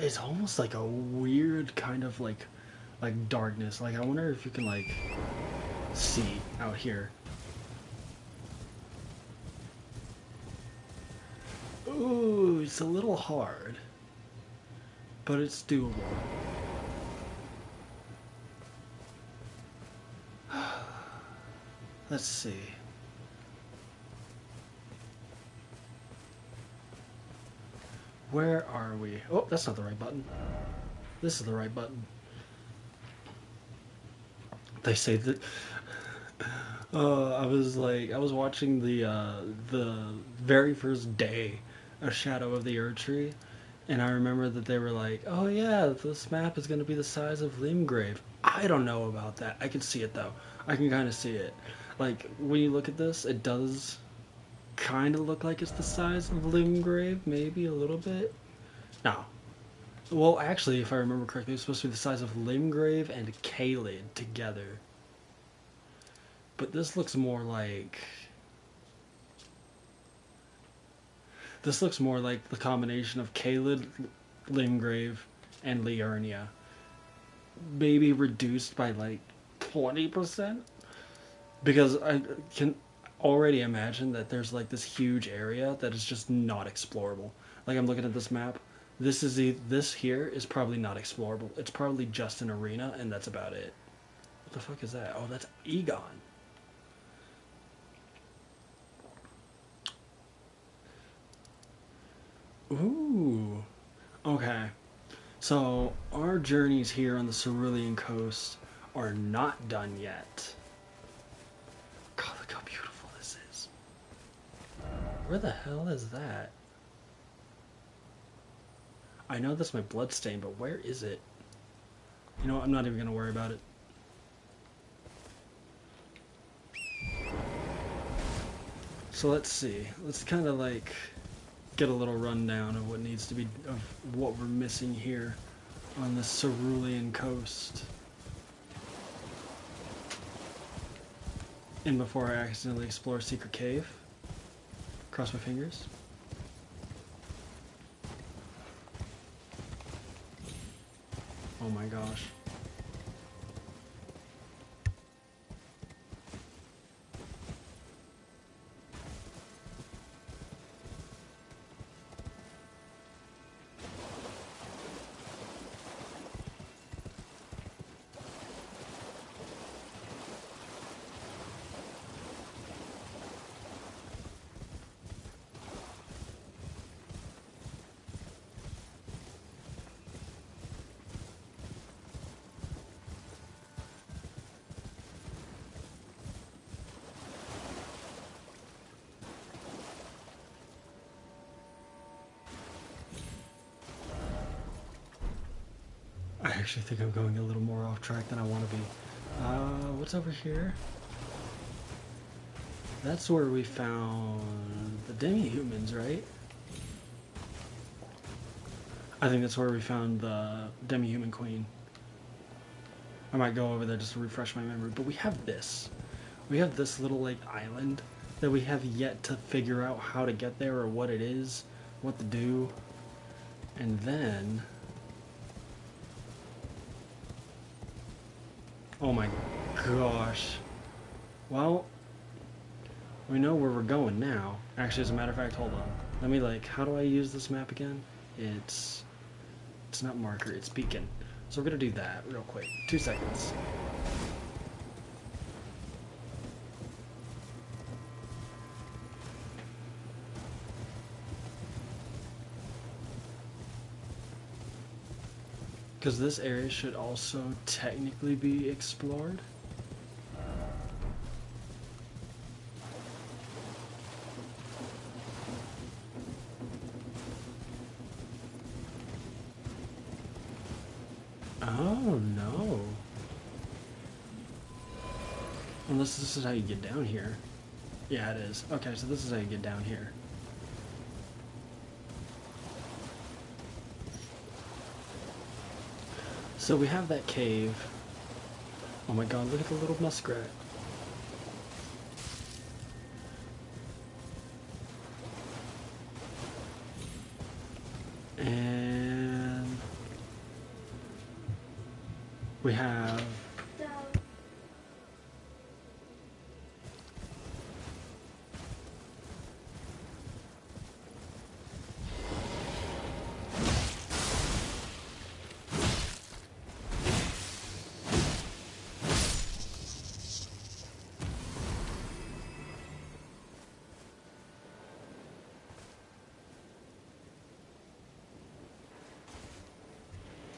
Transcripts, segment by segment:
It's almost like a weird kind of like darkness. Like I wonder if you can like see out here. Ooh, it's a little hard, but it's doable. Let's see. Where are we? Oh, that's not the right button. This is the right button. They say that. I was watching the very first day of Shadow of the Erd Tree, and I remember that they were like, "Oh yeah, this map is going to be the size of Limgrave." I don't know about that. I can see it though. I can kind of see it. Like when you look at this, it does kind of look like it's the size of Limgrave, maybe a little bit. No. Well, actually, if I remember correctly, it's supposed to be the size of Limgrave and Caelid together. But this looks more like the combination of Caelid, Limgrave, and Liurnia. Maybe reduced by like 20%? Because I can already imagine that there's like this huge area that is just not explorable. Like I'm looking at this map. This here is probably not explorable. It's probably just an arena and that's about it. What the fuck is that? Oh, that's Egon. Ooh. Okay. So our journeys here on the Cerulean coast are not done yet. God, look how beautiful this is. Where the hell is that? I know that's my bloodstain, but where is it? You know what? I'm not even gonna worry about it. So let's see. Let's kind of like get a little rundown of what needs to be, of what we're missing here on the Cerulean coast. And before I accidentally explore a secret cave, cross my fingers. Oh my gosh. I actually think I'm going a little more off track than I want to be. What's over here? That's where we found the demi-humans, right? I think that's where we found the demi-human queen. I might go over there just to refresh my memory, but we have this. We have this little like island that we have yet to figure out how to get there or what it is, what to do. And then oh my gosh. Well, we know where we're going now. Actually, as a matter of fact, hold on. Let me like, how do I use this map again? It's not marker, it's beacon. So we're gonna do that real quick. 2 seconds. Because this area should also technically be explored. Oh no. Unless this is how you get down here. Yeah, it is. Okay, so this is how you get down here. So we have that cave. Oh my god, look at the little muskrat. And We have...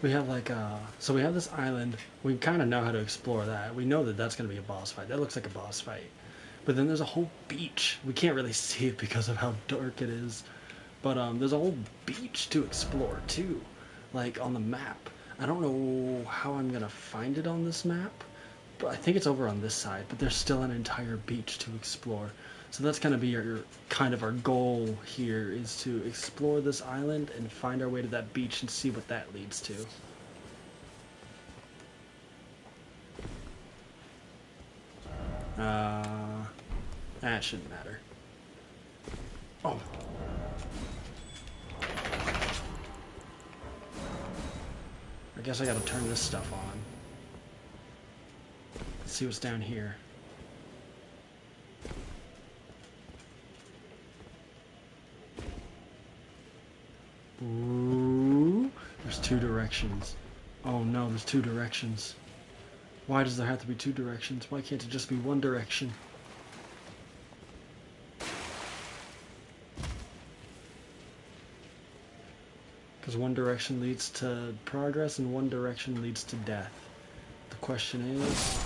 We have like so we have this island. We kind of know how to explore that. We know that that's going to be a boss fight. That looks like a boss fight. But then there's a whole beach. We can't really see it because of how dark it is. But there's a whole beach to explore too, like on the map. I don't know how I'm going to find it on this map, but I think it's over on this side. But there's still an entire beach to explore. So that's going to be our kind of our goal here, is to explore this island and find our way to that beach and see what that leads to. That shouldn't matter. Oh. I guess I gotta turn this stuff on. Let's see what's down here. Ooh, there's two directions. Oh no, there's two directions. Why does there have to be two directions? Why can't it just be one direction? Because one direction leads to progress and one direction leads to death. The question is,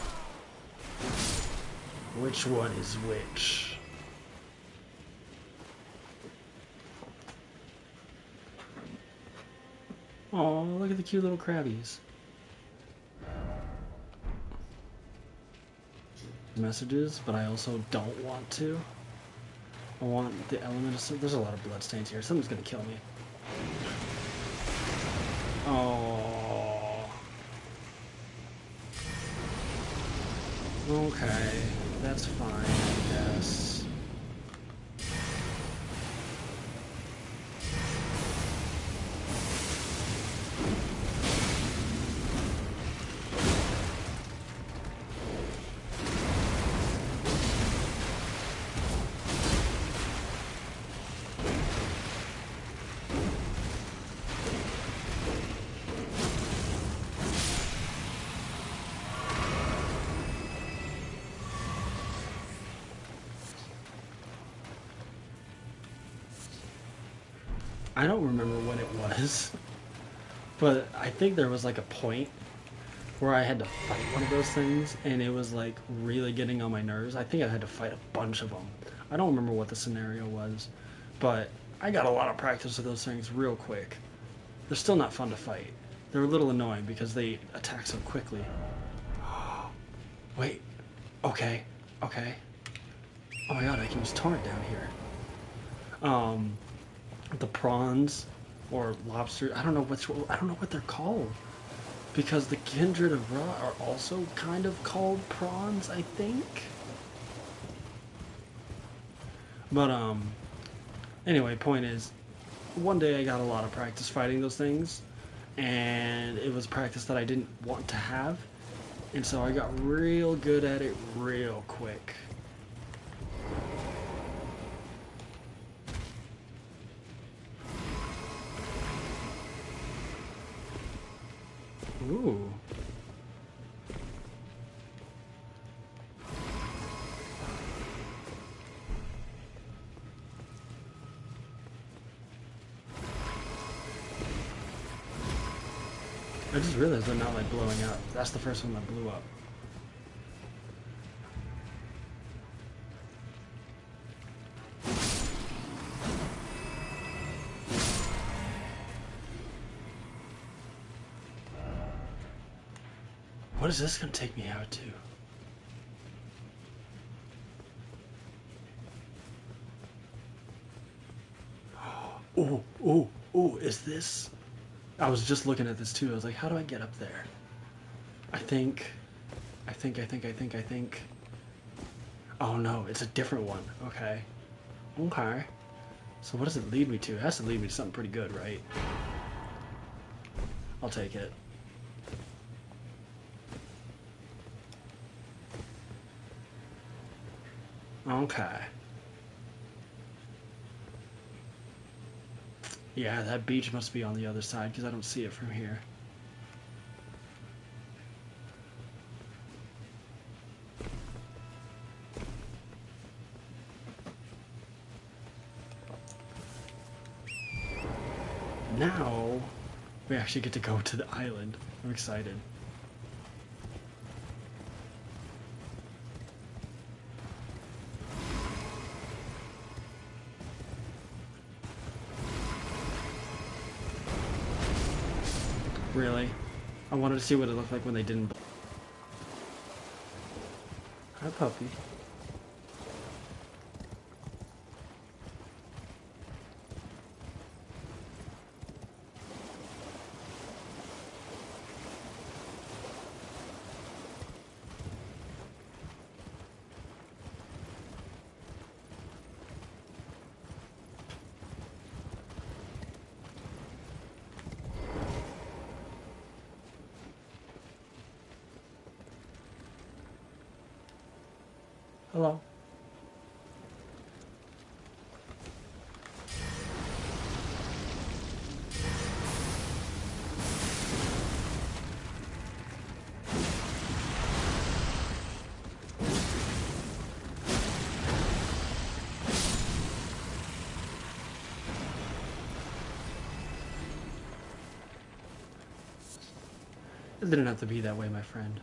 which one is which? Oh, look at the cute little crabbies. Messages, but I also don't want to. I want the element of... There's a lot of bloodstains here. Someone's gonna kill me. Oh. Okay, that's fine, I guess. I don't remember when it was, but I think there was like a point where I had to fight one of those things, and it was like really getting on my nerves. I think I had to fight a bunch of them. I don't remember what the scenario was, but I got a lot of practice with those things real quick. They're still not fun to fight. They're a little annoying because they attack so quickly. Wait, okay. Oh my god, I can use Taunter down here. The prawns or lobster, I don't know what they're called, because the kindred of Ra are also kind of called prawns, I think. But anyway, point is, one day I got a lot of practice fighting those things, and it was practice that I didn't want to have, and so I got real good at it real quick. Ooh. I just realized they're not like blowing up. That's the first one that blew up. What is this gonna take me out to? Oh, is this? I was just looking at this too. I was like, how do I get up there? I think. Oh no, it's a different one. Okay. Okay. So what does it lead me to? It has to lead me to something pretty good, right? I'll take it. Okay. Yeah, that beach must be on the other side because I don't see it from here. Now, we actually get to go to the island. I'm excited. Really? I wanted to see what it looked like when they didn't. Hi, puppy. Hello. It didn't have to be that way, my friend.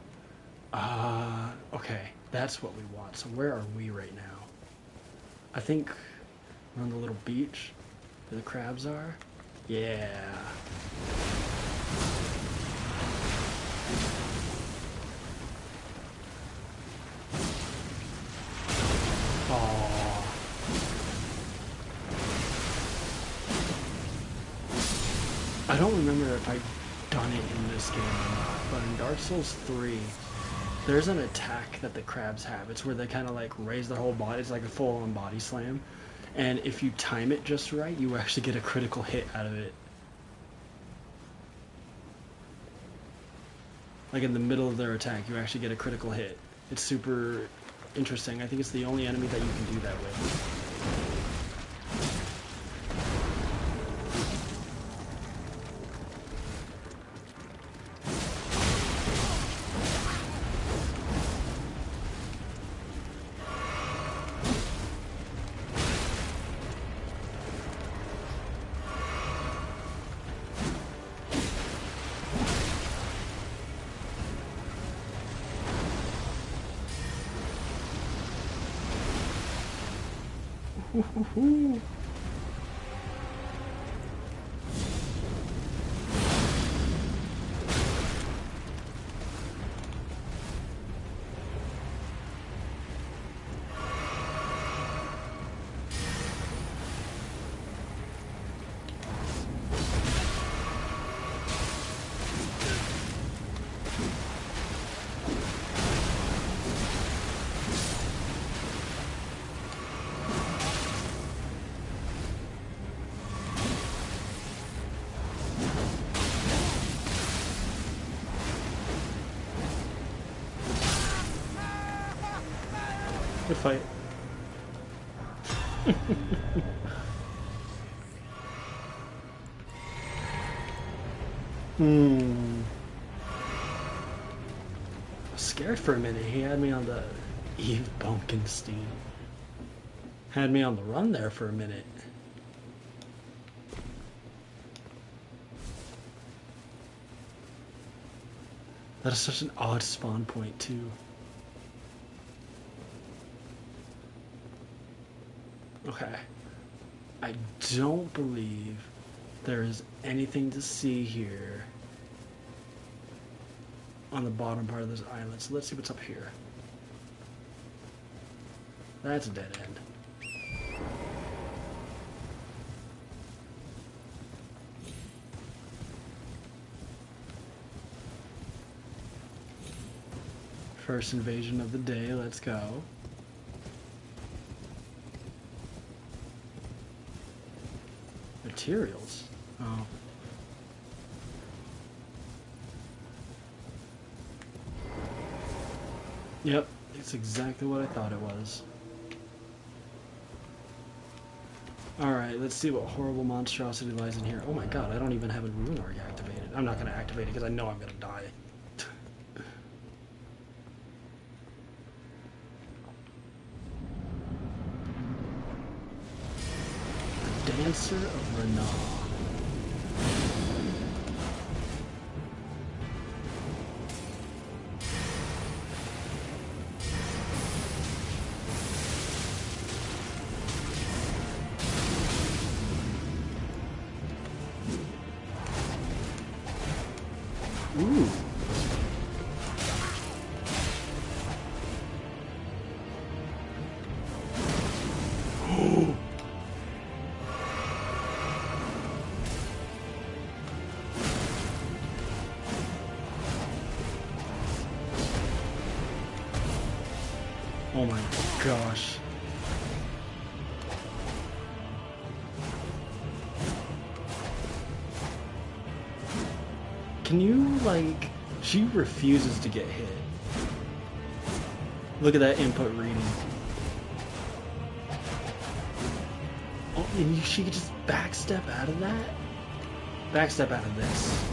Okay. That's what we want. So where are we right now? I think we're on the little beach where the crabs are. Yeah. Oh. I don't remember if I've done it in this game or not, but in Dark Souls 3, there's an attack that the crabs have. It's where they kind of like raise their whole body. It's like a full-on body slam. And if you time it just right, you actually get a critical hit out of it. Like in the middle of their attack, you actually get a critical hit. It's super interesting. I think it's the only enemy that you can do that with. Woohoo! Good fight. Hmm. I was scared for a minute. He had me on the Eve Bunkenstein. Had me on the run there for a minute. That is such an odd spawn point, too. Okay. I don't believe there is anything to see here on the bottom part of this island. So let's see what's up here. That's a dead end. First invasion of the day, let's go. Materials? Oh. Yep, it's exactly what I thought it was. Alright, let's see what horrible monstrosity lies in here. Oh my god, I don't even have a rune org activated. I'm not going to activate it because I know I'm going to die. The Dancer of Renal. Ooh. Oh my gosh. Can you, like... She refuses to get hit. Look at that input reading. Oh, and she could just backstep out of that? Backstep out of this.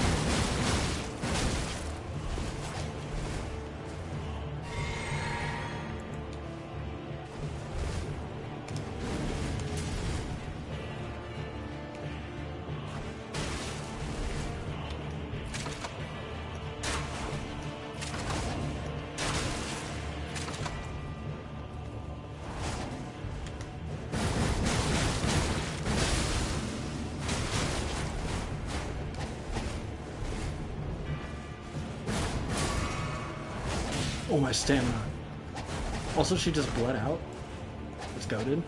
Oh, my stamina. Also, she just bled out. It's goated.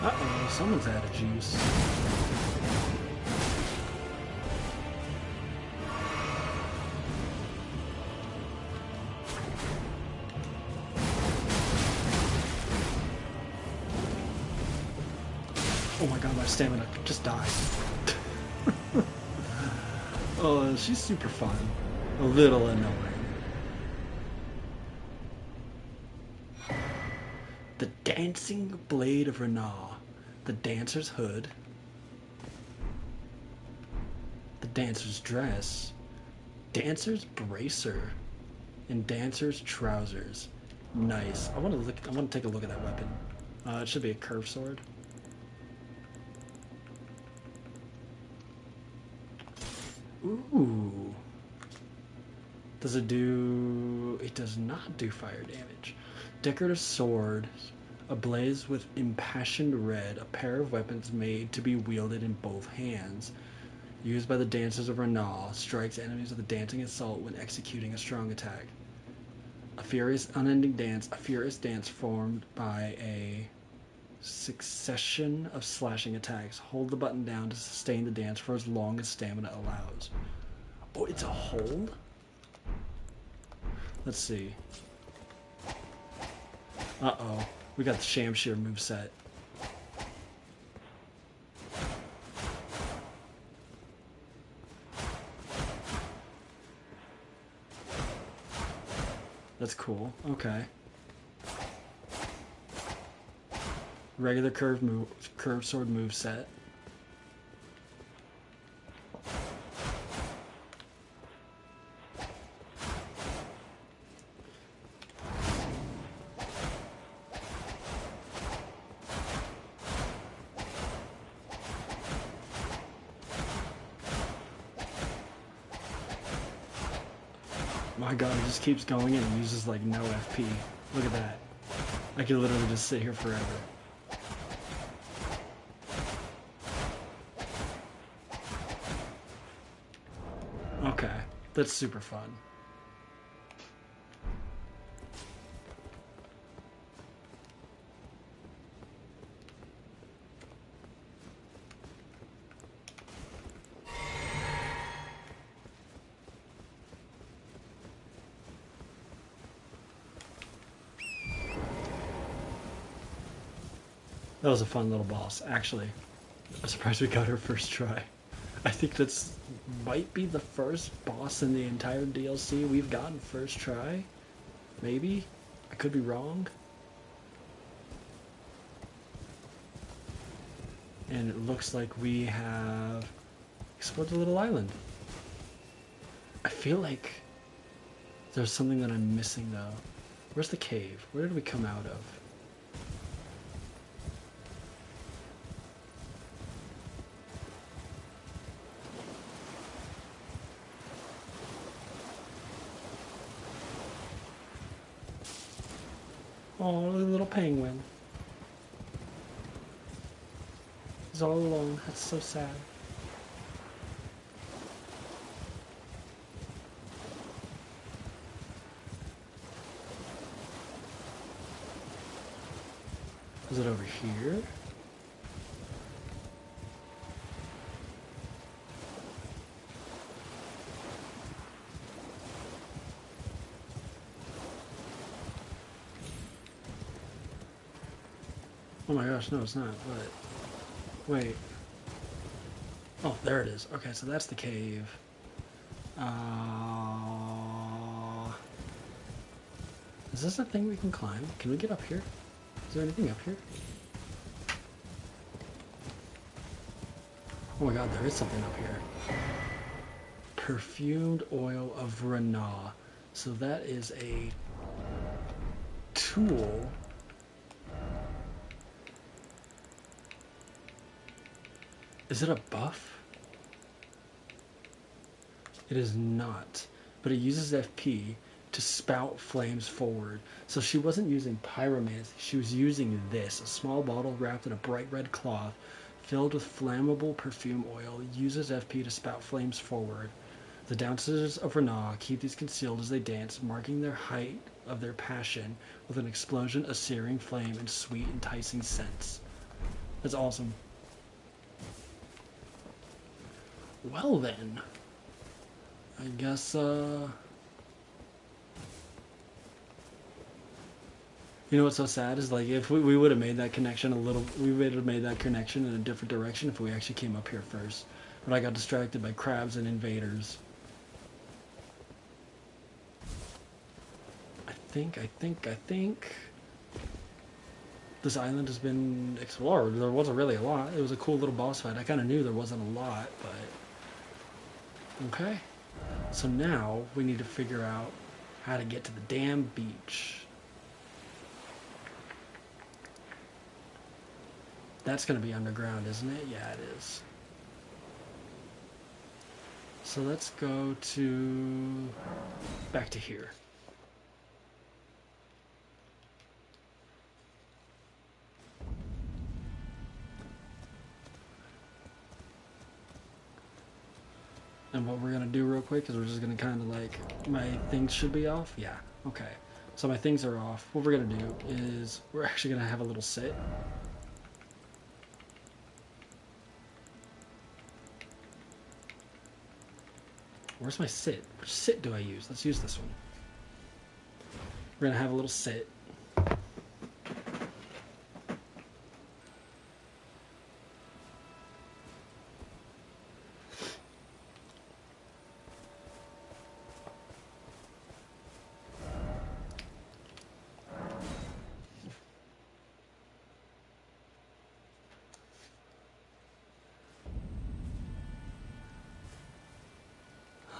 Uh-oh, someone's out of juice. Oh my god, my stamina just died. Oh, she's super fun. A little annoying. The Dancing Blade of Renal. The Dancer's Hood. The Dancer's Dress. Dancer's Bracer. And Dancer's Trousers. Nice. I want to take a look at that weapon. It should be a curved sword. Ooh. Does it do... It does not do fire damage. Decorative sword, ablaze with impassioned red, a pair of weapons made to be wielded in both hands. Used by the Dancers of Renal, strikes enemies with a dancing assault when executing a strong attack. A furious unending dance, a furious dance formed by a succession of slashing attacks. Hold the button down to sustain the dance for as long as stamina allows. Oh, it's a hold? Let's see. Uh-oh. We got the Shamshir moveset. That's cool. Okay. Regular curved sword moveset. My god, it just keeps going and uses like no FP. Look at that. I could literally just sit here forever. Okay, that's super fun. That was a fun little boss. Actually, I'm surprised we got her first try. I think that's might be the first boss in the entire DLC we've gotten first try. Maybe? I could be wrong. And it looks like we have explored the little island. I feel like there's something that I'm missing though. Where's the cave? Where did we come out of? Oh, little penguin. He's all alone. That's so sad. Is it over here? Oh my gosh, no, it's not. But wait. Oh, there it is. Okay, so that's the cave. Is this a thing we can climb? Can we get up here? Is there anything up here? Oh my god, there is something up here. Perfumed oil of Ranah. So that is a tool. Is it a buff? It is not, but it uses FP to spout flames forward. So she wasn't using pyromancy, she was using this, a small bottle wrapped in a bright red cloth filled with flammable perfume oil. It uses FP to spout flames forward. The dancers of Ranah keep these concealed as they dance, marking their height of their passion with an explosion of searing flame and sweet, enticing scents. That's awesome. Well then, I guess, you know what's so sad is like if we would have made that connection we would have made that connection in a different direction if we actually came up here first. But I got distracted by crabs and invaders. I think this island has been explored. There wasn't really a lot. It was a cool little boss fight. I kind of knew there wasn't a lot, but okay. So now we need to figure out how to get to the damn beach. That's going to be underground, isn't it? Yeah, it is. So let's go to back to here. And what we're going to do real quick is we're just going to kind of like, my things should be off. Yeah, okay. So my things are off. What we're going to do is we're actually going to have a little sit. Where's my sit? Which sit do I use? Let's use this one. We're going to have a little sit.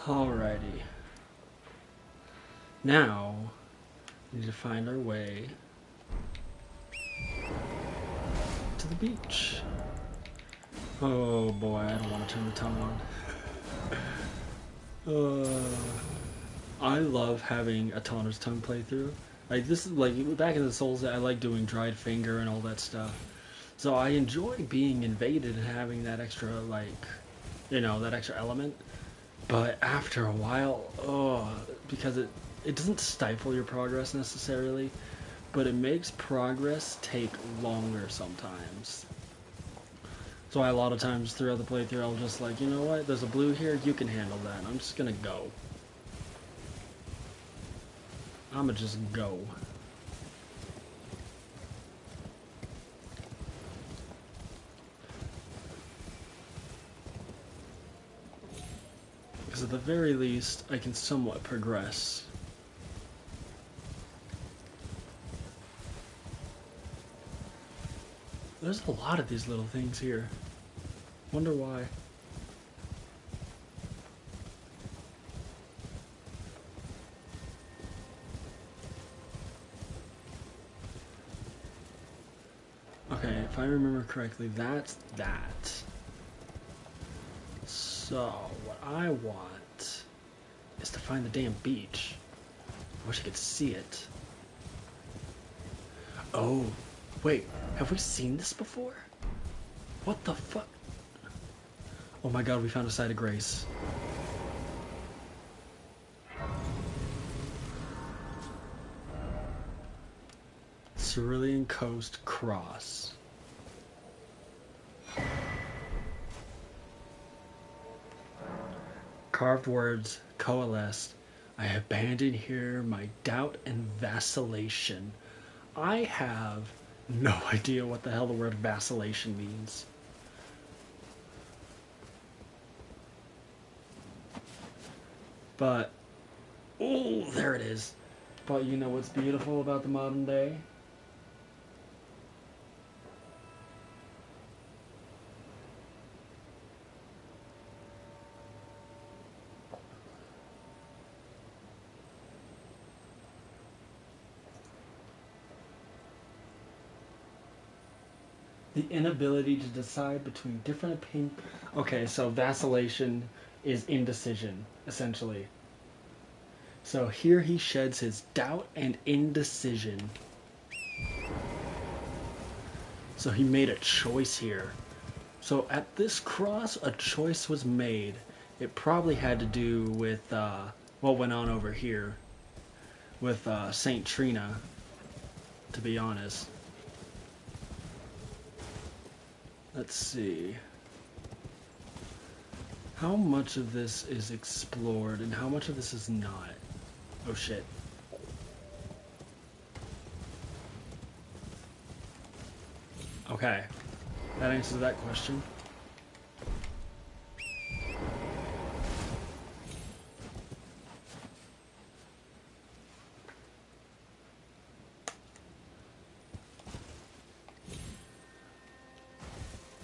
Alrighty. Now, we need to find our way to the beach. Oh boy, I don't want to turn the tongue on. I love having a Taunter's tongue playthrough. Like this is like back in the Souls, I like doing dried finger and all that stuff. So I enjoy being invaded and having that extra like, you know, that extra element. But after a while, because it doesn't stifle your progress necessarily, but it makes progress take longer sometimes. So a lot of times throughout the playthrough, I'll just like, you know what, there's a blue here, you can handle that. I'm just gonna go. I'ma just go. Because at the very least, I can somewhat progress. There's a lot of these little things here. Wonder why. Okay, if I remember correctly, that's that. So, what I want is to find the damn beach. I wish I could see it. Oh, wait, have we seen this before? What the fuck? Oh my god, we found a site of grace. Cerulean Coast Cross. Carved words coalesced. I abandon here my doubt and vacillation. I have no idea what the hell the word vacillation means. But, oh, there it is. But you know what's beautiful about the modern day? The inability to decide between different opinions. Okay, so vacillation is indecision, essentially. So here he sheds his doubt and indecision. So he made a choice here. So at this cross, a choice was made. It probably had to do with what went on over here with Saint Trina, to be honest. Let's see. How much of this is explored and how much of this is not? Oh shit. Okay. That answers that question.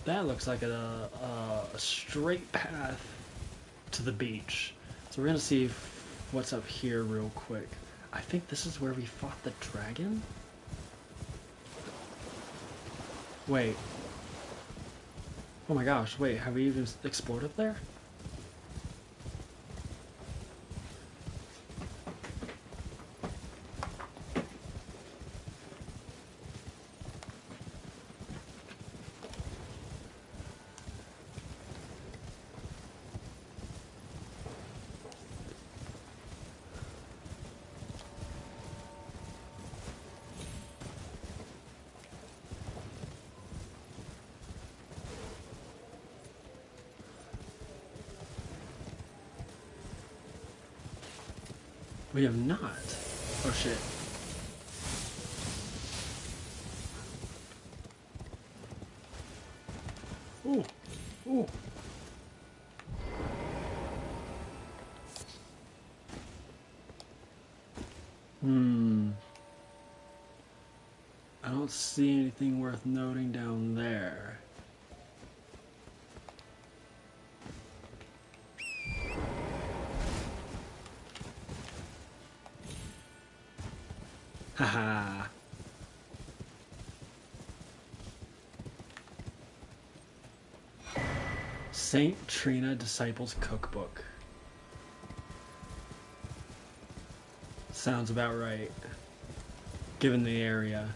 That looks like a straight path to the beach. So we're gonna see what's up here real quick. I think this is where we fought the dragon? Wait. Oh my gosh, wait, have we even explored up there? We have not. Oh shit. Ooh. Ooh. I don't see anything worth noting down there. Haha. Saint Trina Disciples Cookbook. Sounds about right, given the area.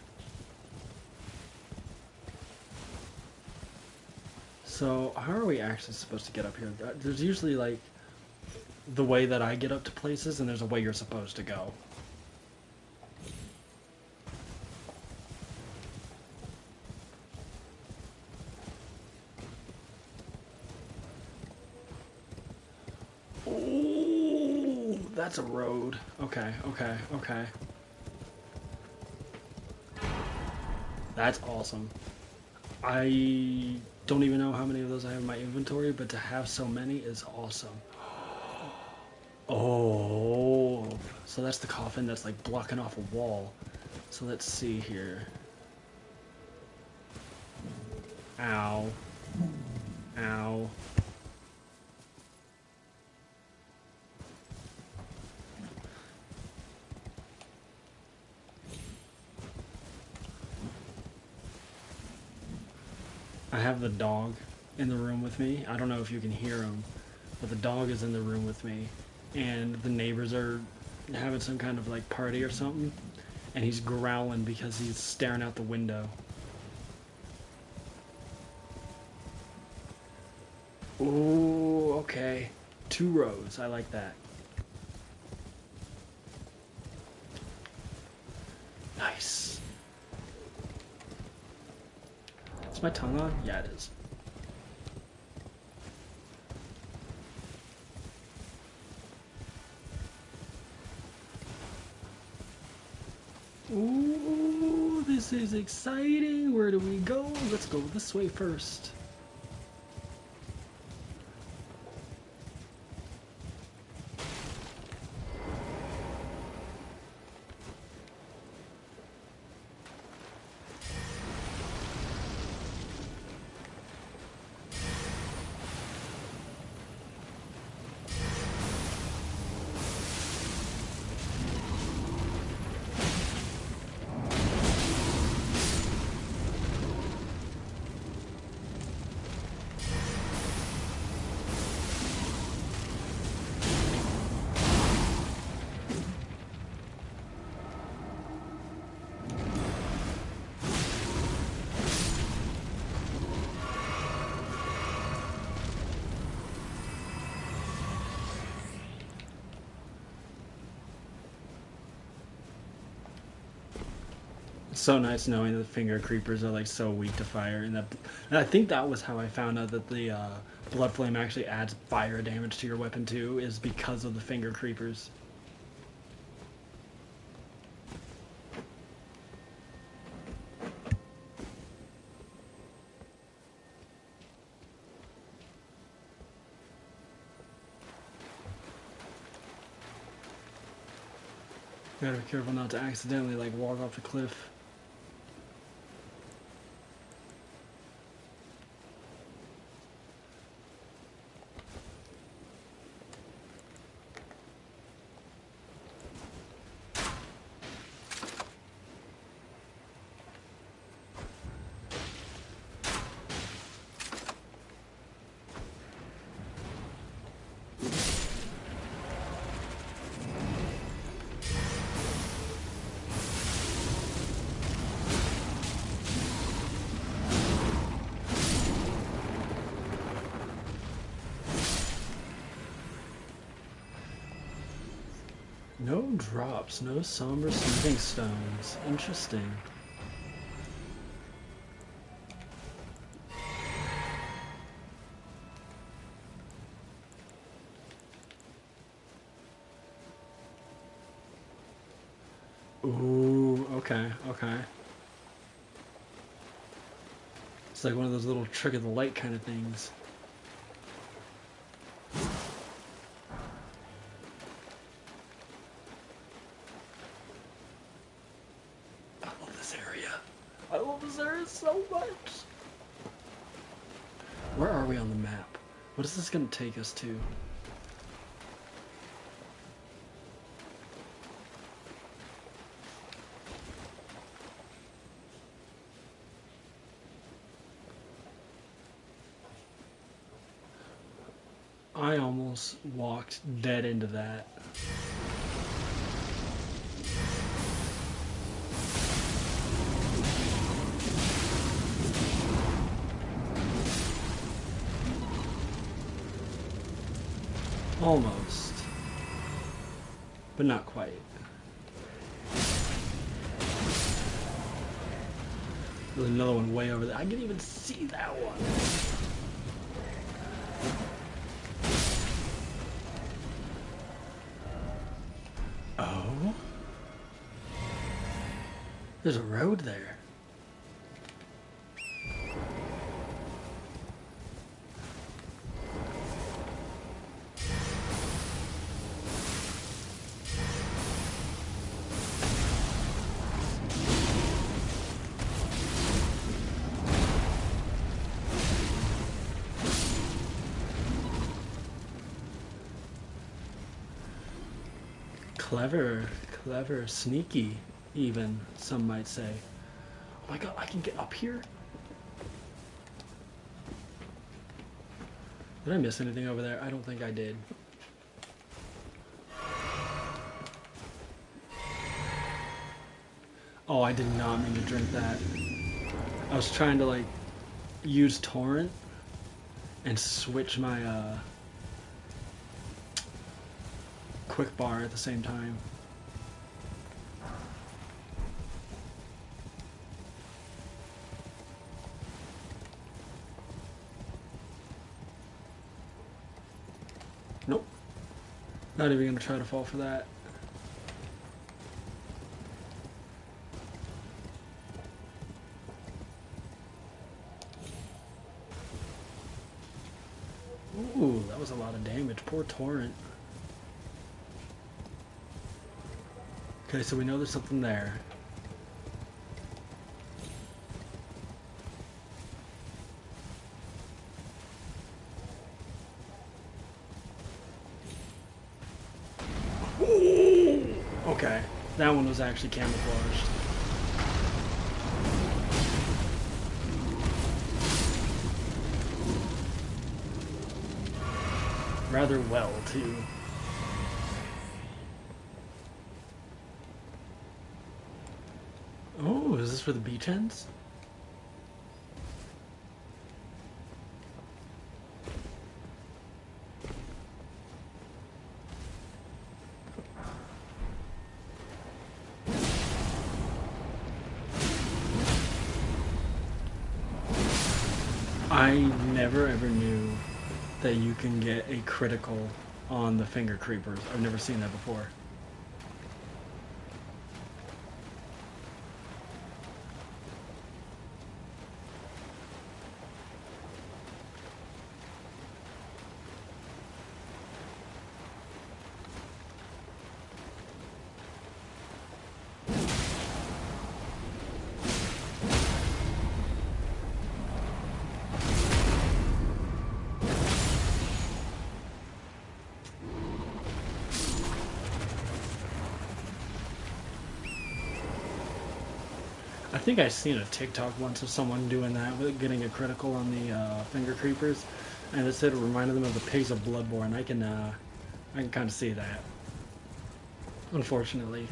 So, how are we actually supposed to get up here? There's usually, like, the way that I get up to places, and there's a way you're supposed to go. Ooh, that's a road. Okay, okay, okay. That's awesome. I don't even know how many of those I have in my inventory, but to have so many is awesome. Oh, so that's the coffin that's like blocking off a wall. So let's see here. Ow. Ow. I have the dog in the room with me. I don't know if you can hear him, but the dog is in the room with me. And the neighbors are having some kind of like party or something. And he's growling because he's staring out the window. Ooh, okay. 2 rows. I like that. Nice. Is my tongue on? Yeah, it is. Ooh, this is exciting. Where do we go? Let's go this way first. It's so nice knowing that finger creepers are like so weak to fire, and I think that was how I found out that the blood flame actually adds fire damage to your weapon too, is because of the finger creepers. You gotta be careful not to accidentally like walk off the cliff. No drops, no somber smithing stones. Interesting. Ooh, okay, okay. It's like one of those little trick of the light kind of things. I love this area. I love this area so much. Where are we on the map? What is this going to take us to? I almost walked dead into that. Almost. But not quite. There's another one way over there. I can even see that one. Oh? There's a road there. Clever, clever, sneaky, even, some might say. Oh my god, I can get up here? Did I miss anything over there? I don't think I did. Oh, I did not mean to drink that. I was trying to, like, use torrent and switch my, quick bar at the same time. Nope. Not even gonna try to fall for that. Ooh, that was a lot of damage. Poor torrent. Okay, so we know there's something there. Ooh, okay, that one was actually camouflaged. Rather well, too. Oh, is this for the beach ends? I never ever knew that you can get a critical on the finger creepers. I've never seen that before. I think I've seen a TikTok once of someone doing that, with getting a critical on the finger creepers, and it said it reminded them of the pigs of Bloodborne. I can kind of see that. Unfortunately,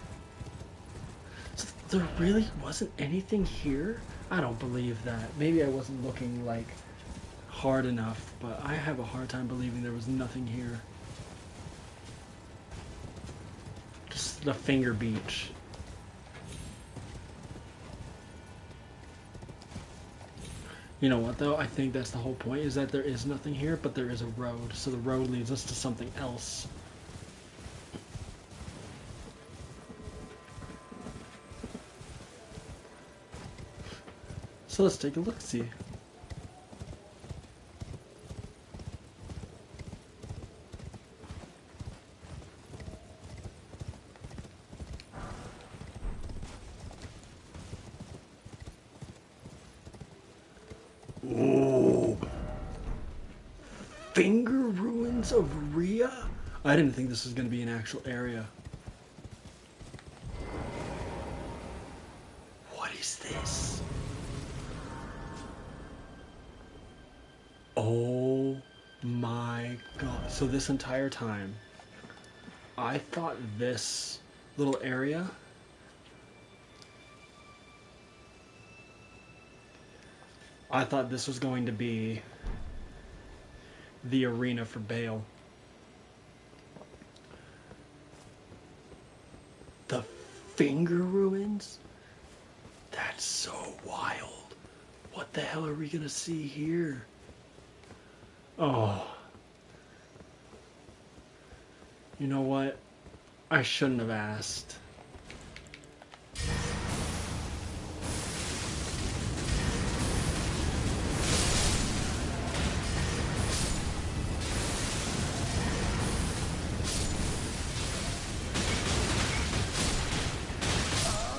so there really wasn't anything here. I don't believe that. Maybe I wasn't looking like hard enough, but I have a hard time believing there was nothing here. Just the finger beach. You know what, though? I think that's the whole point, is that there is nothing here, but there is a road. So the road leads us to something else. So let's take a look-see. Ooh. Finger Ruins of Rhea? I didn't think this was going to be an actual area. What is this? Oh my god. So this entire time, I thought this little area was going to be the arena for Bale. The Finger Ruins? That's so wild. What the hell are we gonna see here? Oh. You know what? I shouldn't have asked.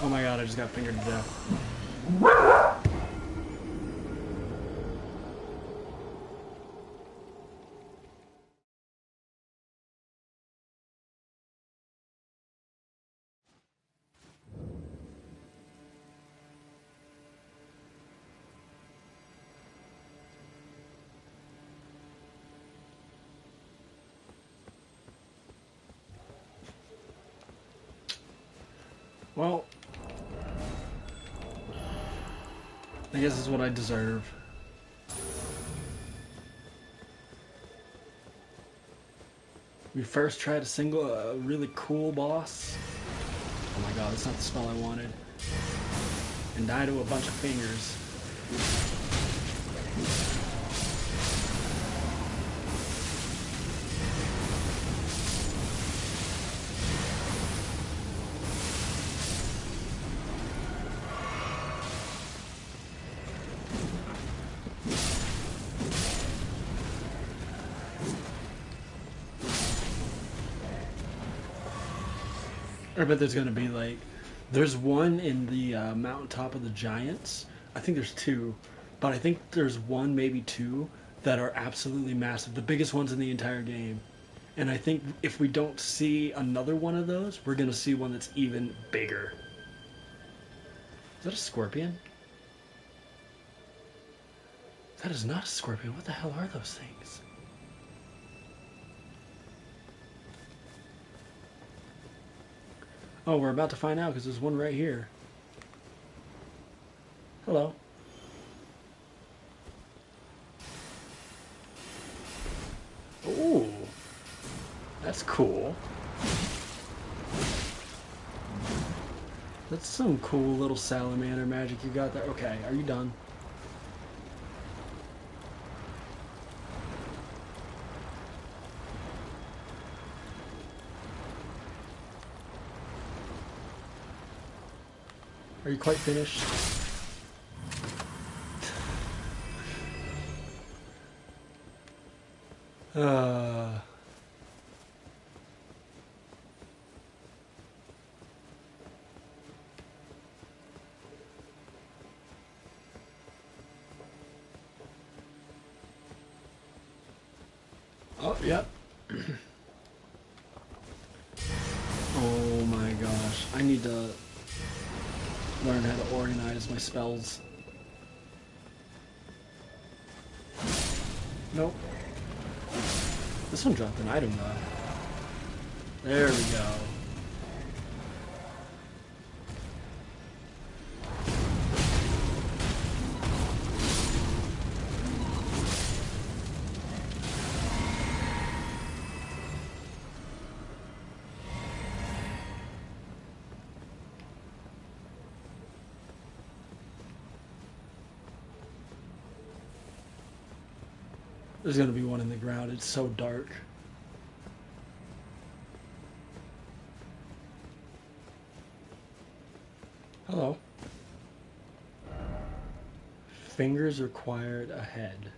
Oh my god, I just got fingered to death. Well, I guess it's what I deserve. We first tried to single a really cool boss. Oh my god, that's not the spell I wanted. And die to a bunch of fingers. I bet there's gonna be like, there's one in the mountaintop of the giants. I think there's two, but I think there's one, maybe two, that are absolutely massive. The biggest ones in the entire game. And I think if we don't see another one of those, we're gonna see one that's even bigger. Is that a scorpion? That is not a scorpion. What the hell are those things? Oh, we're about to find out because there's one right here. Hello. Ooh. That's cool. That's some cool little salamander magic you got there. Okay, are you done? Are you quite finished? Uh... Oh, yep. Oh my gosh. I need to learn how to organize my spells. Nope. This one dropped an item though. There we go. There's gonna be one in the ground. It's so dark. Hello. Fingers required ahead.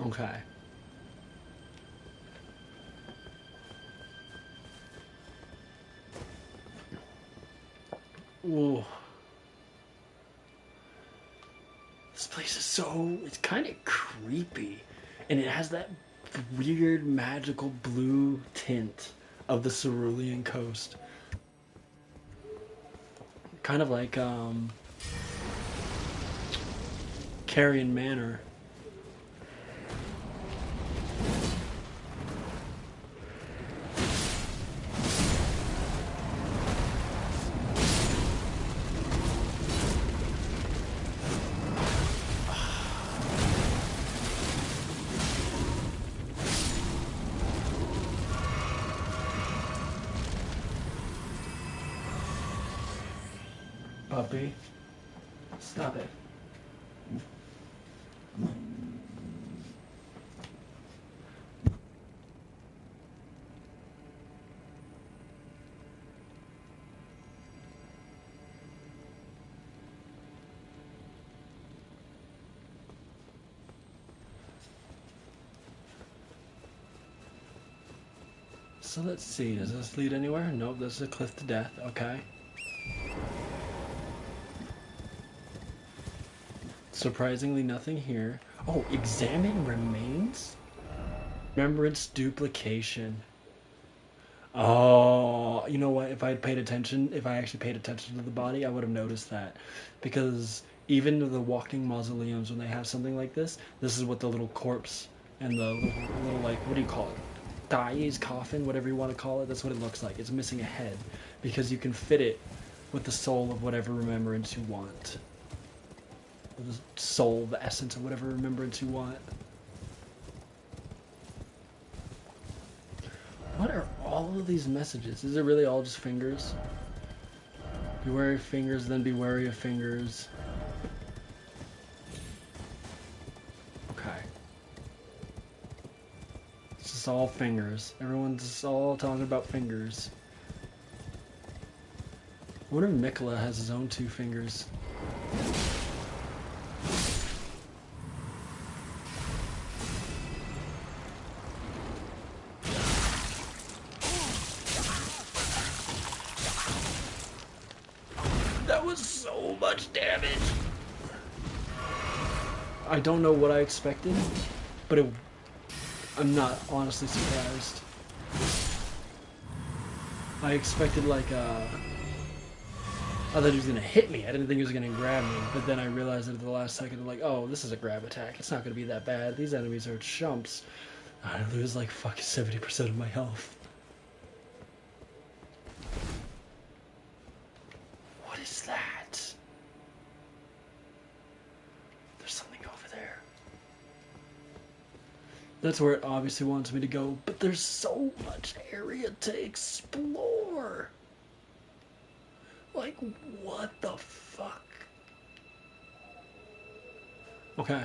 Okay. Ooh. This place is so, it's kind of creepy. And it has that weird magical blue tint of the Cerulean coast. Kind of like Carrion Manor. Puppy. Stop it. So let's see, does this lead anywhere? Nope, this is a cliff to death, okay. Surprisingly nothing here. Oh, examine remains? Remembrance duplication. Oh, you know what? If I had paid attention, if I actually paid attention to the body, I would have noticed that. Because even the walking mausoleums, when they have something like this is what the little corpse and the little like, what do you call it? thighs, coffin, whatever you want to call it. That's what it looks like. It's missing a head because you can fit it with the soul of whatever remembrance you want. Or the soul, the essence of whatever remembrance you want. What are all of these messages? Is it really all just fingers? Be wary of fingers, then be wary of fingers. Okay. It's just all fingers. Everyone's just all talking about fingers. I wonder if Miquella has his own 2 fingers. That was so much damage! I don't know what I expected, but I'm not honestly surprised. I expected like I thought he was gonna hit me. I didn't think he was gonna grab me, but then I realized at the last second, I'm like, oh, this is a grab attack. It's not gonna be that bad. These enemies are chumps. I lose like fucking 70% of my health. What is that? There's something over there. That's where it obviously wants me to go, but there's so much area to explore. Like, what the fuck? Okay.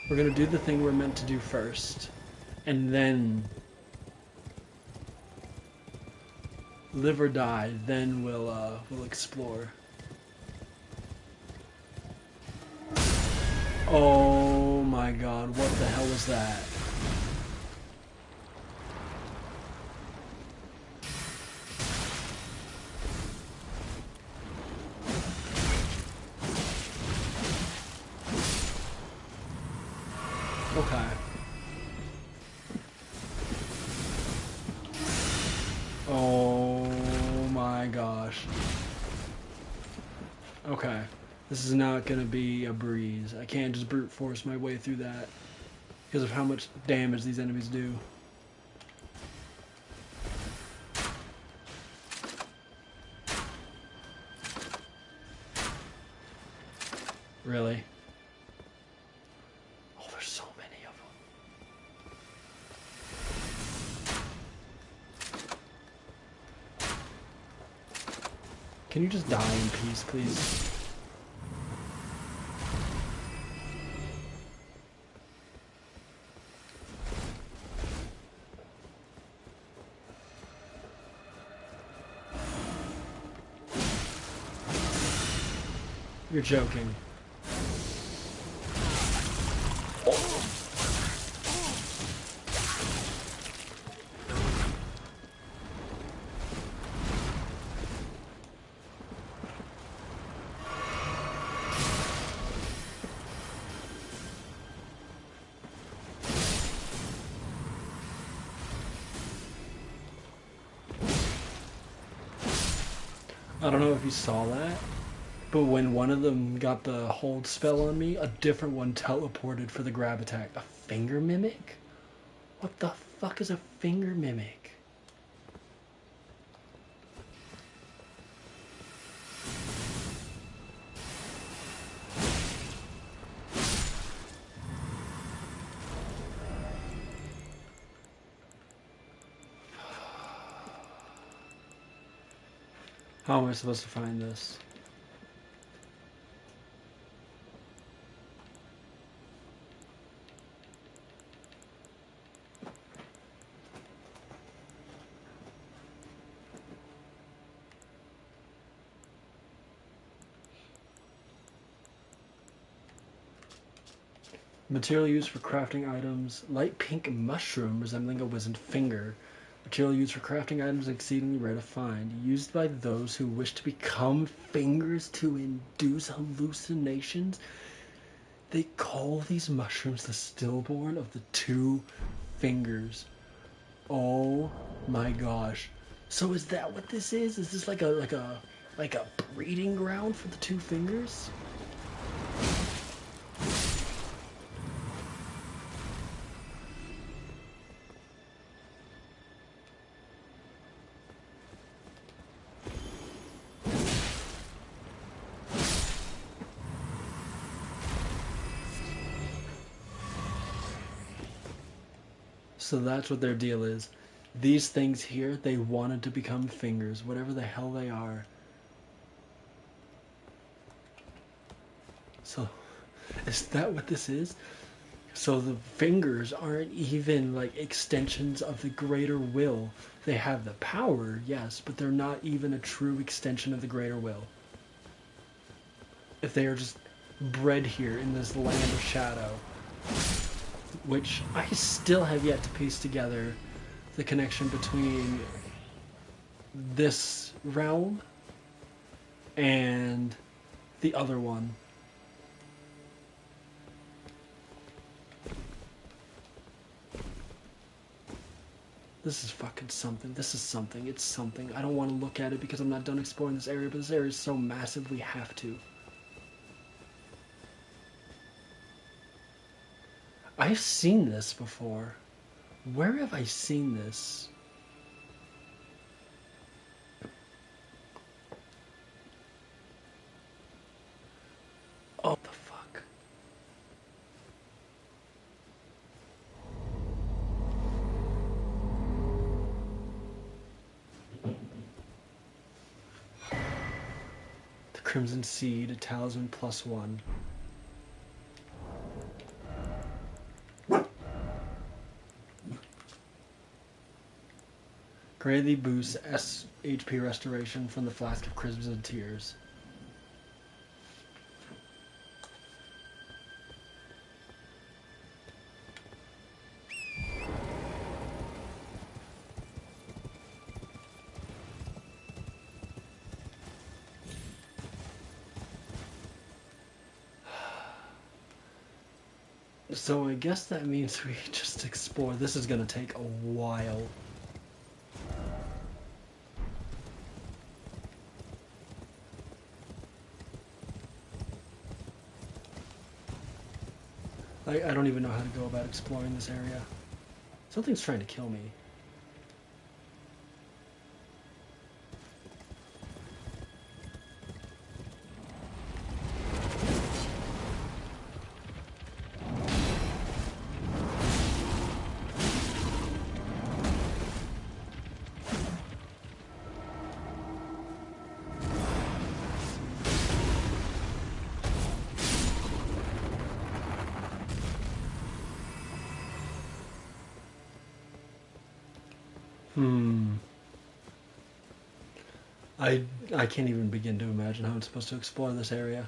We're gonna do the thing we're meant to do first. And then... live or die, then we'll explore. Oh my god, what the hell was that? Okay. Oh my gosh. Okay. This is not gonna be a breeze. I can't just brute force my way through that because of how much damage these enemies do. Really? Oh, there's so many of them. Can you just die in peace, please? You're joking. I don't know if you saw that, but when one of them got the hold spell on me, a different one teleported for the grab attack. A finger mimic? What the fuck is a finger mimic? How am I supposed to find this? Material used for crafting items. Light pink mushroom resembling a wizened finger. Material used for crafting items exceedingly rare to find. Used by those who wish to become fingers to induce hallucinations. They call these mushrooms the stillborn of the 2 fingers. Oh my gosh. So is that what this is? Is this like a breeding ground for the 2 fingers? So that's what their deal is. These things here, they wanted to become fingers, whatever the hell they are. So, is that what this is? So the fingers aren't even like extensions of the greater will. They have the power, yes, but they're not even a true extension of the greater will. If they are just bred here in this land of shadow, which I still have yet to piece together the connection between this realm and the other one. This is fucking something. This is something. It's something. I don't want to look at it because I'm not done exploring this area, but this area is so massive we have to. I've seen this before. Where have I seen this? Oh, the fuck. The Crimson Seed, a talisman +1. Greatly boosts HP restoration from the Flask of Crimson Tears. So I guess that means we just explore. This is gonna take a while. I don't even know how to go about exploring this area. Something's trying to kill me. I can't even begin to imagine how I'm supposed to explore this area.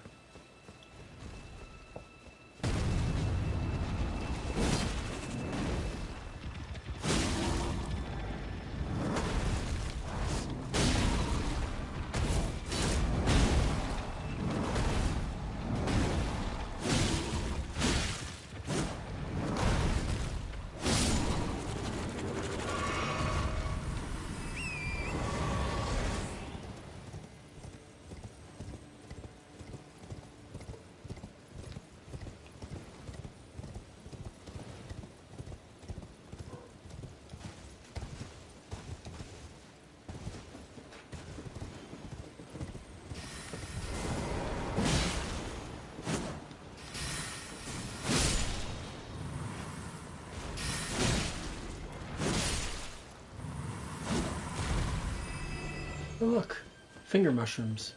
Oh, look, finger mushrooms.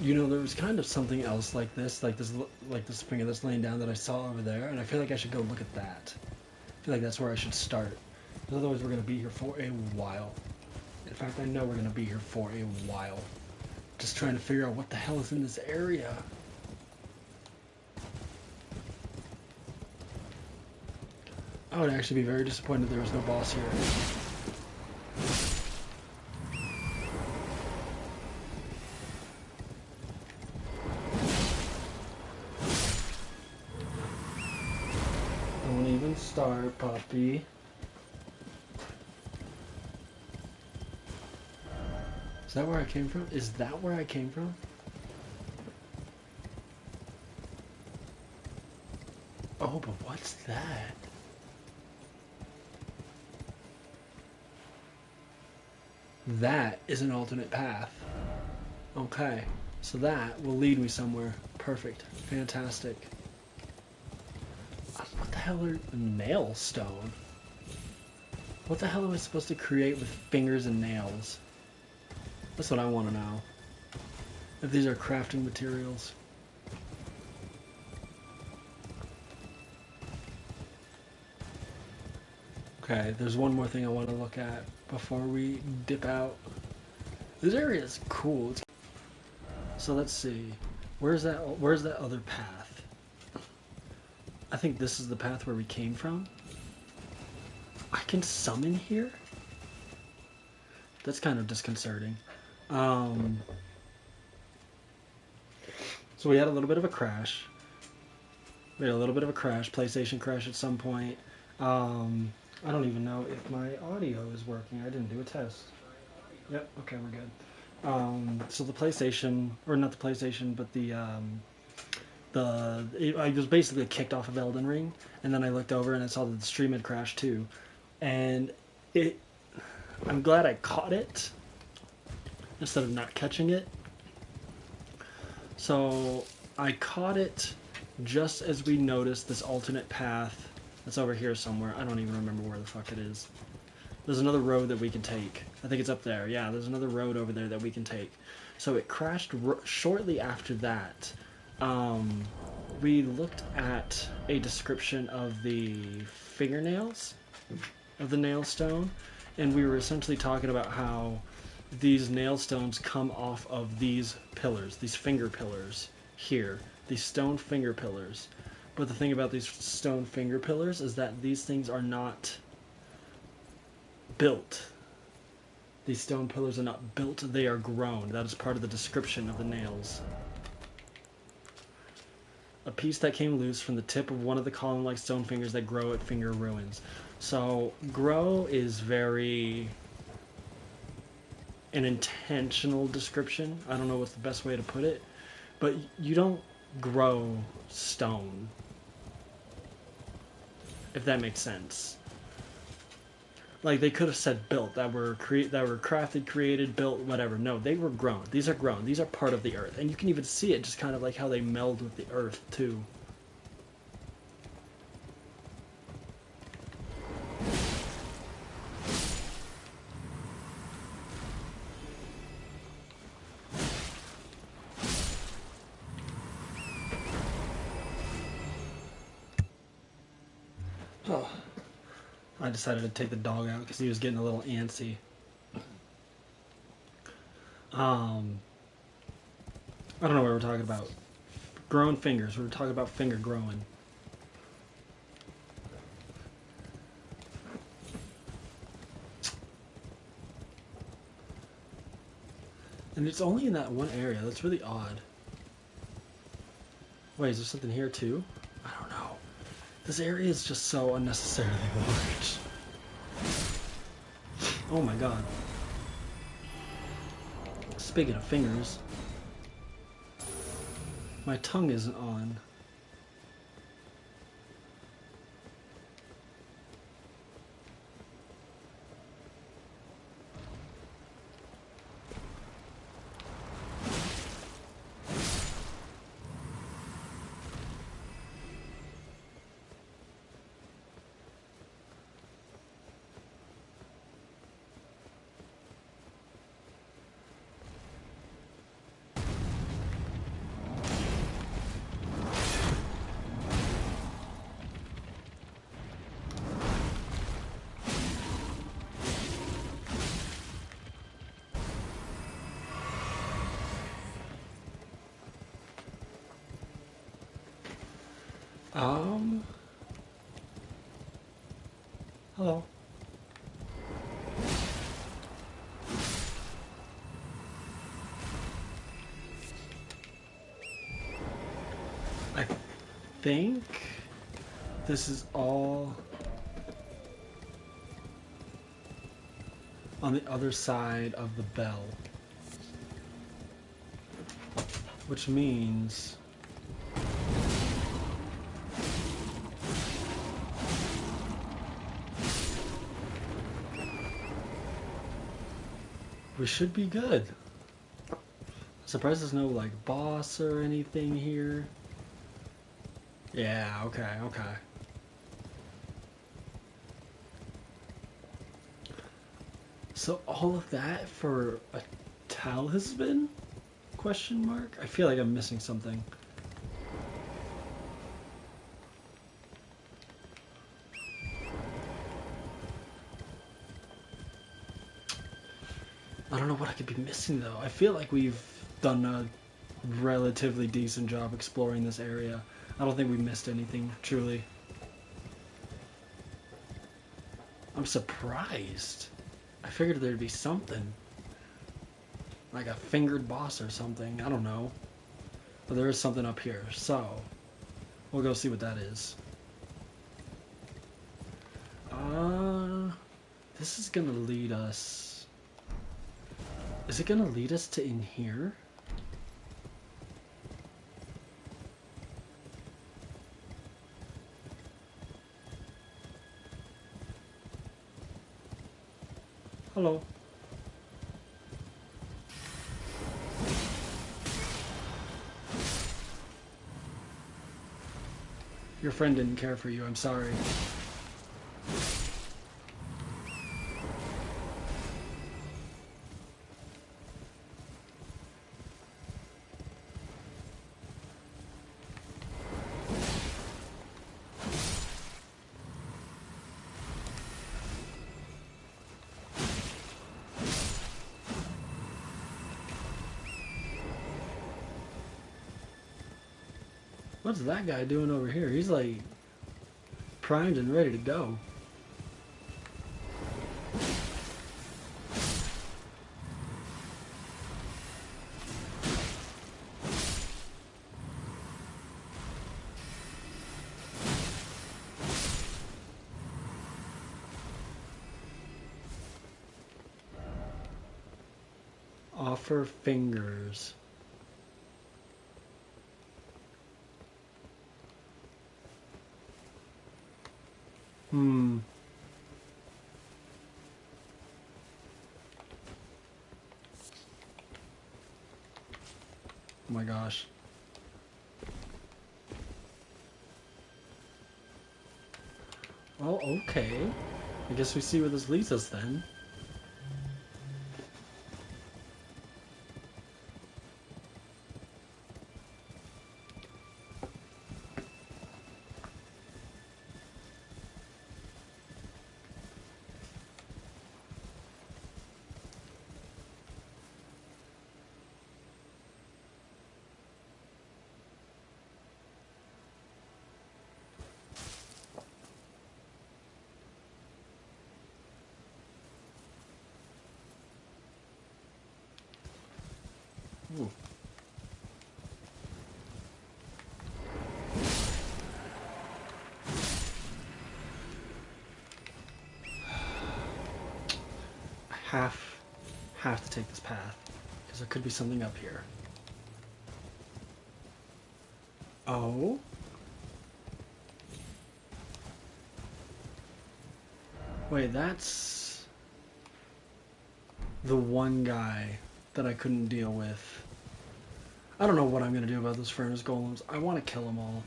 You know, there was kind of something else like this finger that's laying down that I saw over there, and I feel like I should go look at that. I feel like that's where I should start. Because otherwise we're going to be here for a while. In fact, I know we're going to be here for a while. Just trying to figure out what the hell is in this area. I would actually be very disappointed there was no boss here. Don't even start, puppy. Is that where I came from? Is that where I came from? Oh, but what's that? That is an alternate path. Okay, so that will lead me somewhere. Perfect. Fantastic. What the hell are nail stone? What the hell am I supposed to create with fingers and nails? That's what I want to know. If these are crafting materials. Okay, there's one more thing I want to look at before we dip out. This area is cool. So let's see. Where's that other path? I think this is the path where we came from. I can summon here? That's kind of disconcerting. So we had a little bit of a crash. PlayStation crash at some point. I don't even know if my audio is working. I didn't do a test. Yep, okay, we're good. So the PlayStation, or not the PlayStation, but I was basically kicked off of Elden Ring, and then I looked over and I saw that the stream had crashed too. And I'm glad I caught it instead of not catching it. So I caught it just as we noticed this alternate path that's over here somewhere. I don't even remember where the fuck it is. There's another road that we can take. I think it's up there. Yeah, there's another road over there that we can take. So it crashed shortly after that. We looked at a description of the fingernails of the nail stone, and we were essentially talking about how these nail stones come off of these pillars, these finger pillars here, these stone finger pillars. But the thing about these stone finger pillars is that these things are not built. These stone pillars are not built, they are grown. That is part of the description of the nails. A piece that came loose from the tip of one of the column-like stone fingers that grow at finger ruins. So, grow is very an intentional description. I don't know what's the best way to put it, but you don't grow stone, if that makes sense. Like, they could have said built, that were crafted, created, built, whatever. No, they were grown. These are grown. These are part of the earth. And you can even see it, just kind of like how they meld with the earth, too. Oh. I decided to take the dog out because he was getting a little antsy. I don't know what we're talking about. Growing fingers. We were talking about finger growing. And it's only in that one area. That's really odd. Wait, is there something here too? I don't know. This area is just so unnecessarily large. Oh my god. Speaking of fingers, my tongue isn't on. Hello. I think this is all on the other side of the bell, which means we should be good. Surprised there's no, like, boss or anything here. Yeah, okay, okay. So all of that for a talisman? Question mark? I feel like I'm missing something. I don't know what I could be missing though. I feel like we've done a relatively decent job exploring this area. I don't think we missed anything, truly. I'm surprised. I figured there'd be something. Like a fingered boss or something. I don't know. But there is something up here, so we'll go see what that is. This is gonna lead us... Is it gonna lead us to in here? Hello. Your friend didn't care for you, I'm sorry. What's that guy doing over here? He's like primed and ready to go. Offer fingers. Hmm. Oh my gosh. Well, okay. I guess we see where this leads us then. Ooh. I have to take this path because there could be something up here. Oh? Wait, that's the one guy that I couldn't deal with. I don't know what I'm going to do about those furnace golems. I want to kill them all.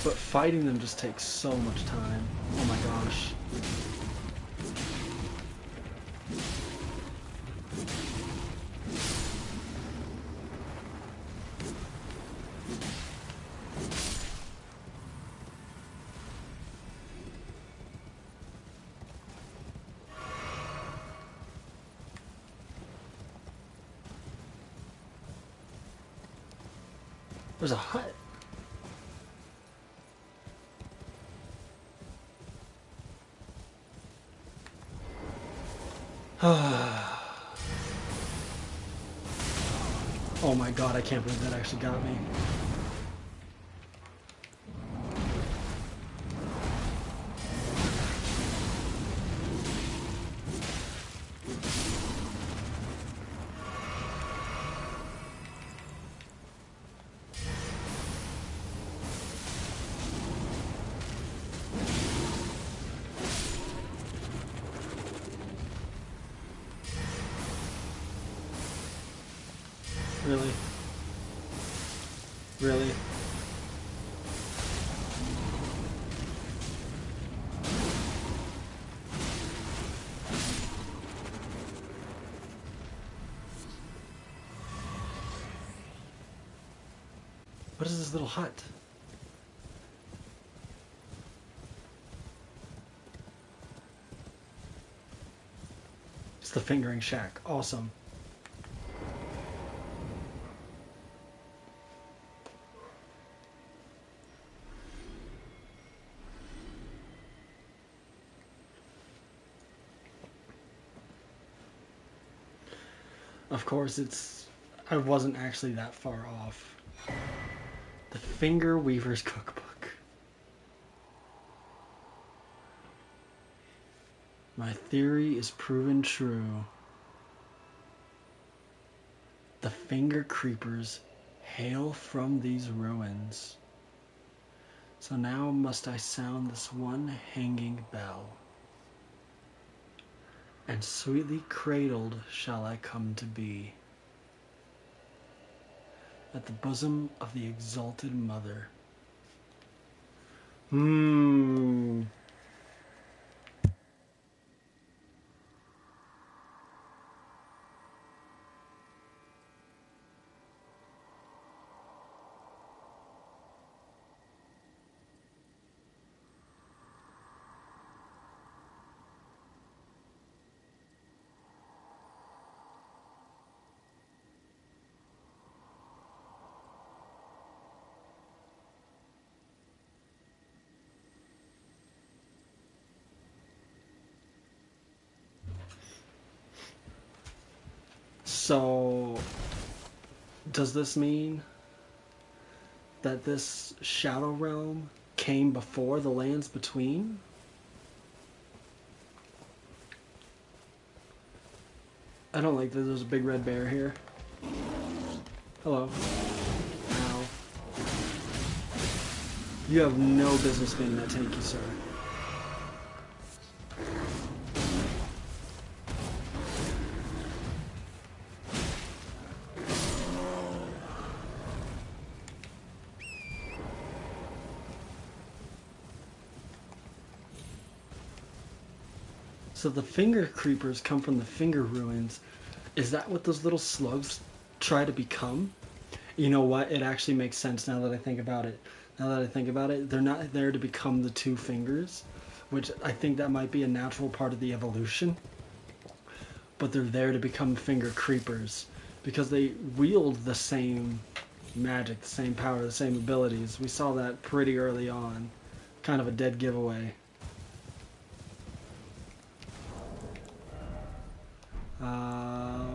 But fighting them just takes so much time. Oh my gosh. There's a hut. Oh my god, I can't believe that actually got me. Really? Really? What is this little hut? It's the fingering shack. Awesome. Of course, I wasn't actually that far off. The Finger Weaver's Cookbook. My theory is proven true. The Finger Creepers hail from these ruins. So now must I sound this one hanging bell, and sweetly cradled shall I come to be at the bosom of the exalted mother. So, does this mean that this Shadow Realm came before the Lands Between? I don't like that there's a big red bear here. Hello. Ow. You have no business being that tanky, sir. So the Finger Creepers come from the Finger Ruins. Is that what those little slugs try to become? You know what? It actually makes sense now that I think about it. They're not there to become the two fingers, which I think that might be a natural part of the evolution. But they're there to become Finger Creepers because they wield the same magic, the same power, the same abilities. We saw that pretty early on. Kind of a dead giveaway.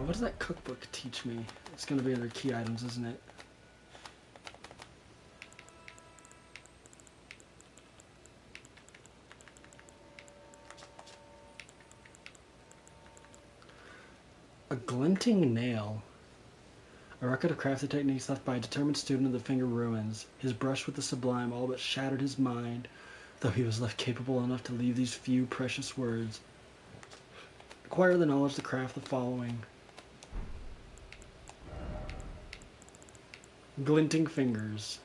What does that cookbook teach me? It's going to be under key items, isn't it? A glinting nail. A record of crafted techniques left by a determined student of the Finger Ruins. His brush with the sublime all but shattered his mind, though he was left capable enough to leave these few precious words. Acquire the knowledge to craft the following. Glinting fingers.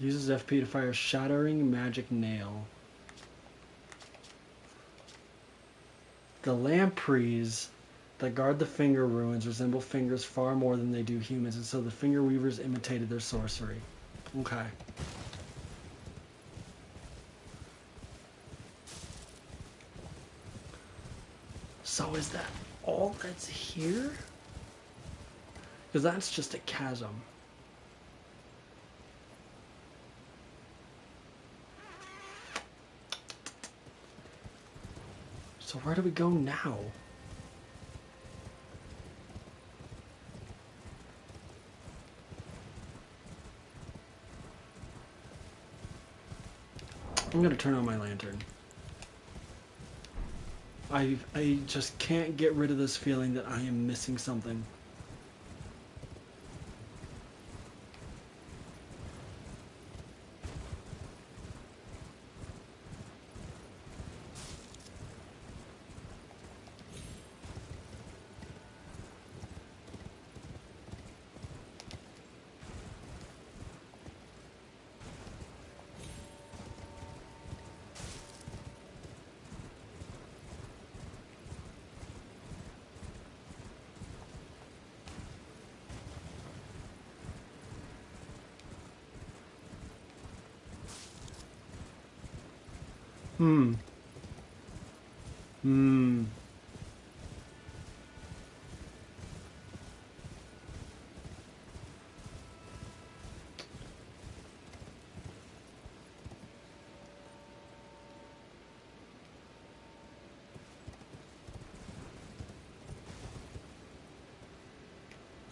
Uses FP to fire shattering magic nail. The lampreys that guard the Finger Ruins resemble fingers far more than they do humans, and so the Finger Weavers imitated their sorcery. Okay. So is that all that's here? Because that's just a chasm. So where do we go now? I'm gonna turn on my lantern. I just can't get rid of this feeling that I am missing something. Hmm. Hmm.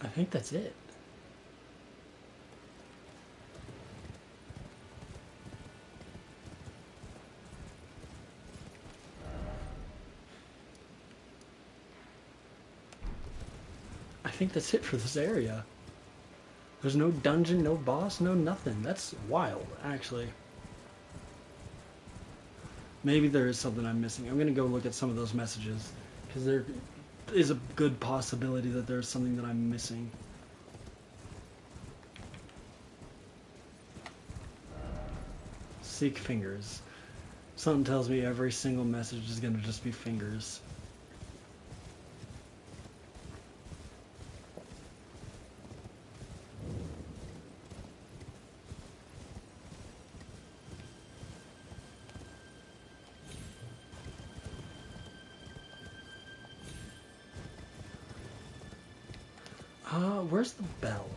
I think that's it. I think that's it for this area. There's no dungeon, no boss, no nothing. That's wild, actually. Maybe there is something I'm missing. I'm gonna go look at some of those messages because there is a good possibility that there's something that I'm missing. Seek fingers. Something tells me every single message is gonna just be fingers. Where's the bell?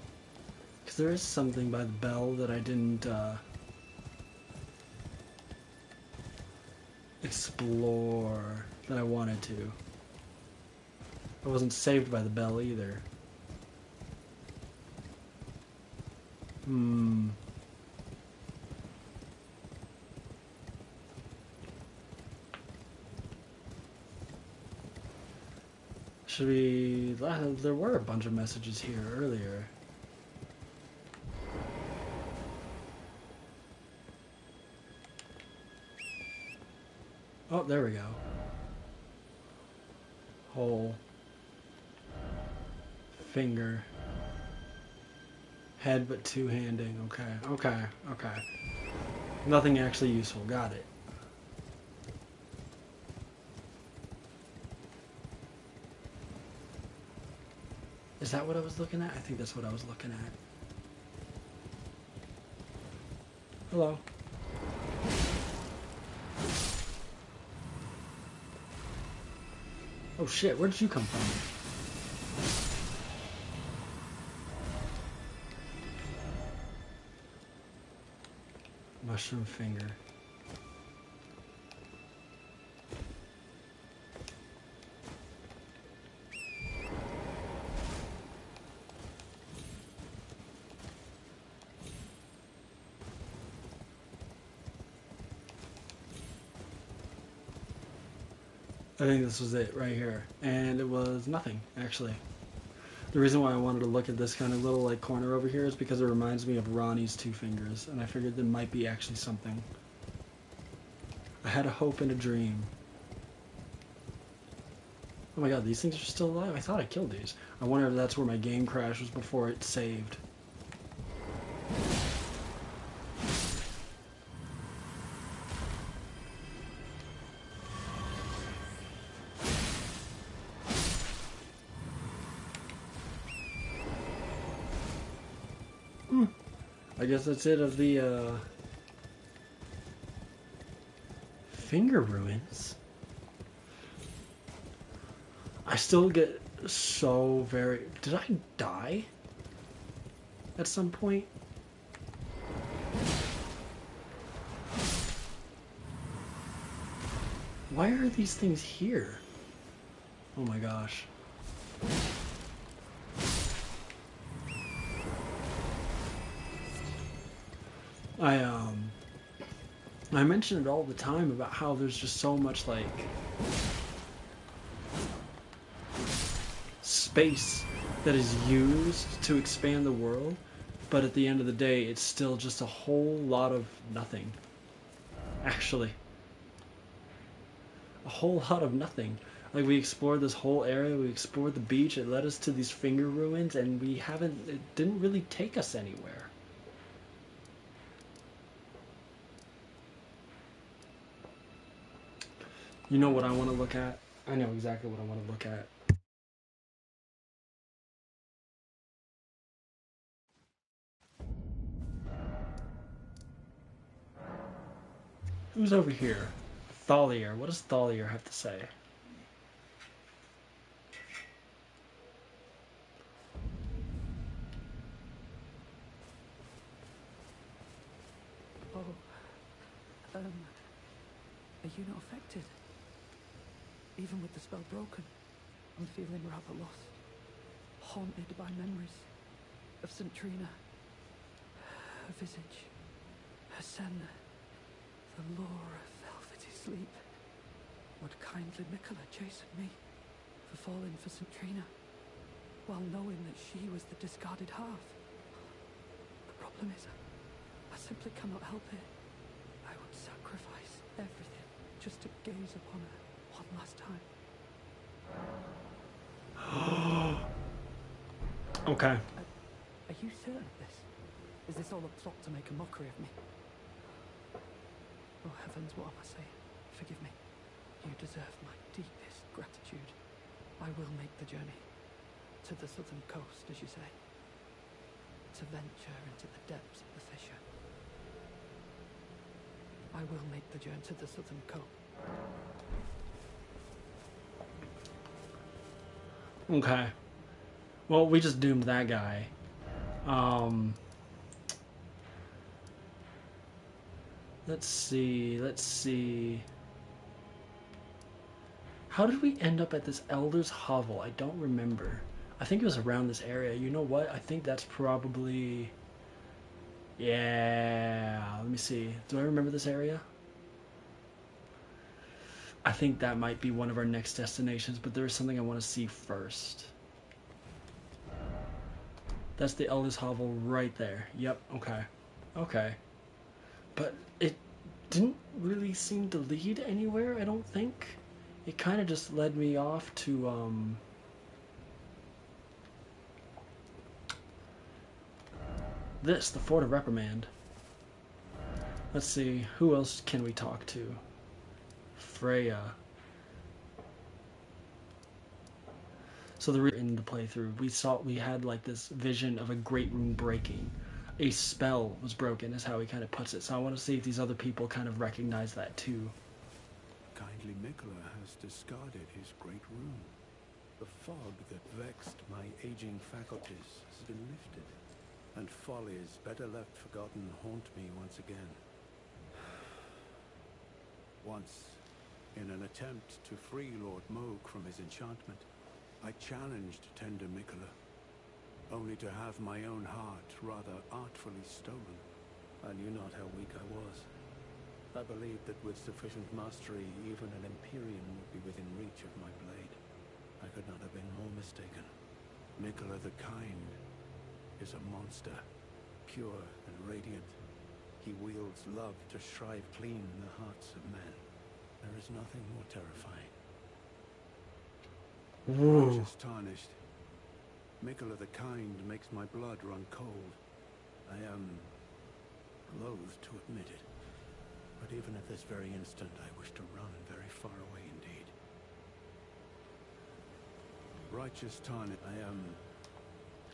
Because there is something by the bell that I didn't explore that I wanted to. I wasn't saved by the bell either. Hmm. Should we... There were a bunch of messages here earlier. Oh, there we go. Hole. Finger. Head but two-handing. Okay. Nothing actually useful. Got it. Is that what I was looking at? I think that's what I was looking at. Hello. Oh shit, where did you come from? Mushroom finger. I think this was it right here. And it was nothing, actually. The reason why I wanted to look at this kind of little like corner over here is because it reminds me of Ronnie's two fingers, and I figured there might be actually something. I had a hope and a dream. Oh my god, these things are still alive? I thought I killed these. I wonder if that's where my game crash was before it saved. I guess that's it of the finger ruins. I still get so very... Did I die at some point? Why are these things here? Oh my gosh. I mention it all the time about how there's just so much like space that is used to expand the world, but at the end of the day it's still just a whole lot of nothing. Actually, a whole lot of nothing. Like, we explored this whole area, we explored the beach, it led us to these finger ruins, and it didn't really take us anywhere. You know what I want to look at? I know exactly what I want to look at. Who's over here? Thalier. What does Thalier have to say? Oh, are you not affected? Even with the spell broken, I'm feeling rather lost. Haunted by memories of St. Trina. Her visage, her scent, the lure of velvety sleep. Would kindly Miquella chasten me for falling for St. Trina, while knowing that she was the discarded half? The problem is, I simply cannot help it. I would sacrifice everything just to gaze upon her one last time. Okay. Are you certain of this? Is this all a plot to make a mockery of me? Oh heavens, what am I saying? Forgive me. You deserve my deepest gratitude. I will make the journey to the southern coast, as you say, to venture into the depths of the fissure. I will make the journey to the southern coast. Okay. Well, we just doomed that guy. Let's see. How did we end up at this Elder's Hovel? I don't remember. I think it was around this area. You know what? I think that's probably... Yeah, let me see. Do I remember this area? I think that might be one of our next destinations, but there's something I want to see first. That's the Elder's Hovel right there. Yep, okay. Okay. But it didn't really seem to lead anywhere, I don't think. It kind of just led me off to, this, the Fort of Reprimand. Let's see, who else can we talk to? Freya. So in the playthrough, we had like this vision of a great rune breaking. A spell was broken, is how he kind of puts it. So I want to see if these other people kind of recognize that too. Kindly Miquella has discarded his great rune. The fog that vexed my aging faculties has been lifted, and follies better left forgotten haunt me once again. Once, in an attempt to free Lord Moog from his enchantment, I challenged tender Miquella, only to have my own heart rather artfully stolen. I knew not how weak I was. I believed that with sufficient mastery, even an Empyrean would be within reach of my blade. I could not have been more mistaken. Miquella the Kind is a monster, pure and radiant. He wields love to shrive clean the hearts of men. There is nothing more terrifying. Righteous tarnished. Miquella the Kind makes my blood run cold. I am loath to admit it. But even at this very instant, I wish to run very far away indeed. Righteous tarnished, I am...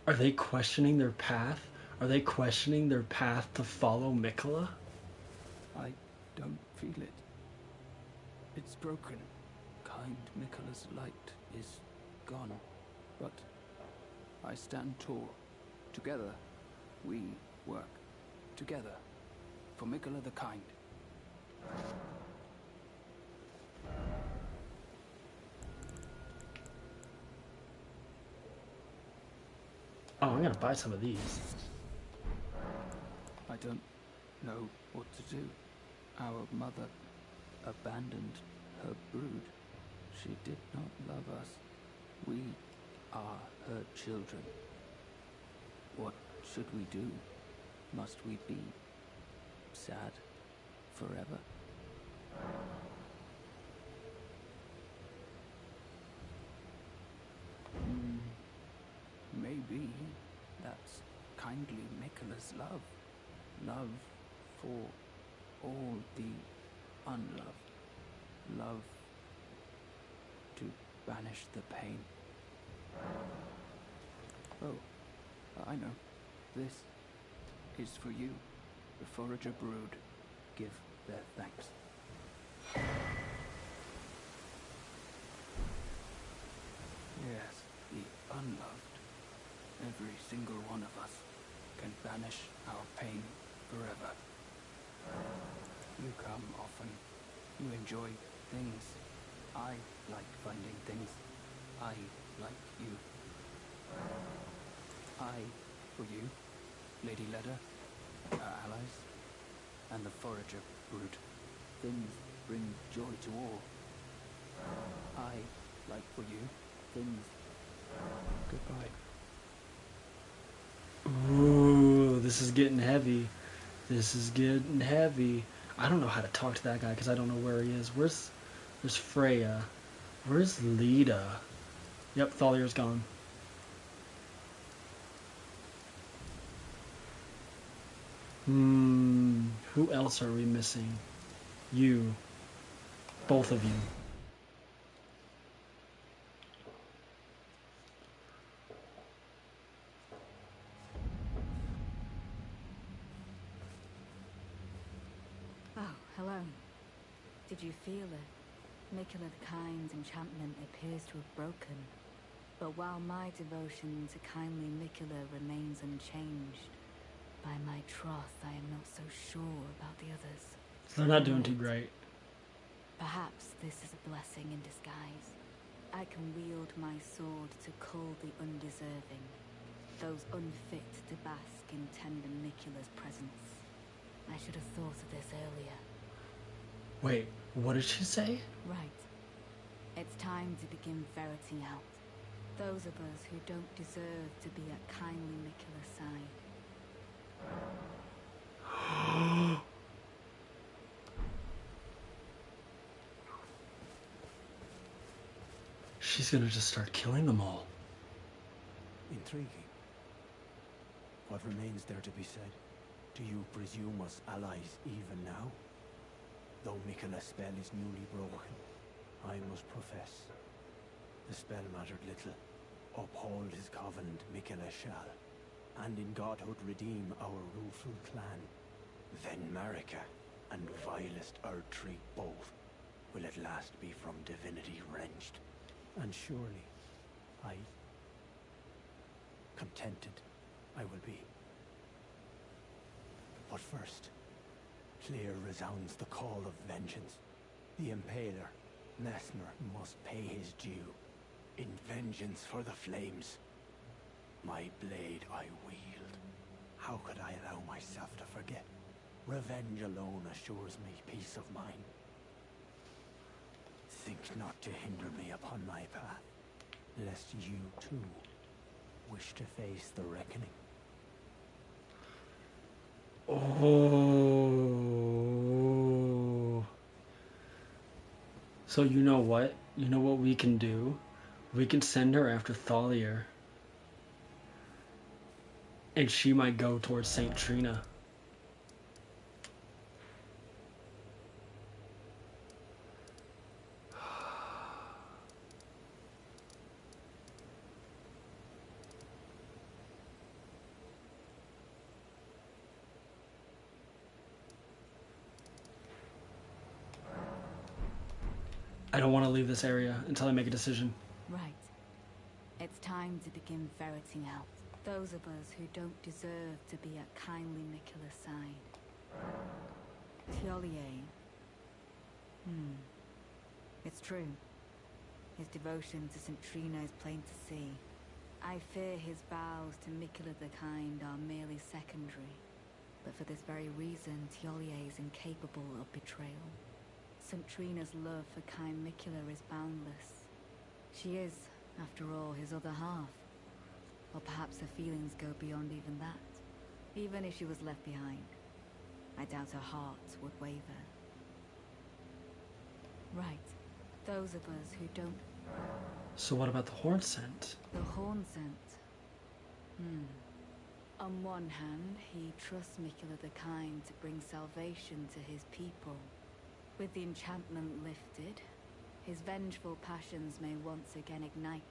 Are they questioning their path? Are they questioning their path to follow Miquella? I don't feel it. It's broken. Kind Miquella's light is gone. But I stand tall. Together, we work. Together, for Miquella the Kind. Oh, I'm gonna buy some of these. I don't know what to do. Our mother abandoned her brood. She did not love us. We are her children. What should we do? Must we be sad forever? Maybe that's kindly Miquella's love. Love for all the unloved. Love to banish the pain. Oh, I know. This is for you. The forager brood give their thanks. Yes, the unloved. Every single one of us can banish our pain forever. You come often. You enjoy things. I like finding things. I like you. I, for you, Lady Leda, our allies, and the forager brood. Things bring joy to all. I like for you, things. Goodbye. Ooh, this is getting heavy. This is getting heavy. I don't know how to talk to that guy because I don't know where he is. Where's Freya? Where's Lita? Yep, Thalier's gone. Who else are we missing? You. Both of you. Oh, hello. Did you feel it? Miquella the Kind's enchantment appears to have broken. But while my devotion to kindly Miquella remains unchanged, by my troth I am not so sure about the others. They're not doing too great. Perhaps this is a blessing in disguise. I can wield my sword to cull the undeserving, those unfit to bask in tender Miquella's presence. I should have thought of this earlier. Wait, what did she say? Right. It's time to begin ferreting out those of us who don't deserve to be at kindly Miquella's side. She's gonna just start killing them all. Intriguing. What remains there to be said? Do you presume us allies even now? Though Miquella's spell is newly broken, I must profess, the spell mattered little. Uphold his covenant, Miquella shall, and in godhood redeem our rueful clan. Then Marika and vilest Erdtree both will at last be from divinity wrenched. And surely, contented I will be. But first, clear resounds the call of vengeance. The Impaler, Messmer, must pay his due. In vengeance for the flames, my blade I wield. How could I allow myself to forget? Revenge alone assures me peace of mind. Think not to hinder me upon my path, lest you too wish to face the reckoning. Oh. So you know what? You know what we can do? We can send her after Thalier. And she might go towards St. Trina. I don't want to leave this area until I make a decision. Right. It's time to begin ferreting out those of us who don't deserve to be at kindly Miquella's side. Thiolier. It's true. His devotion to St. Trina is plain to see. I fear his vows to Miquella the Kind are merely secondary. But for this very reason, Thiolier is incapable of betrayal. St. Trina's love for kind Miquella is boundless. She is, after all, his other half. Or perhaps her feelings go beyond even that. Even if she was left behind, I doubt her heart would waver. Right. Those of us who don't... So what about the horn scent? The horn scent. On one hand, he trusts Miquella the Kind to bring salvation to his people. With the enchantment lifted, his vengeful passions may once again ignite.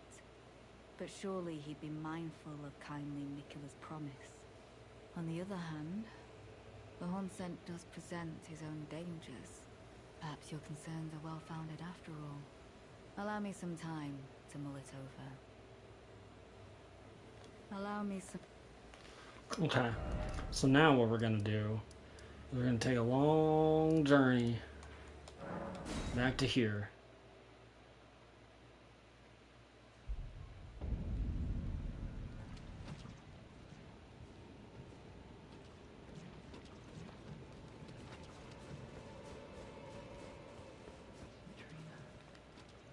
But surely he'd be mindful of kindly Miquella's promise. On the other hand, the horn scent does present his own dangers. Perhaps your concerns are well-founded after all. Allow me some time to mull it over. Allow me some... Okay, so now what we're gonna do is we're gonna take a long journey back to here. Centrina.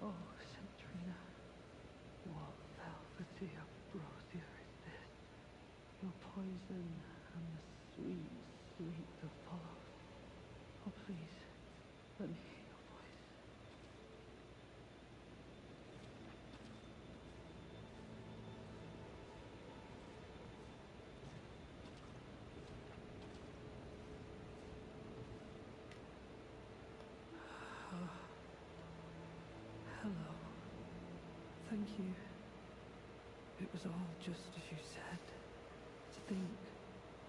Oh, Centrina. What velvety ambrosia is this? Your poison and the sweet sleep that follows. Oh, please, let me hear your voice. Hello. Thank you. It was all just as you said. To think,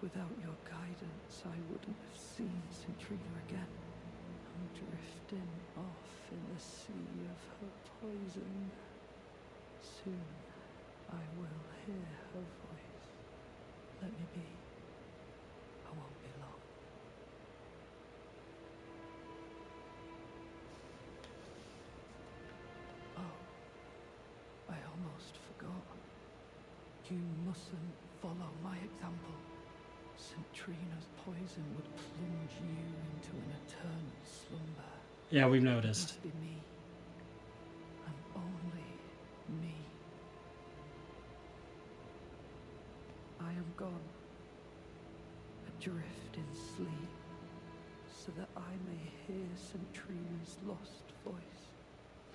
without your guidance, I wouldn't have seen Centrina again. I'm drifting off in the sea of her poison. Soon, I will hear her voice. Let me be. I won't be long. Oh, I almost forgot. You mustn't follow my example. Centrina's poison would plunge you into an eternal slumber. Yeah, we've It noticed. must be me. And only me. I am gone. Adrift in sleep, so that I may hear Centrina's lost voice.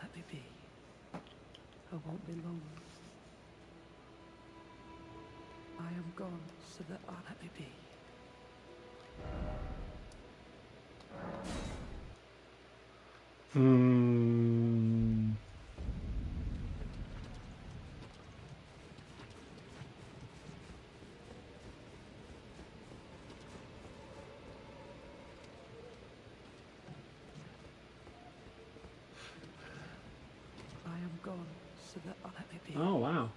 Let me be. I won't be long. I am gone, so that I... Let me be. I am gone, so that I... Let me be. Oh, wow.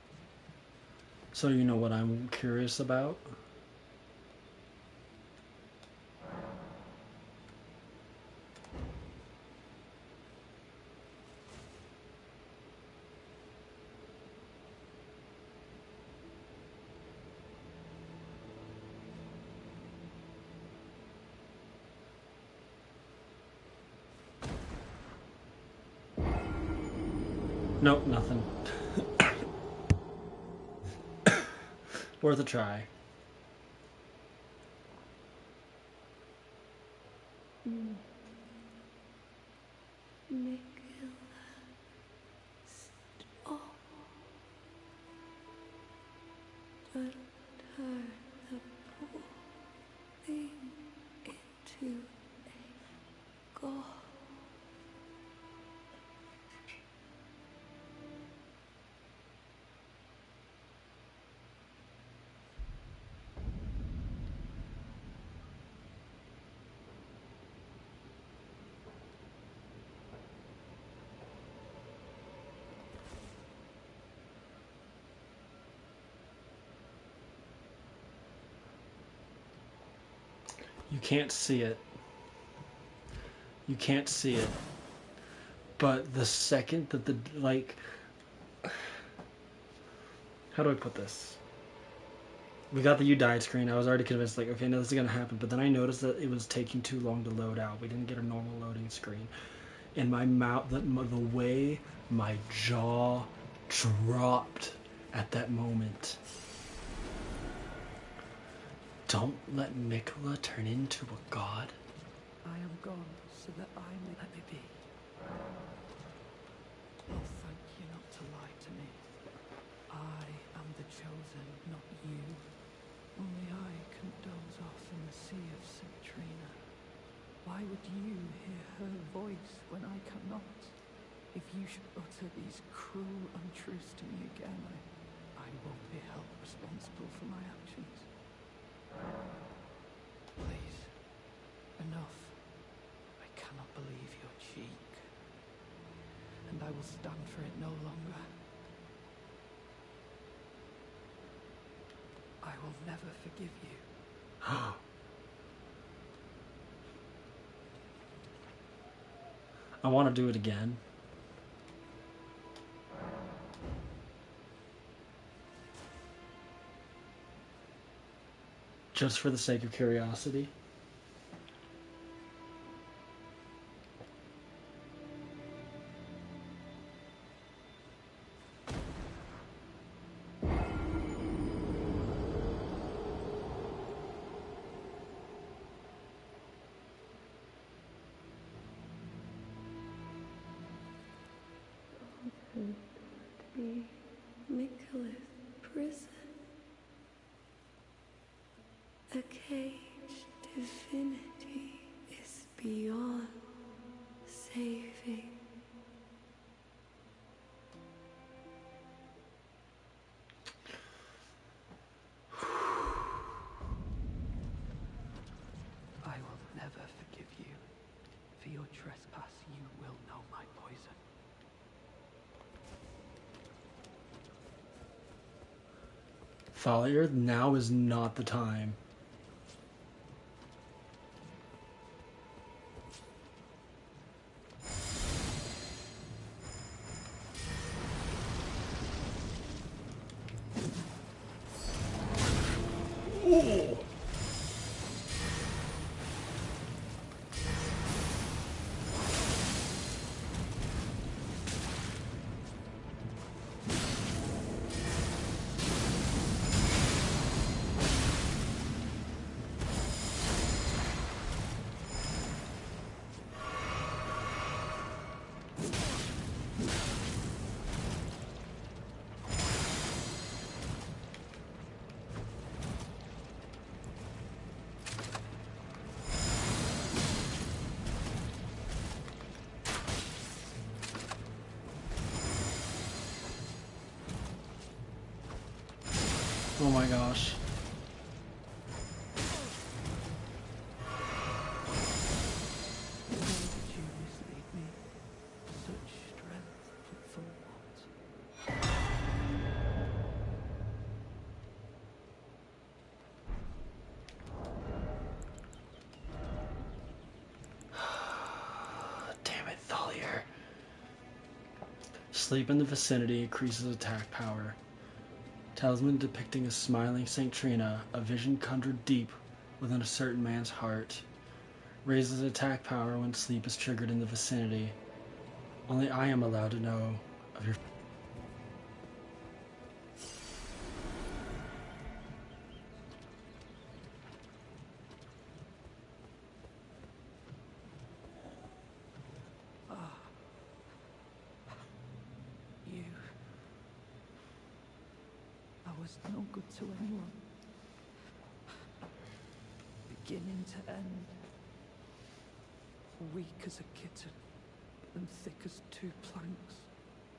So you know what I'm curious about? Nope, nothing. Worth a try. Miquella, stop. Don't turn the poor thing into a god. You can't see it. You can't see it. But the second that the, like... How do I put this? We got the "you died" screen. I was already convinced, like, okay, no, this is gonna happen. But then I noticed that it was taking too long to load out. We didn't get a normal loading screen. And my mouth, the way my jaw dropped at that moment. Don't let Miquella turn into a god. I am gone, so that I may... Let me be. Oh, thank you not to lie to me. I am the chosen, not you. Only I can doze off in the sea of Centrina. Why would you hear her voice when I cannot? If you should utter these cruel untruths to me again, I won't be held responsible for my actions. Please, enough. I cannot believe your cheek. And I will stand for it no longer. never forgive you. I want to do it again. Just for the sake of curiosity. Miquella's prison. A caged divinity is beyond saving. I will never forgive you. For your trespass, you will know my poison. Thalia, now is not the time. Ooh. Oh my gosh. Why did you mislead me? Such strength, but for what? Damn it, Thalia. Sleep in the vicinity increases attack power. Talisman depicting a smiling Saint Trina, a vision conjured deep within a certain man's heart. Raises attack power when sleep is triggered in the vicinity. Only I am allowed to know of your... You. I was no good to anyone. Beginning to end. Weak as a kitten, and thick as two planks.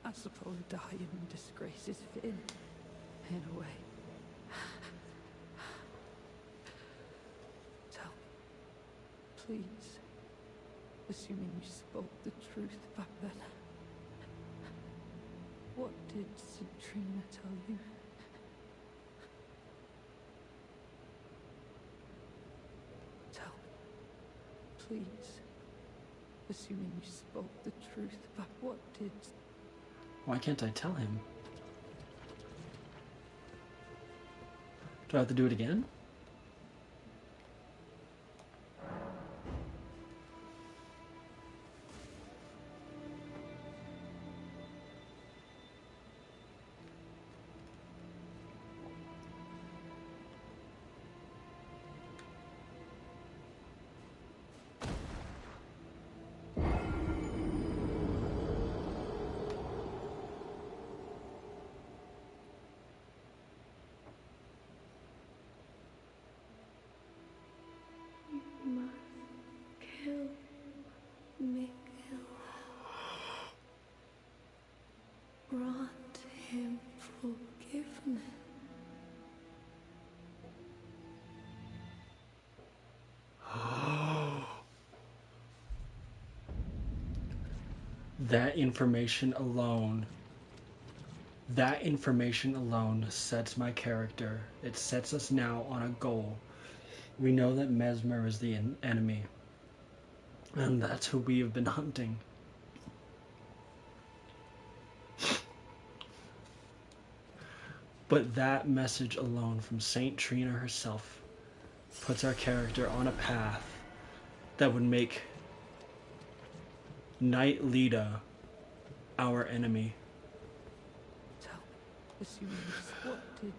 I suppose dying in disgrace is fitting, in a way. Tell me, please, assuming you spoke the truth back then. What did St. Trina tell you? Tell me, please. Assuming you spoke the truth about what did... Why can't I tell him? Do I have to do it again? You must kill Miquella. Grant him forgiveness. That information alone That information alone sets my character. It sets us now on a goal. We know that Mesmer is the enemy, and that's who we have been hunting. But that message alone from Saint Trina herself puts our character on a path that would make Knight Leda our enemy. Tell me, Assumes, what did...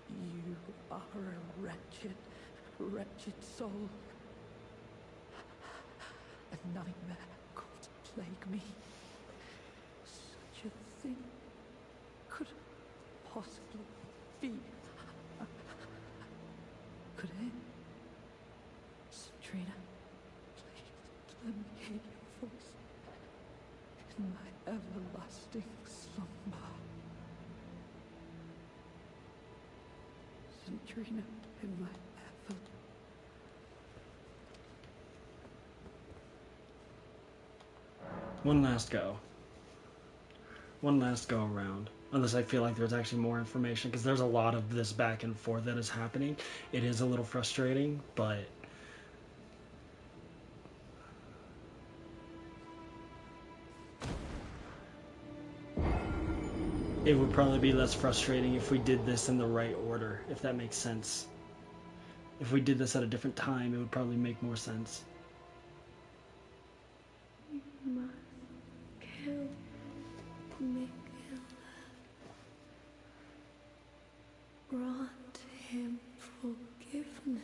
You are a wretched, wretched soul. A nightmare could plague me. Such a thing could possibly be. Could it? Satrina, please let me hear your voice in my everlasting slumber. Satrina, in my One last go. One last go around. Unless I feel like there's actually more information, because there's a lot of this back and forth that is happening. It is a little frustrating, but it would probably be less frustrating if we did this in the right order, if that makes sense. If we did this at a different time, it would probably make more sense. You must kill Miquella. Grant him forgiveness.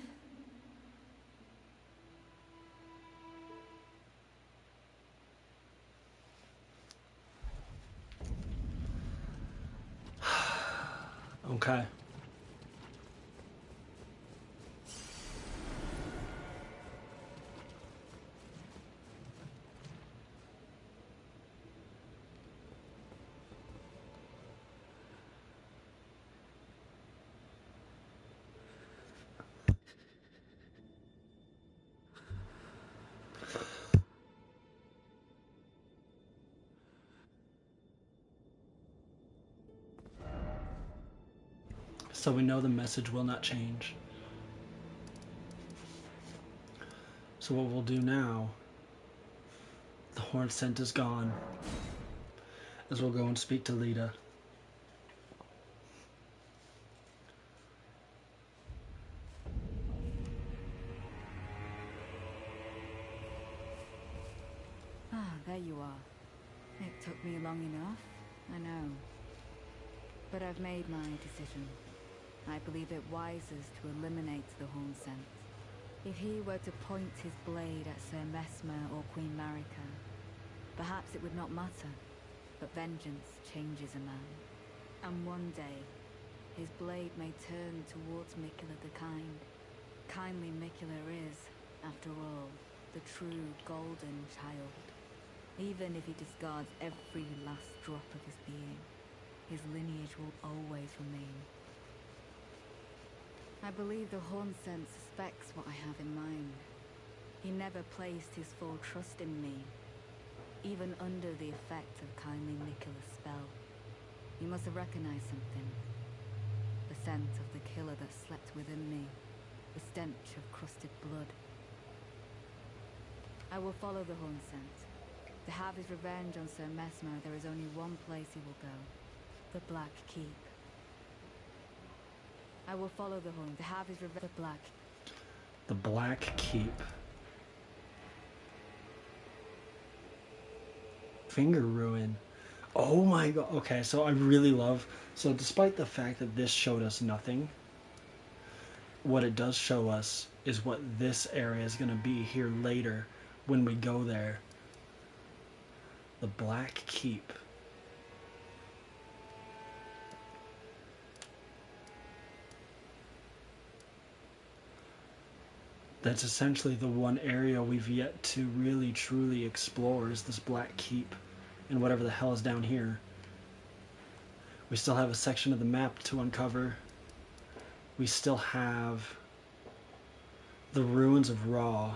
Okay. So we know the message will not change. So what we'll do now, the horn scent is gone, is we'll go and speak to Leda. Ah, there you are. It took me long enough, I know. But I've made my decision. I believe it wisest to eliminate the horn scent. If he were to point his blade at Sir Mesmer or Queen Marika, perhaps it would not matter. But vengeance changes a man. And one day, his blade may turn towards Miquella the Kind. Kindly Miquella is, after all, the true golden child. Even if he discards every last drop of his being, his lineage will always remain. I believe the horn scent suspects what I have in mind. He never placed his full trust in me, even under the effect of kindly Miquella's spell. He must have recognized something. The scent of the killer that slept within me, the stench of crusted blood. I will follow the horn scent. To have his revenge on Sir Mesmer, there is only one place he will go. The Black Keep. I will follow the horn to have his revenge. The Black Keep. Finger ruin. Oh my god. Okay, so I really love... So despite the fact that this showed us nothing, what it does show us is what this area is going to be here later when we go there. The Black Keep. That's essentially the one area we've yet to really truly explore, is this Black Keep and whatever the hell is down here. We still have a section of the map to uncover. We still have the ruins of Ra.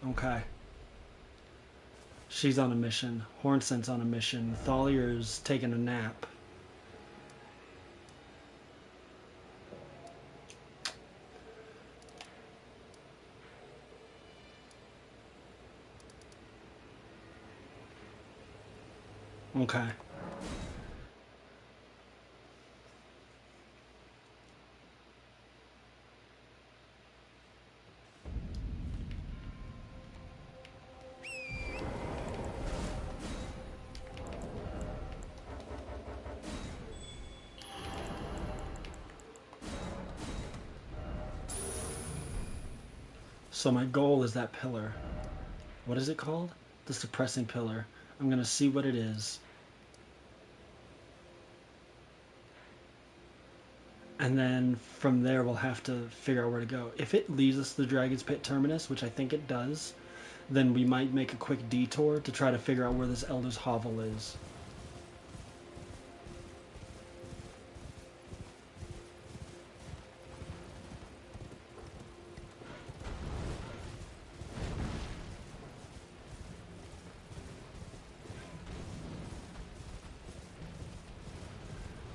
Okay. She's on a mission. Hornsent's on a mission. Thalier's taking a nap. Okay. So my goal is that pillar. What is it called? The suppressing pillar. I'm going to see what it is. And then from there we'll have to figure out where to go. If it leads us to the Dragon's Pit Terminus, which I think it does, then we might make a quick detour to try to figure out where this Elder's Hovel is.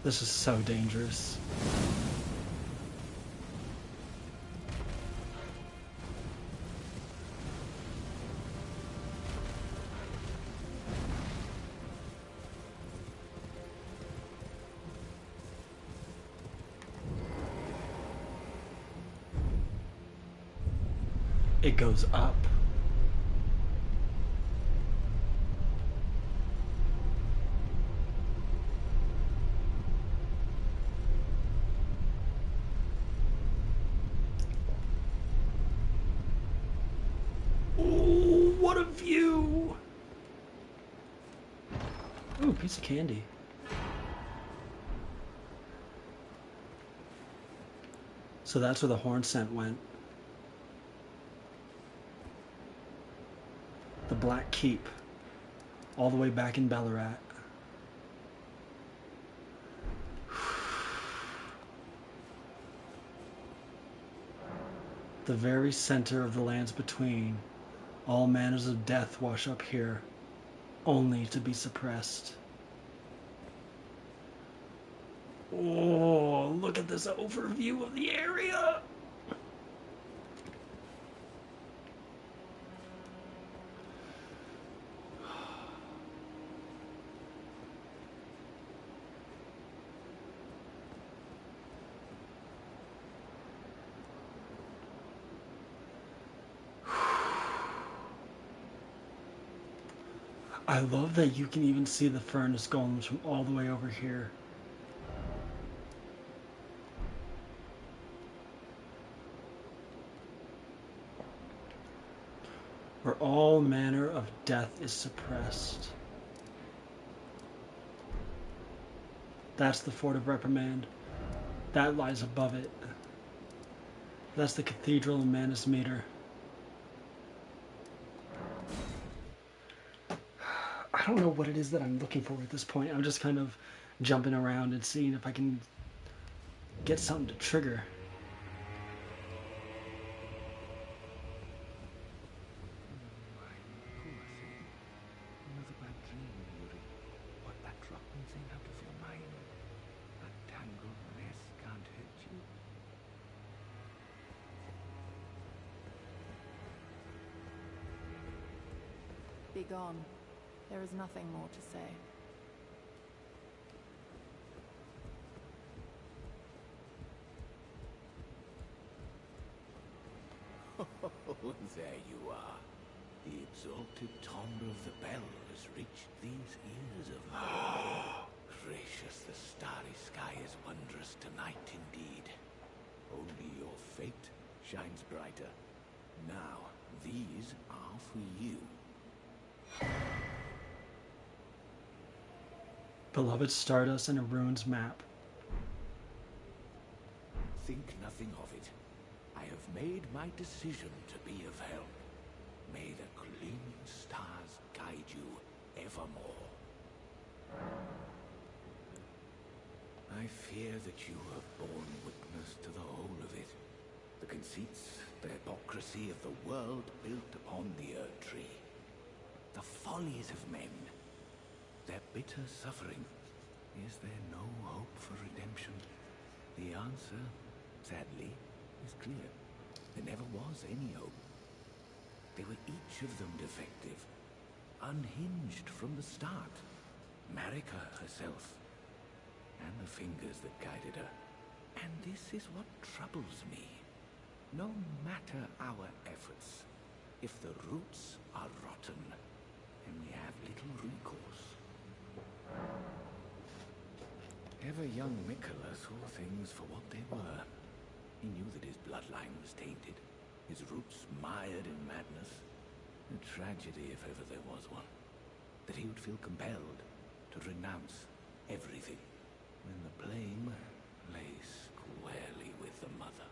This is so dangerous. It goes up. Oh, what a view! Ooh, piece of candy. So that's where the Hornsent went. The Black Keep. All the way back in Ballarat. The very center of the lands between. All manners of death wash up here, only to be suppressed. Oh, look at this overview of the area! I love that you can even see the furnace golems from all the way over here. Where all manner of death is suppressed. That's the Fort of Reprimand. That lies above it. That's the Cathedral of Manus Meter. I don't know what it is that I'm looking for at this point. I'm just kind of jumping around and seeing if I can get something to trigger. Another bad dream, Yuri. What that dropping thing out of your mind? That tangled mess can't hurt you. Be gone. There is nothing more to say. Oh, there you are. The exalted Taunter of the Bell has reached these ears of mine. Gracious, the starry sky is wondrous tonight indeed. Only your fate shines brighter. Now, these are for you. Beloved Stardust and a Ruins map. Think nothing of it. I have made my decision to be of help. May the gleaming stars guide you evermore. I fear that you have borne witness to the whole of it. The conceits, the hypocrisy of the world built upon the Earth Tree. the follies of men, their bitter suffering. Is there no hope for redemption? The answer, sadly, is clear. There never was any hope. They were each of them defective, unhinged from the start. Marika herself, and the fingers that guided her. And this is what troubles me. No matter our efforts, if the roots are rotten, then we have little recourse. Ever young Miquella saw things for what they were. He knew that his bloodline was tainted, his roots mired in madness. A tragedy, if ever there was one. That he would feel compelled to renounce everything when the blame lay squarely with the mother.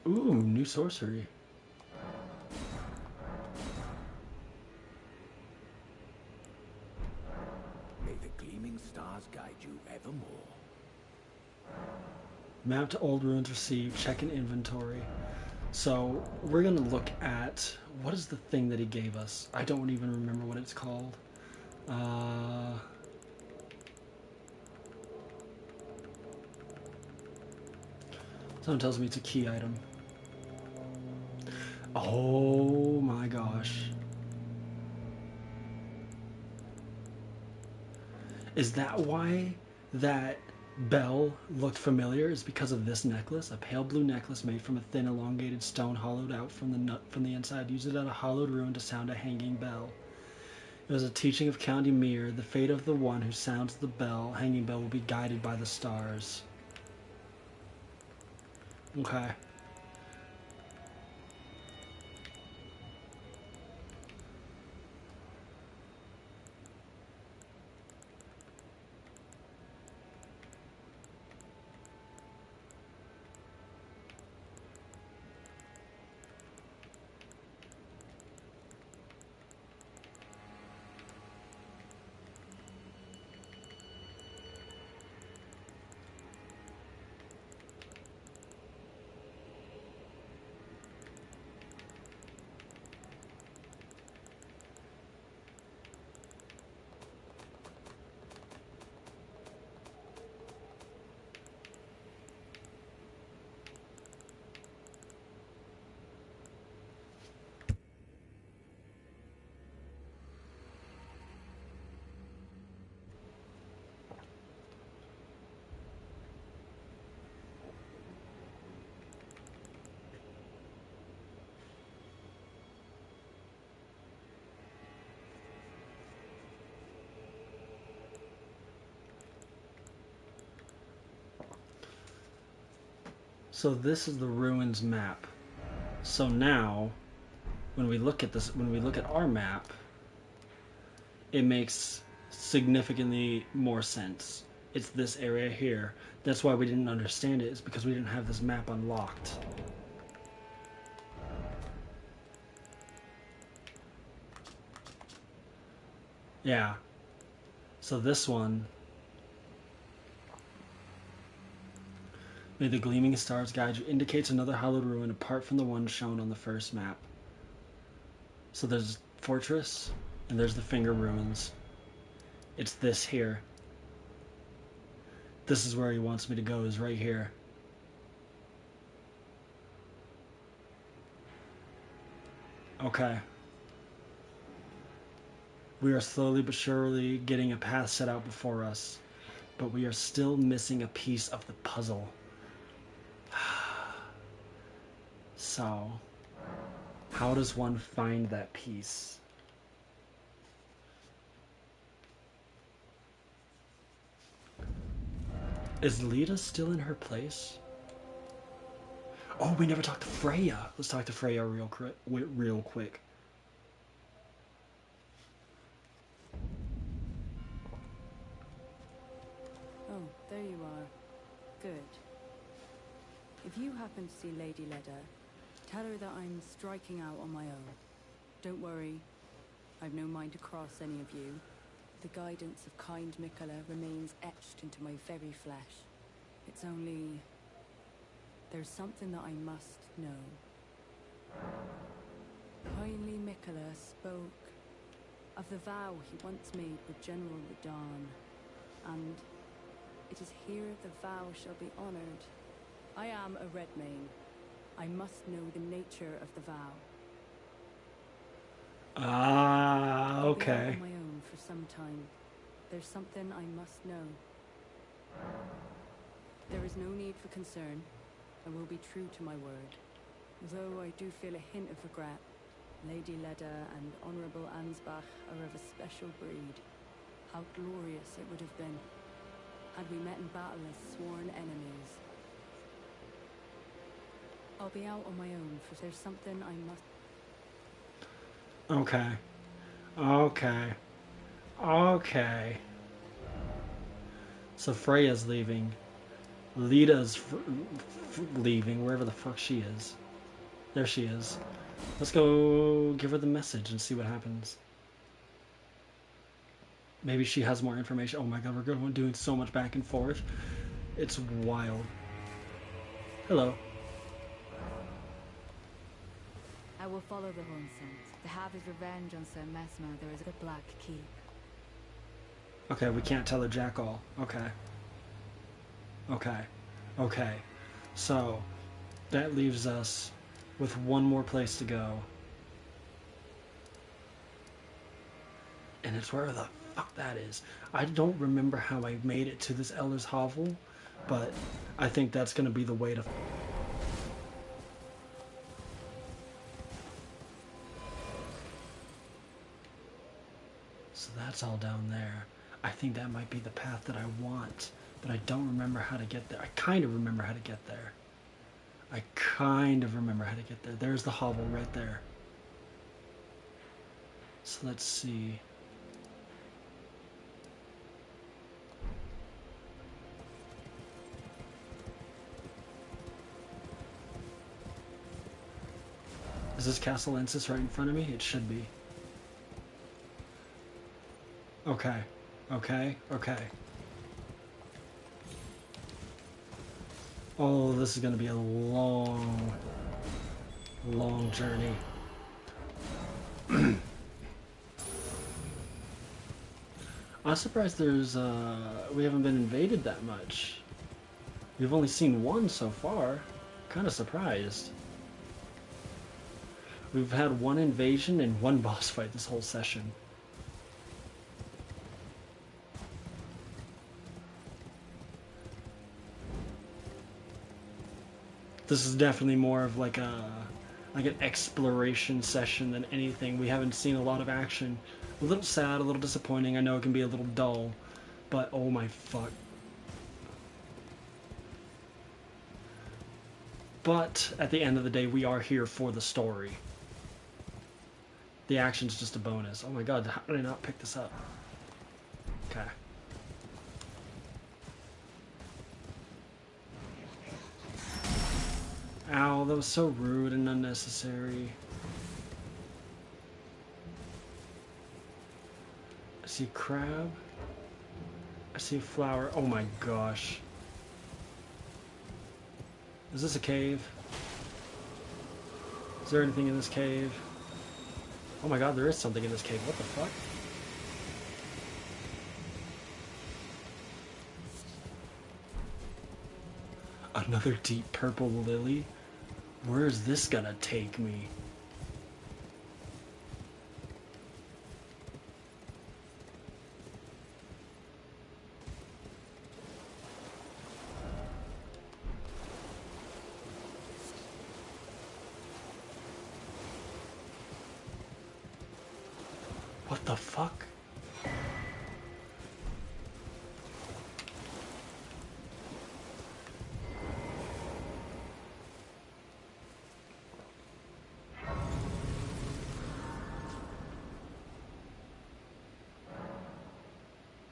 Ooh, new sorcery. May the gleaming stars guide you evermore. Map to old ruins received. Check in inventory. So we're gonna look at what is the thing that he gave us. I don't even remember what it's called. Someone tells me it's a key item. Oh my gosh. Is that why that bell looked familiar? Is because of this necklace, a pale blue necklace made from a thin elongated stone hollowed out from the inside. Use it at a hollowed ruin to sound a hanging bell. It was a teaching of Count Ymir. The fate of the one who sounds the bell, hanging bell, will be guided by the stars. Okay. So this is the ruins map. So now, when we look at this, when we look at our map, it makes significantly more sense. It's this area here. That's why we didn't understand it, is because we didn't have this map unlocked. Yeah. So this one, may the gleaming stars guide you, indicates another hallowed ruin apart from the one shown on the first map. So there's fortress, and there's the finger ruins. It's this here. This is where he wants me to go, is right here. Okay. We are slowly but surely getting a path set out before us, but we are still missing a piece of the puzzle. So, how does one find that piece? Is Lita still in her place? Oh, we never talked to Freya. Let's talk to Freya real quick. Oh, there you are. Good. If you happen to see Lady Leda, tell her that I'm striking out on my own. Don't worry, I've no mind to cross any of you. The guidance of kind Miquella remains etched into my very flesh. It's only... there's something that I must know. Kindly Miquella spoke of the vow he once made with General Radahn, and it is here the vow shall be honored. I am a Redmane. I must know the nature of the vow. Ah, I'll be out okay. on my own for some time. There's something I must know. There is no need for concern. I will be true to my word. Though I do feel a hint of regret. Lady Leda and Honorable Ansbach are of a special breed. How glorious it would have been had we met in battle as sworn enemies. I'll be out on my own, for there's something I must... Okay. Okay. Okay. So Freya's leaving. Lita's leaving, wherever the fuck she is. There she is. Let's go give her the message and see what happens. Maybe she has more information. Oh my god, we're doing so much back and forth. It's wild. Hello. I will follow the horn scent. To have his revenge on Sir Mesmer, there is a black keep. Okay, we can't tell her jack all. Okay. Okay. Okay. So, that leaves us with one more place to go. And it's wherever the fuck that is. I don't remember how I made it to this Elder's Hovel, but I think that's going to be the way to... So that's all down there. I think that might be the path that I want, but I don't remember how to get there. I kind of remember how to get there. I kind of remember how to get there. There's the hovel right there. So let's see. Is this Castle Ensis right in front of me? It should be. Okay. Okay. Okay. Oh, this is going to be a long, long journey. I'm surprised there's, we haven't been invaded that much. We've only seen one so far. Kind of surprised. We've had one invasion and one boss fight this whole session. This is definitely more of like an exploration session than anything. We haven't seen a lot of action. A little sad, a little disappointing. I know it can be a little dull, but oh my fuck. But at the end of the day, we are here for the story. The action's just a bonus. Oh my god, how did I not pick this up? Okay. Ow, that was so rude and unnecessary. I see a crab. I see a flower. Oh my gosh. Is this a cave? Is there anything in this cave? Oh my god, there is something in this cave. What the fuck? Another deep purple lily? Where is this gonna take me? What the fuck?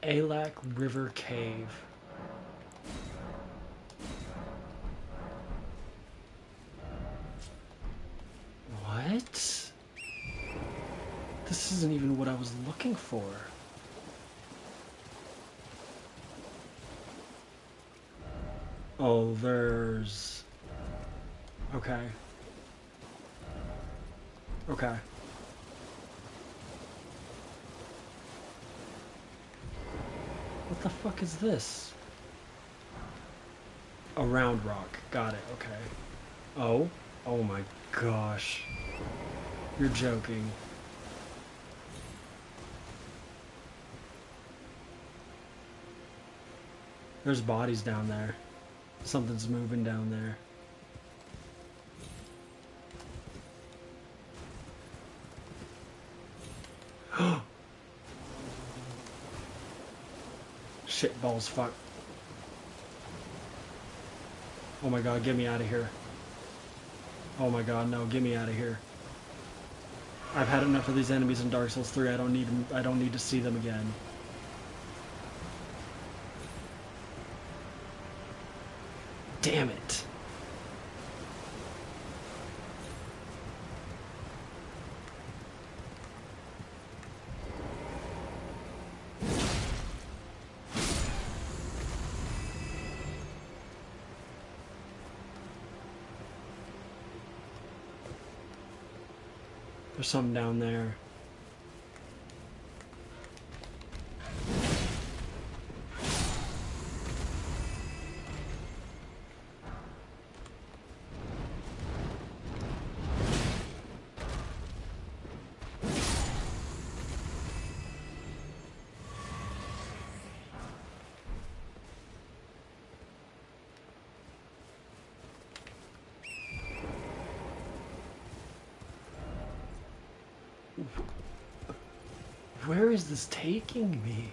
Alak River Cave. What? This isn't even what I was looking for. Oh, there's... Okay. Okay. What the fuck is this? A round rock. Got it. Okay. Oh. Oh my gosh. You're joking. There's bodies down there. Something's moving down there. Shit balls, fuck. Oh my god, get me out of here. Oh my god, no, get me out of here. I've had enough of these enemies in Dark Souls 3. I don't need to see them again. Damn it. There's something down there. Where is this taking me?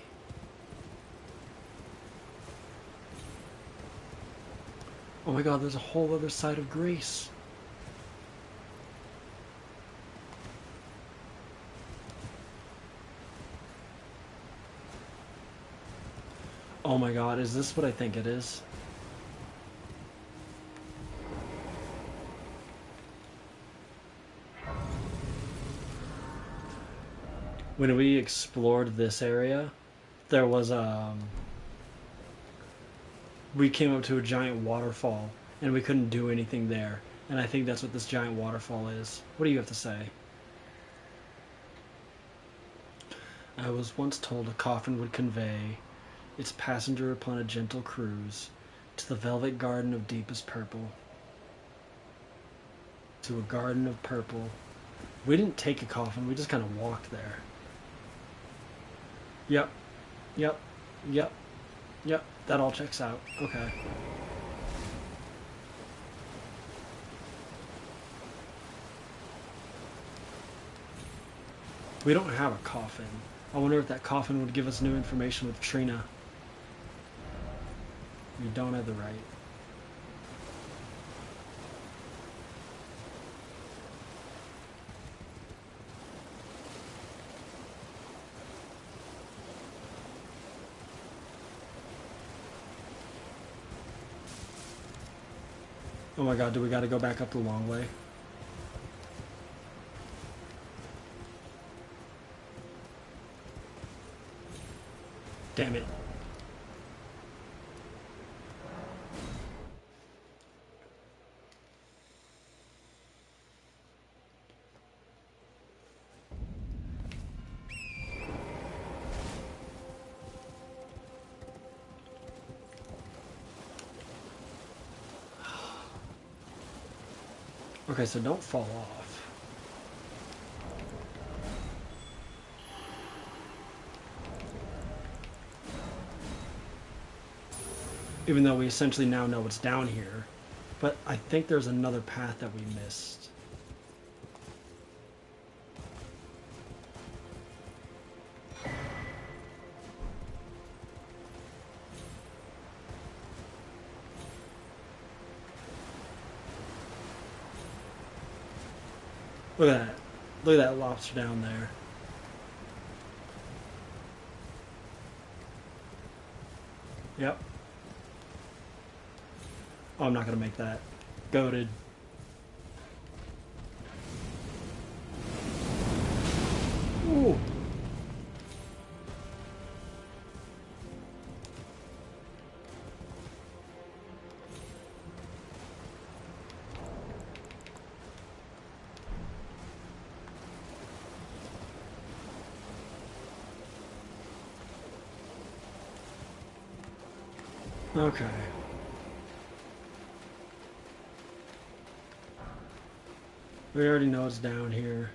Oh my god, there's a whole other side of grace. Oh my god, is this what I think it is? When we explored this area, there was we came up to a giant waterfall and we couldn't do anything there. And I think that's what this giant waterfall is. What do you have to say? I was once told a coffin would convey its passenger upon a gentle cruise to the velvet garden of deepest purple. To a garden of purple. We didn't take a coffin, we just kind of walked there. Yep. Yep. Yep. Yep. That all checks out. Okay. We don't have a coffin. I wonder if that coffin would give us new information with Trina. We don't have the right. Oh my god, do we gotta go back up the long way? Damn it. Okay, so don't fall off. Even though we essentially now know what's down here. But I think there's another path that we missed. Look at that. Look at that lobster down there. Yep. Oh, I'm not gonna make that. Goated. Ooh. Okay. We already know it's down here.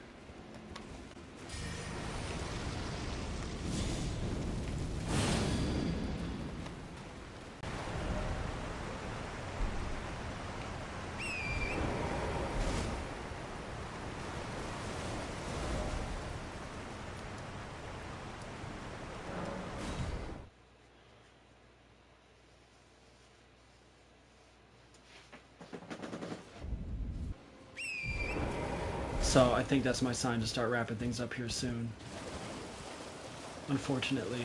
So I think that's my sign to start wrapping things up here soon. Unfortunately.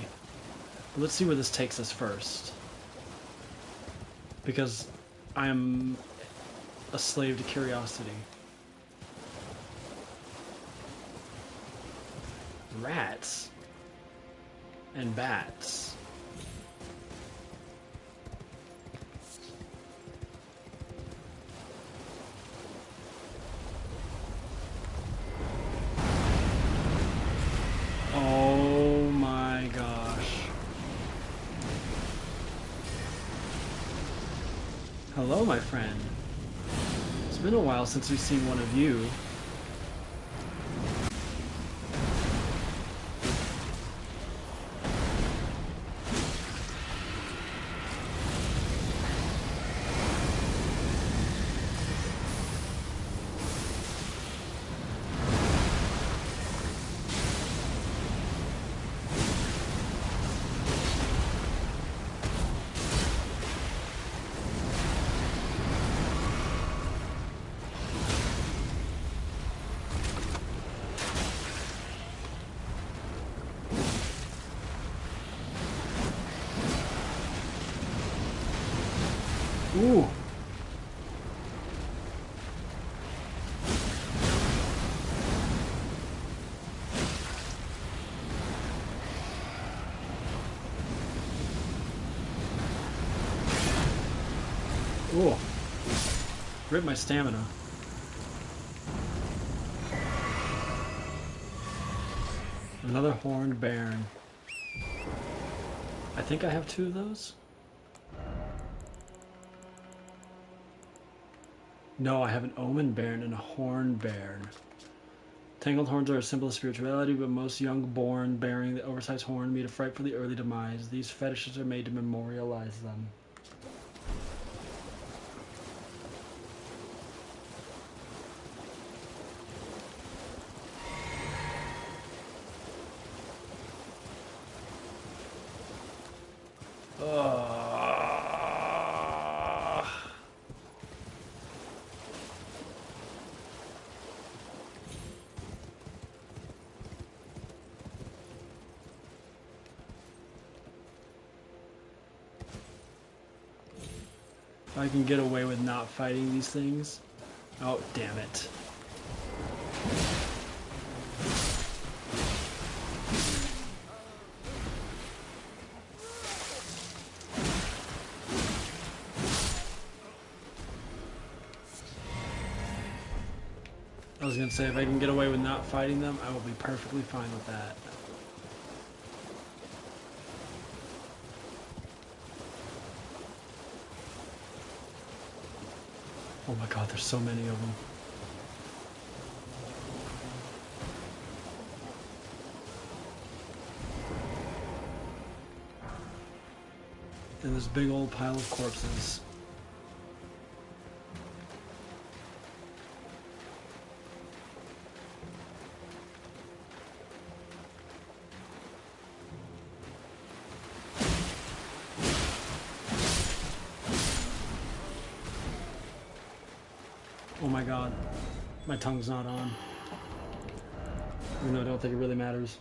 But let's see where this takes us first. Because I am a slave to curiosity. Rats. And bats. Oh my gosh. Hello, my friend. It's been a while since we've seen one of you. Ooh. Ooh. Rip my stamina. Another horned baron. I think I have 2 of those. No, I have an omen baron and a horned baron. Tangled horns are a symbol of spirituality, but most young-born bearing the oversized horn meet a frightfully early demise. These fetishes are made to memorialize them. If I can get away with not fighting these things. Oh, damn it. I was gonna say, if I can get away with not fighting them, I will be perfectly fine with that. Oh my god, there's so many of them. And this big old pile of corpses. Oh my god, my tongue's not on. Even though I don't think it really matters.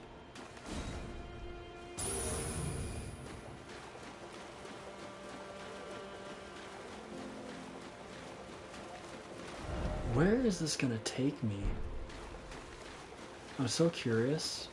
Where is this gonna take me? I'm so curious.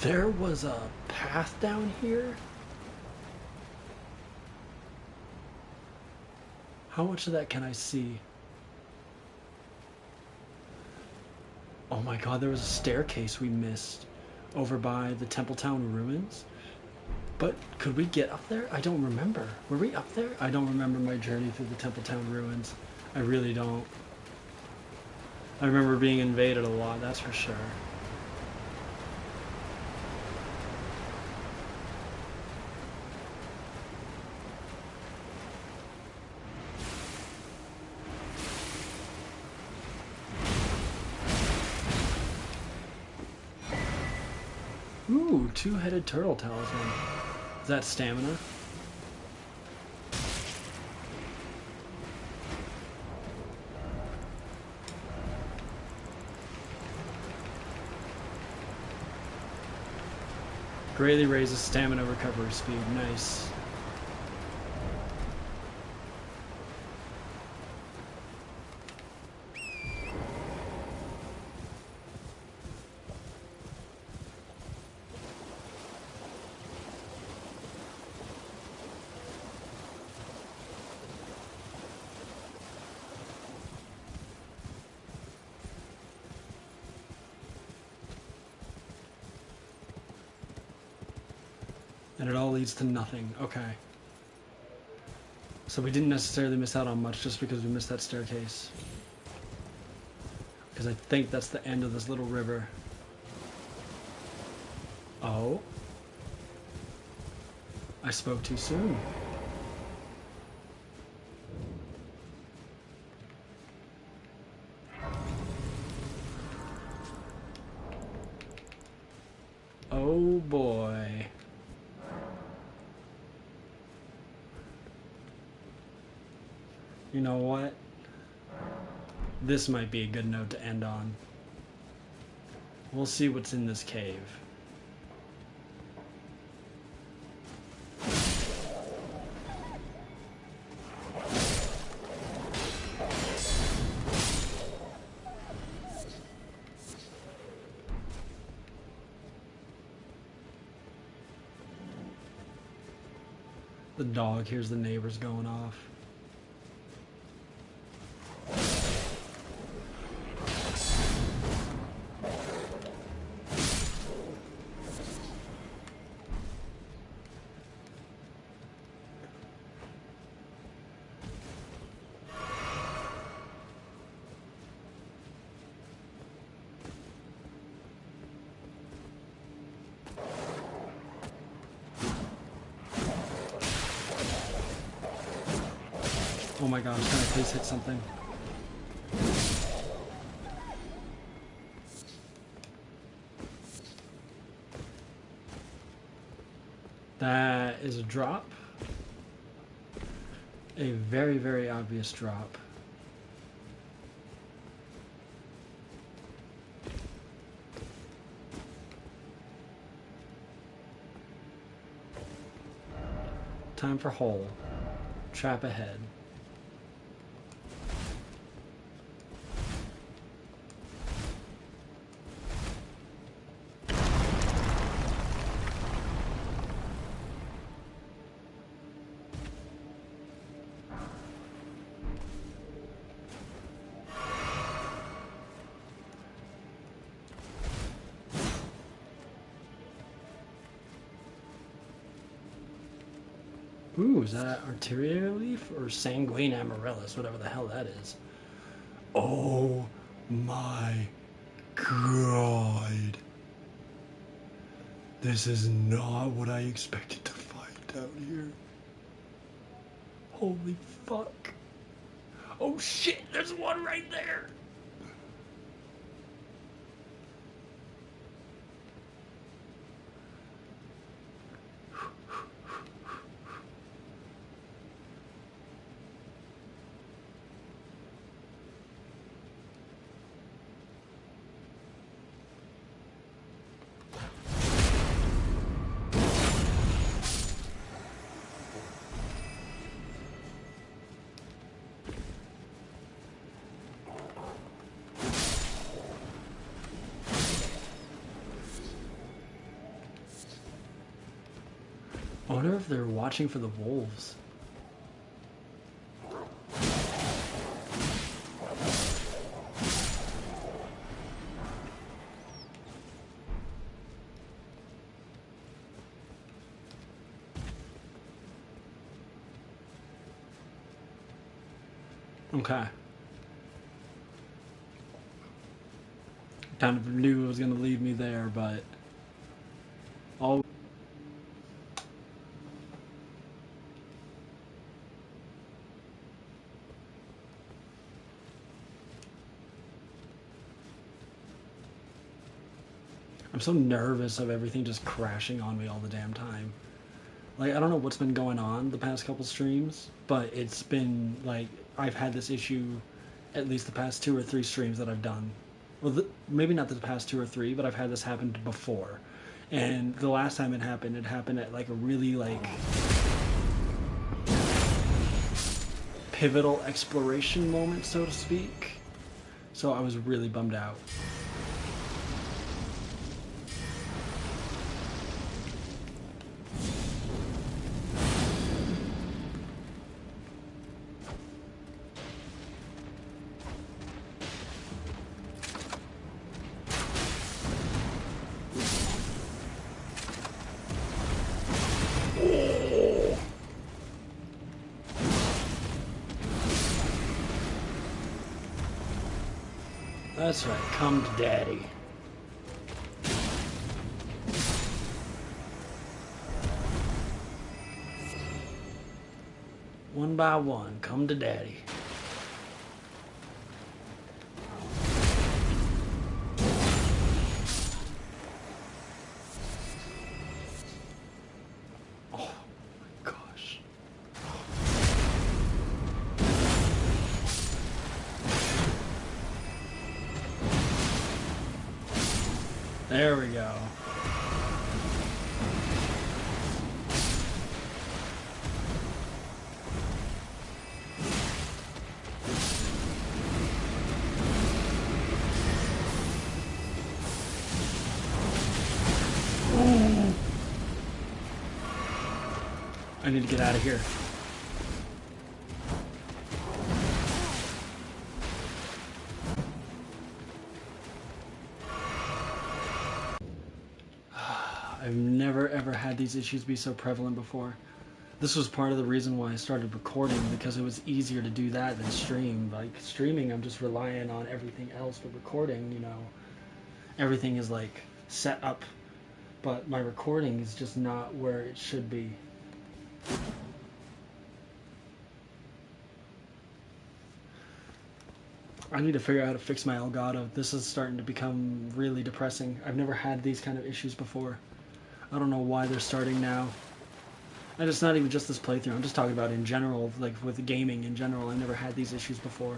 There was a path down here? How much of that can I see? Oh my god, there was a staircase we missed over by the Templetown ruins. But could we get up there? I don't remember. Were we up there? I don't remember my journey through the Templetown ruins. I really don't. I remember being invaded a lot, that's for sure. Ooh, two-headed turtle talisman. Is that stamina? Greatly raises stamina recovery speed. Nice. And it all leads to nothing. Okay. So we didn't necessarily miss out on much just because we missed that staircase. Because I think that's the end of this little river. Oh. I spoke too soon. Oh boy. You know what? This might be a good note to end on. We'll see what's in this cave. The dog hears the neighbors going off. Oh my gosh, can I please hit something? That is a drop. A very, very obvious drop. Time for hole. Trap ahead. Ooh, is that arterial leaf or sanguine amaryllis, whatever the hell that is? Oh my god. This is not what I expected to find out here. Holy fuck. Oh shit, there's one right there. wonder if they're watching for the wolves. Okay. Kind of knew it was going to lead me there, but... Oh. I'm so nervous of everything just crashing on me all the damn time. Like, I don't know what's been going on the past couple streams, but it's been, like, I've had this issue at least the past 2 or 3 streams that I've done. Well, maybe not the past 2 or 3, but I've had this happen before. And the last time it happened at, like, a really, like, pivotal exploration moment, so to speak. So I was really bummed out. That's right, come to daddy. One by one, come to daddy. Oh my gosh. There we go. I need to get out of here. I've never ever had these issues be so prevalent before. This was part of the reason why I started recording, because it was easier to do that than stream. Like, streaming, I'm just relying on everything else, but recording, you know, everything is like set up, but my recording is just not where it should be. I need to figure out how to fix my Elgato. This is starting to become really depressing. I've never had these kind of issues before. I don't know why they're starting now. And it's not even just this playthrough. I'm just talking about in general, like with gaming in general. I've never had these issues before.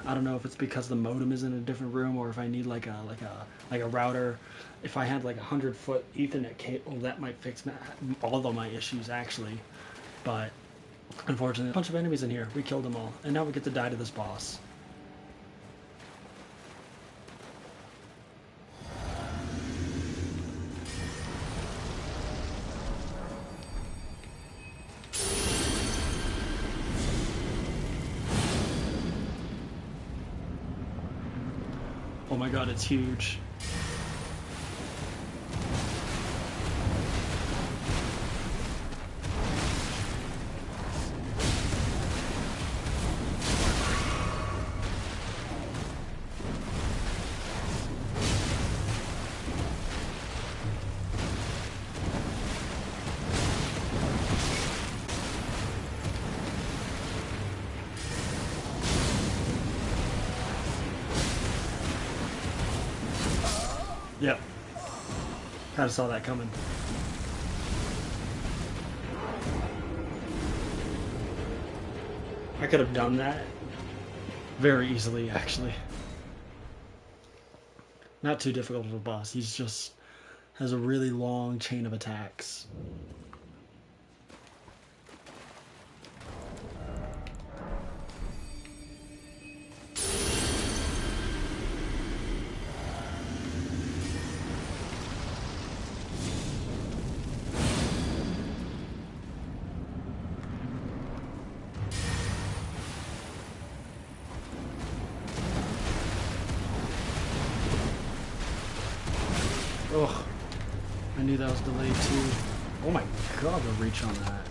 I don't know if it's because the modem is in a different room, or if I need like a router. If I had like a 100-foot Ethernet cable, that might fix all of my issues actually. But unfortunately, a bunch of enemies in here. We killed them all, and now we get to die to this boss. Oh my god, it's huge. Yep. Kind of saw that coming. I could have done that very easily, actually. Not too difficult of a boss. He's just has a really long chain of attacks. Ugh. I knew that was delayed too. Oh my god, the reach on that.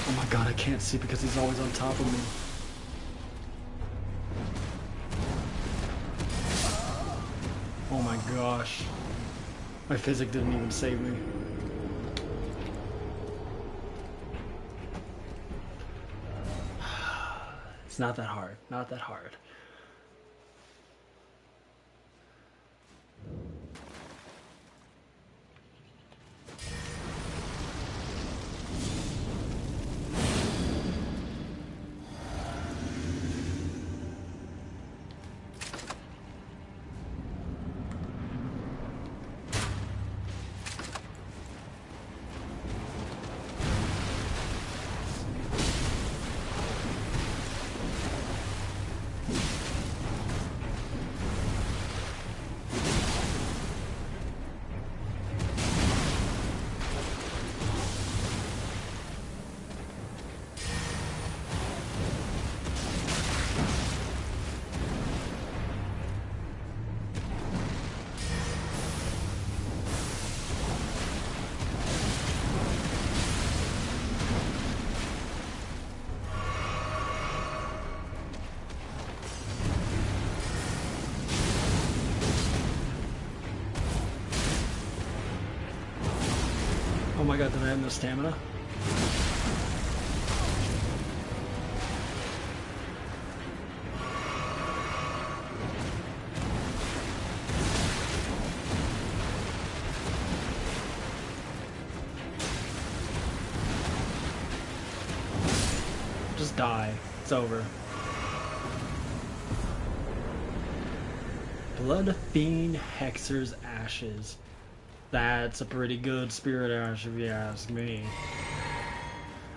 Oh my god, I can't see because he's always on top of me. Oh my gosh. My physic didn't even save me. It's not that hard. Not that hard. Oh my god, did I have no stamina? Just die. It's over. Blood Fiend Hexer's Ashes. That's a pretty good spirit ash if you ask me.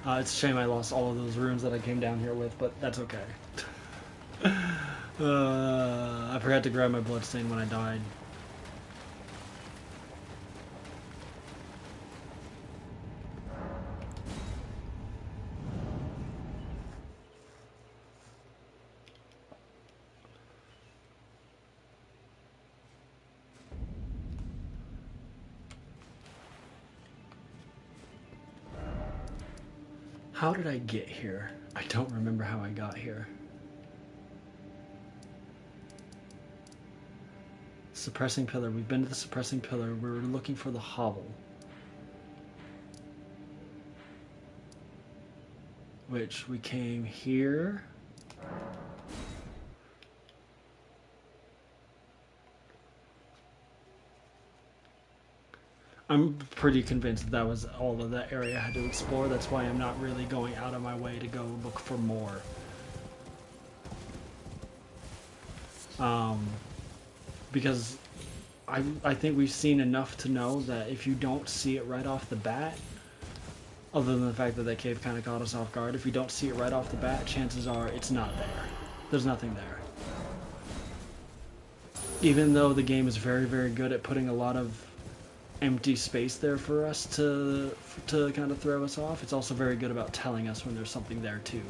It's a shame I lost all of those runes that I came down here with, but that's okay. I forgot to grab my bloodstain when I died. How did I get here? I don't remember how I got here. Suppressing Pillar. We've been to the Suppressing Pillar. We were looking for the hovel. Which we came here. I'm pretty convinced that, that was all of that area I had to explore. That's why I'm not really going out of my way to go look for more. Because I think we've seen enough to know that if you don't see it right off the bat, other than the fact that that cave kind of caught us off guard, if you don't see it right off the bat, chances are it's not there. There's nothing there. Even though the game is very, very good at putting a lot of empty space there for us to kind of throw us off, it's also very good about telling us when there's something there too.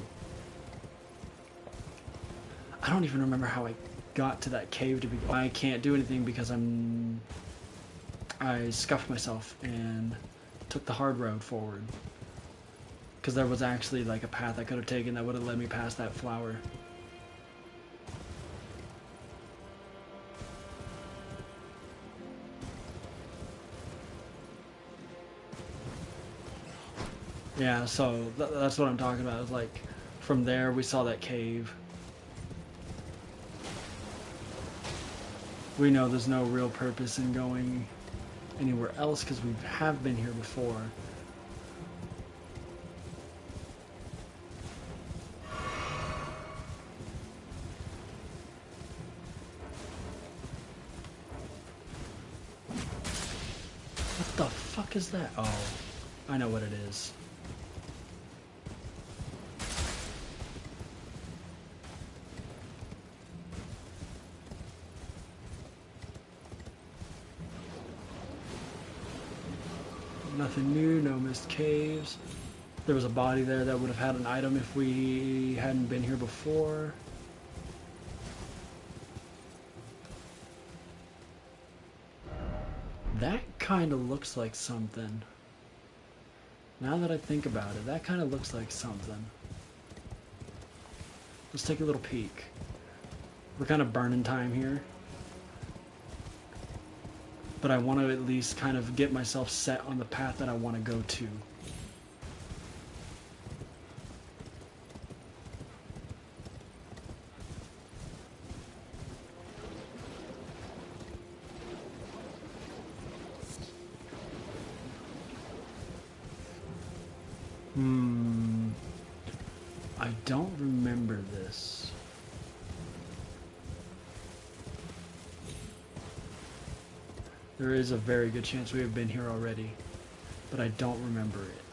I don't even remember how I got to that cave to be. I can't do anything because I scuffed myself and took the hard road forward. Because there was actually like a path I could have taken that would have led me past that flower. Yeah, so that's what I'm talking about. It's like from there we saw that cave. We know there's no real purpose in going anywhere else because we have been here before. What the fuck is that? Oh, I know what it is. Nothing new, no missed caves. There was a body there that would have had an item if we hadn't been here before. That kind of looks like something. Now that I think about it, that kind of looks like something. Let's take a little peek. We're kind of burning time here. But I want to at least kind of get myself set on the path that I want to go to. I don't remember this. There is a very good chance we have been here already, but I don't remember it.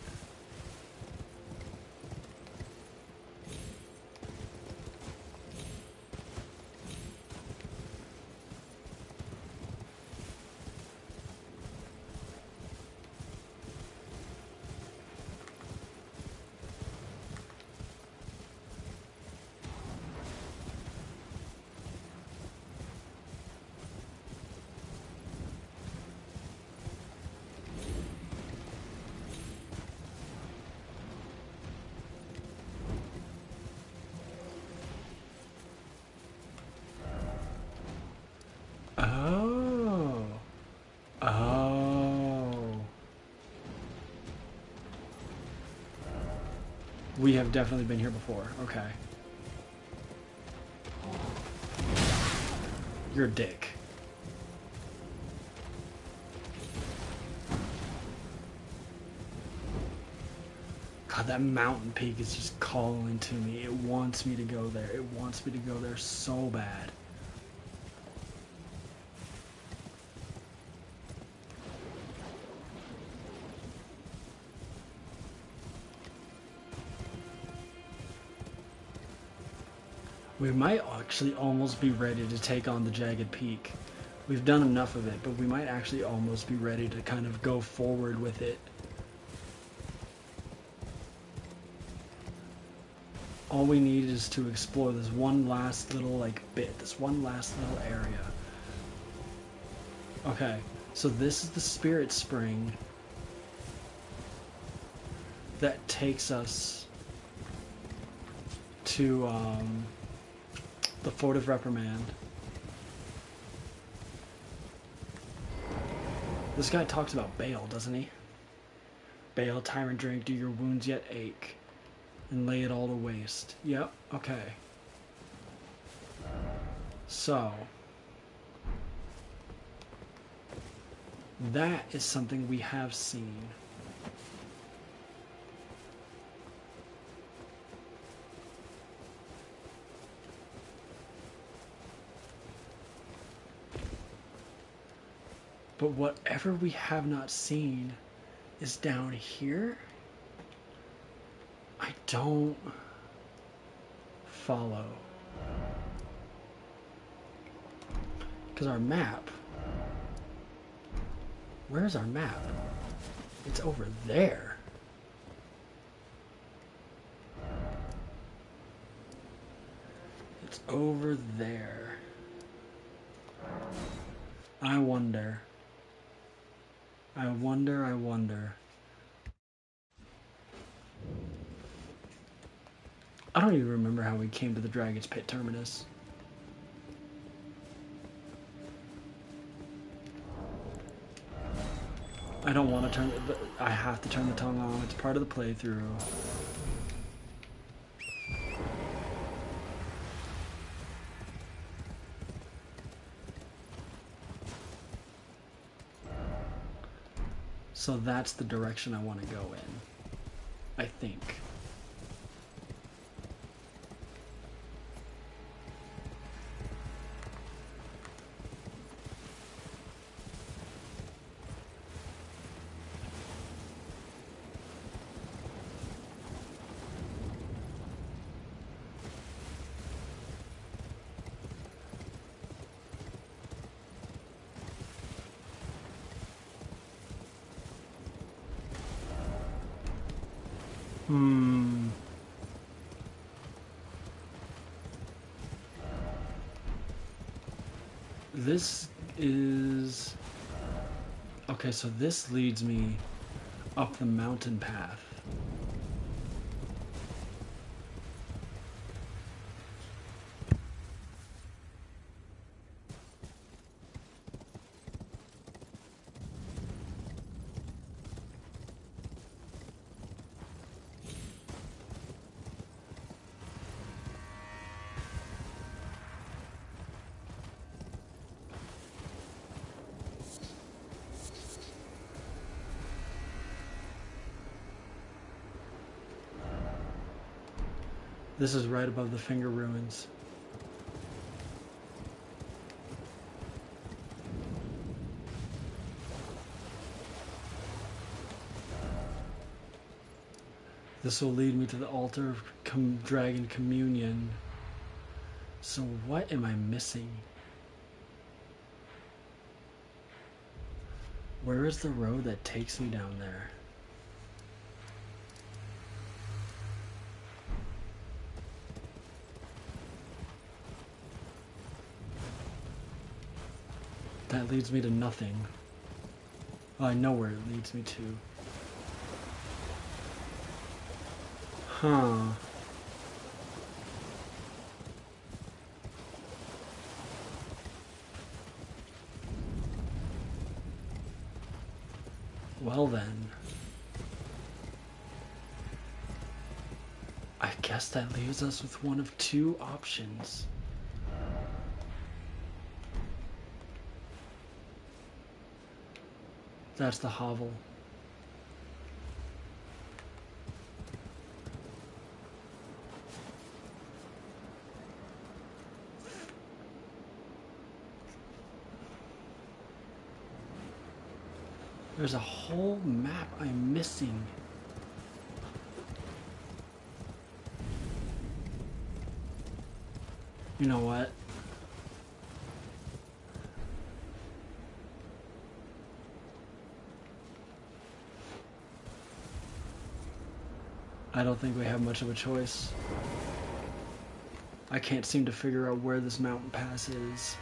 We have definitely been here before. Okay. You're a dick. God, that mountain peak is just calling to me. It wants me to go there. It wants me to go there so bad. We might actually almost be ready to take on the Jagged Peak. We've done enough of it, but we might actually almost be ready to kind of go forward with it. All we need is to explore this one last little bit, this one last little area. Okay, so this is the Spirit Spring that takes us to the Fort of Reprimand. This guy talks about Bale, doesn't he? Bale, tyrant drink, do your wounds yet ache, and lay it all to waste. Yep, okay. So, that is something we have seen. But whatever we have not seen is down here. I don't follow. Because our map, where's our map? It's over there. It's over there. I wonder. I wonder. I don't even remember how we came to the Dragon's Pit terminus. I don't want to turn it, but I have to turn the tongue on. It's part of the playthrough. So that's the direction I want to go in, I think. This is... Okay, so this leads me up the mountain path. This is right above the Finger Ruins. This will lead me to the altar of Dragon Communion. So what am I missing? Where is the road that takes me down there? That leads me to nothing. Oh, I know where it leads me to. Huh. Well then. I guess that leaves us with one of two options. That's the hovel. There's a whole map I'm missing. You know what? I don't think we have much of a choice. I can't seem to figure out where this mountain pass is.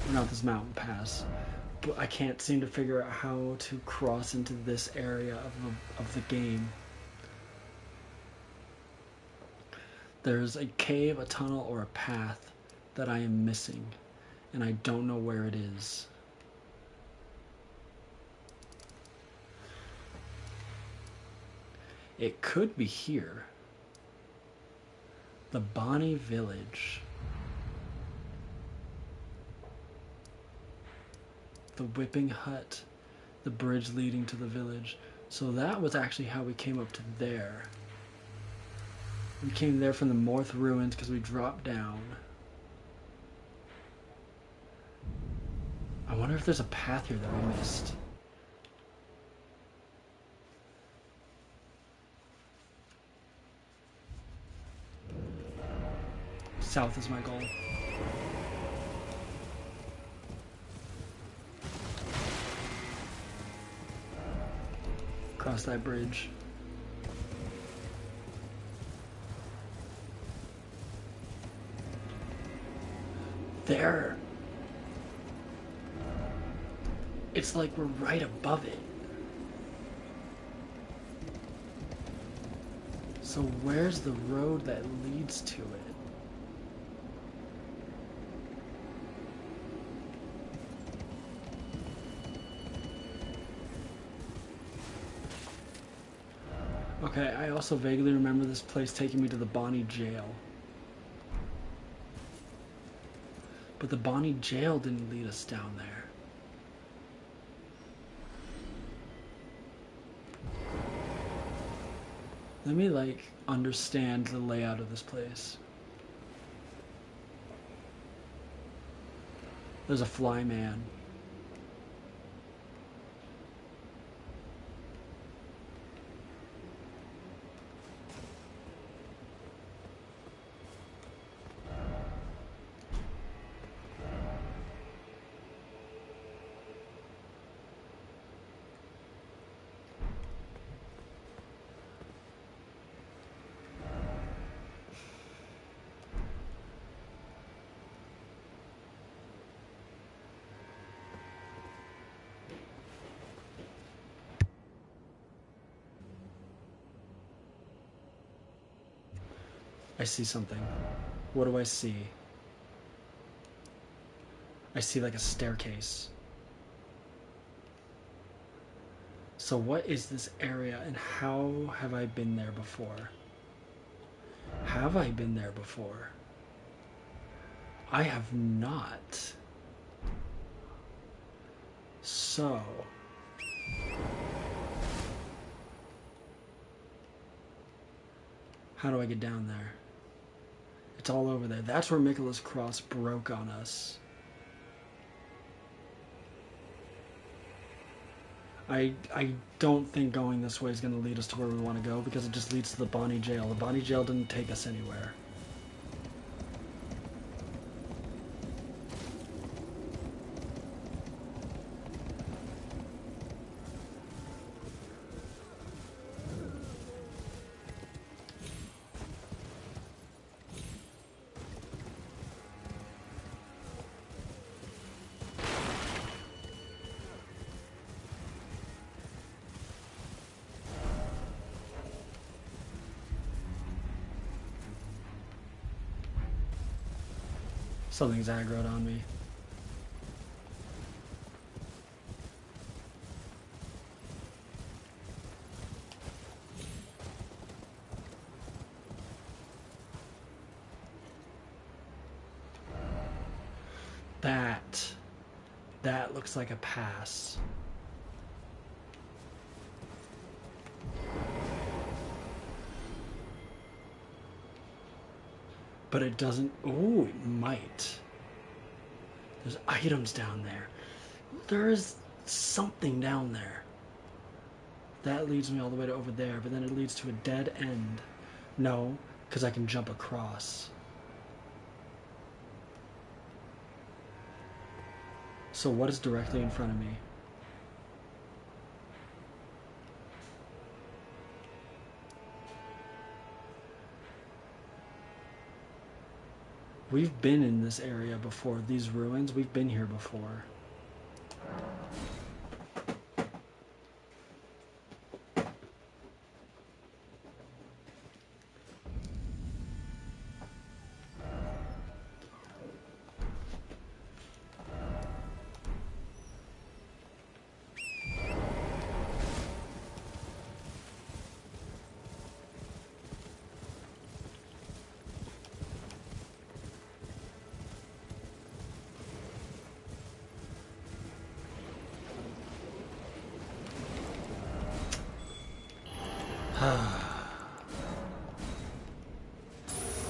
Or not this mountain pass, but I can't seem to figure out how to cross into this area of the game. There's a cave, a tunnel, or a path that I am missing, and I don't know where it is. It could be here. The Bonnie Village. The Whipping Hut. The bridge leading to the village. So that was actually how we came up to there. We came there from the Morth Ruins because we dropped down. I wonder if there's a path here that we missed. South is my goal. Cross that bridge. There. It's like we're right above it. So where's the road that leads to it? Okay, I also vaguely remember this place taking me to the Bonnie jail. But the Bonnie jail didn't lead us down there. Let me, like, understand the layout of this place. There's a fly man. I see something. What do I see? I see like a staircase. So what is this area and how have I been there before? Have I been there before? I have not. So how do I get down there? It's all over there. That's where Miquella's cross broke on us. I don't think going this way is going to lead us to where we want to go because it just leads to the Bonnie jail. The Bonnie jail didn't take us anywhere. Something's aggroed on me. That looks like a pass. But it doesn't. Oh, it might. There's items down there. There is something down there. That leads me all the way to over there, but then it leads to a dead end. No, because I can jump across. So what is directly in front of me? We've been in this area before. These ruins, we've been here before.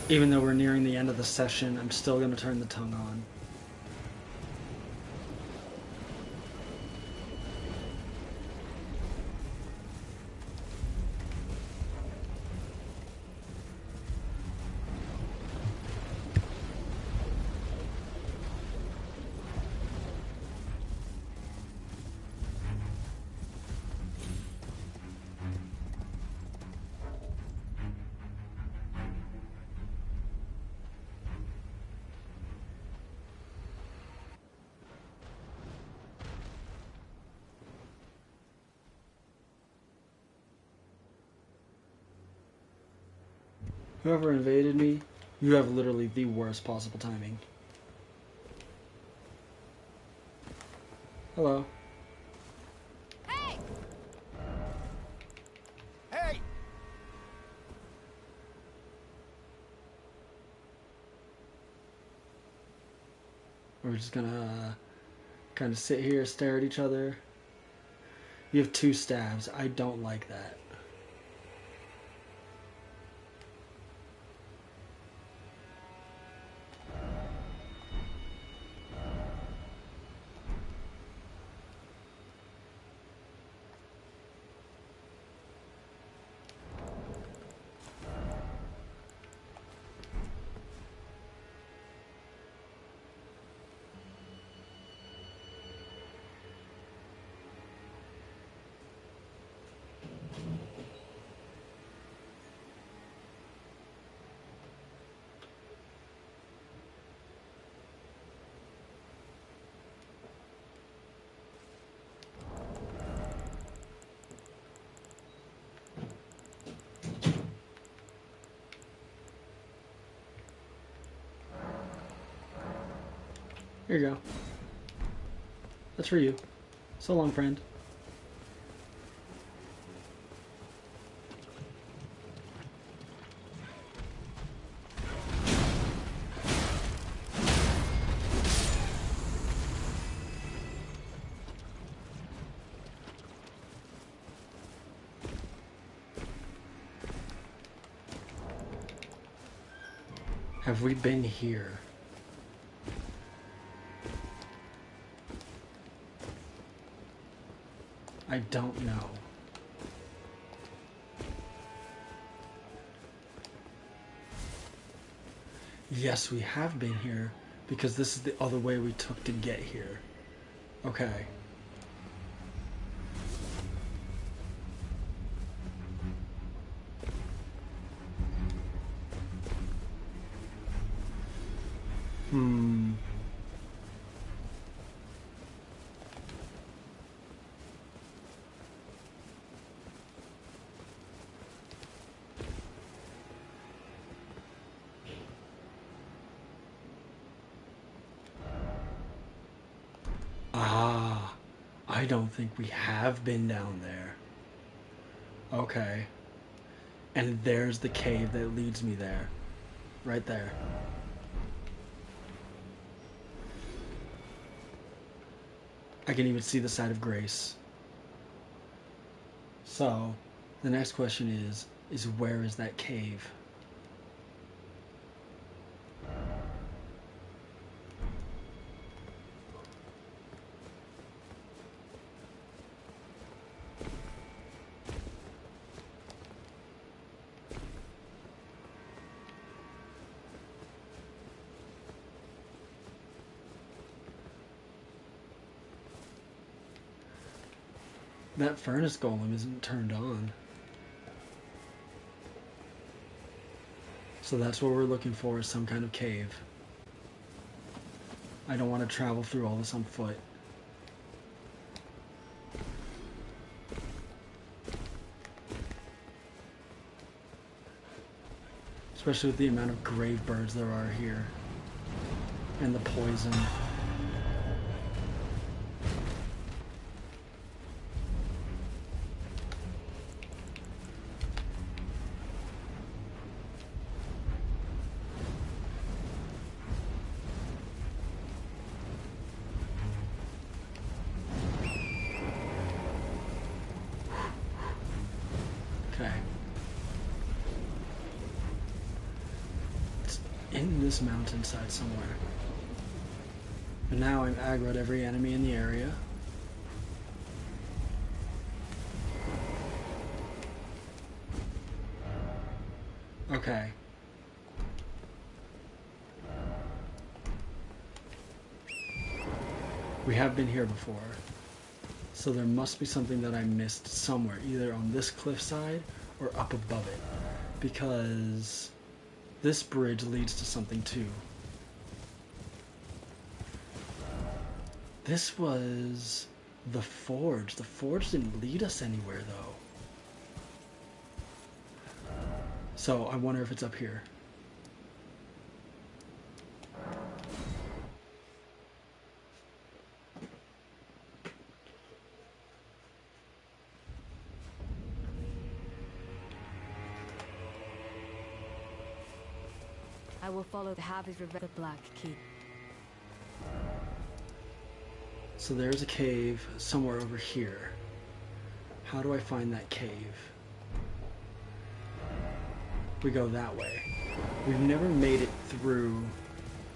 Even though we're nearing the end of the session, I'm still going to turn the tongue on. Whoever invaded me, you have literally the worst possible timing. Hello. Hey! Hey! We're just gonna kind of sit here, stare at each other. You have 2 stabs. I don't like that. Here you go. That's for you. So long, friend. Have we been here? I don't know. Yes, we have been here because this is the other way we took to get here. Okay. Ah, I don't think we have been down there. Okay. And there's the cave that leads me there. Right there. I can even see the side of Grace. So, the next question is where is that cave? That furnace golem isn't turned on. So that's what we're looking for, is some kind of cave. I don't want to travel through all this on foot. Especially with the amount of grave birds there are here. And the poison. Okay. It's in this mountainside somewhere. But now I'm aggroed every enemy in the area. Okay. We have been here before. So there must be something that I missed somewhere, either on this cliffside or up above it. Because this bridge leads to something too. This was the forge. The forge didn't lead us anywhere though. So I wonder if it's up here. I will follow the Harvey's River, the Black Key. So there's a cave somewhere over here. How do I find that cave? We go that way. We've never made it through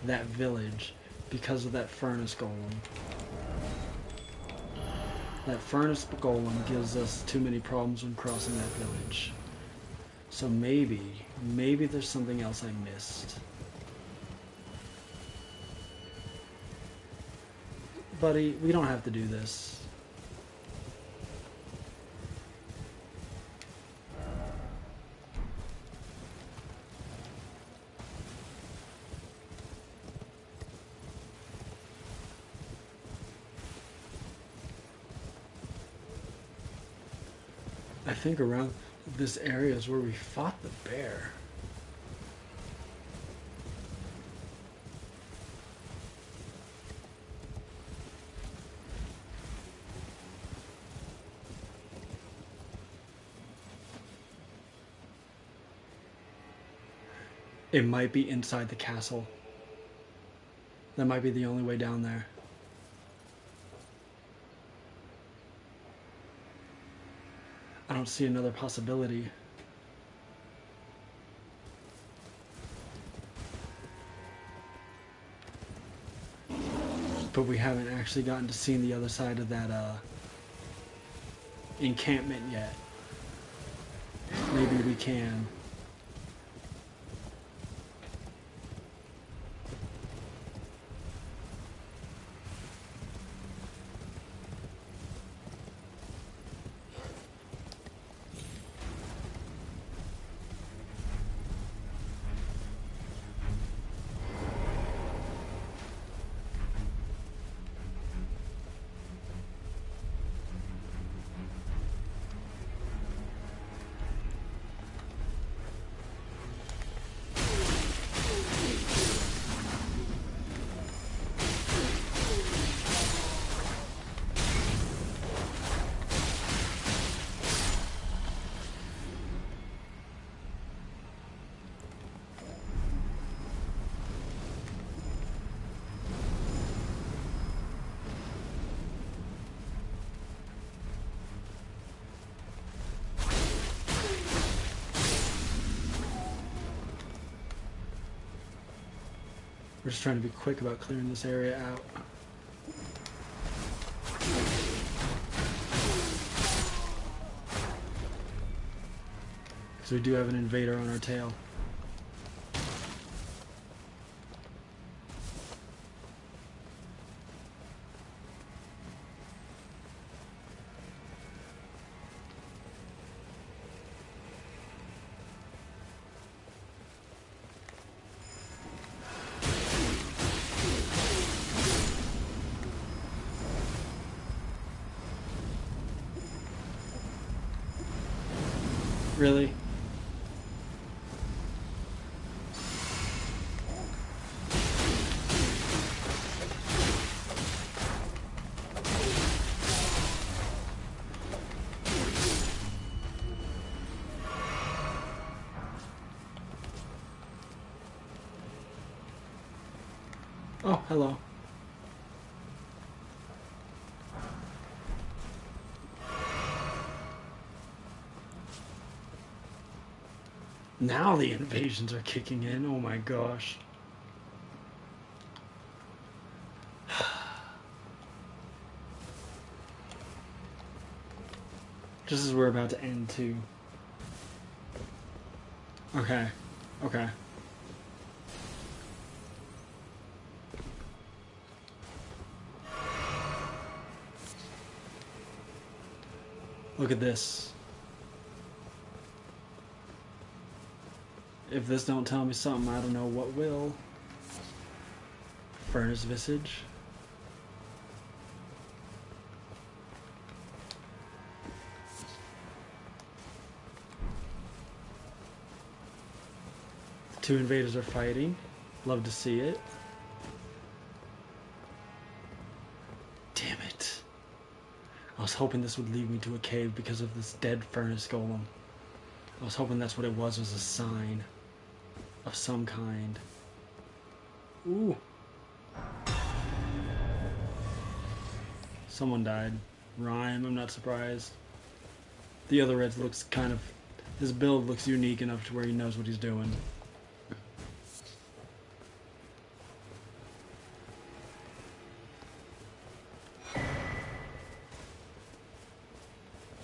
that village because of that furnace golem. That furnace golem gives us too many problems when crossing that village. So maybe there's something else I missed. Buddy, we don't have to do this. I think around this area is where we fought the bear. It might be inside the castle. That might be the only way down there. I don't see another possibility. But we haven't actually gotten to see the other side of that encampment yet. Maybe we can. We're just trying to be quick about clearing this area out. So we do have an invader on our tail. Really? Oh, hello. Now the invasions are kicking in. Oh my gosh. Just as we're about to end too. Okay. Okay. Look at this. If this don't tell me something, I don't know what will. Furnace visage. The two invaders are fighting. Love to see it. Damn it. I was hoping this would lead me to a cave because of this dead furnace golem. I was hoping that's what it was a sign of some kind. Ooh. Someone died. Rhyme, I'm not surprised. The other red looks kind of... His build looks unique enough to where he knows what he's doing.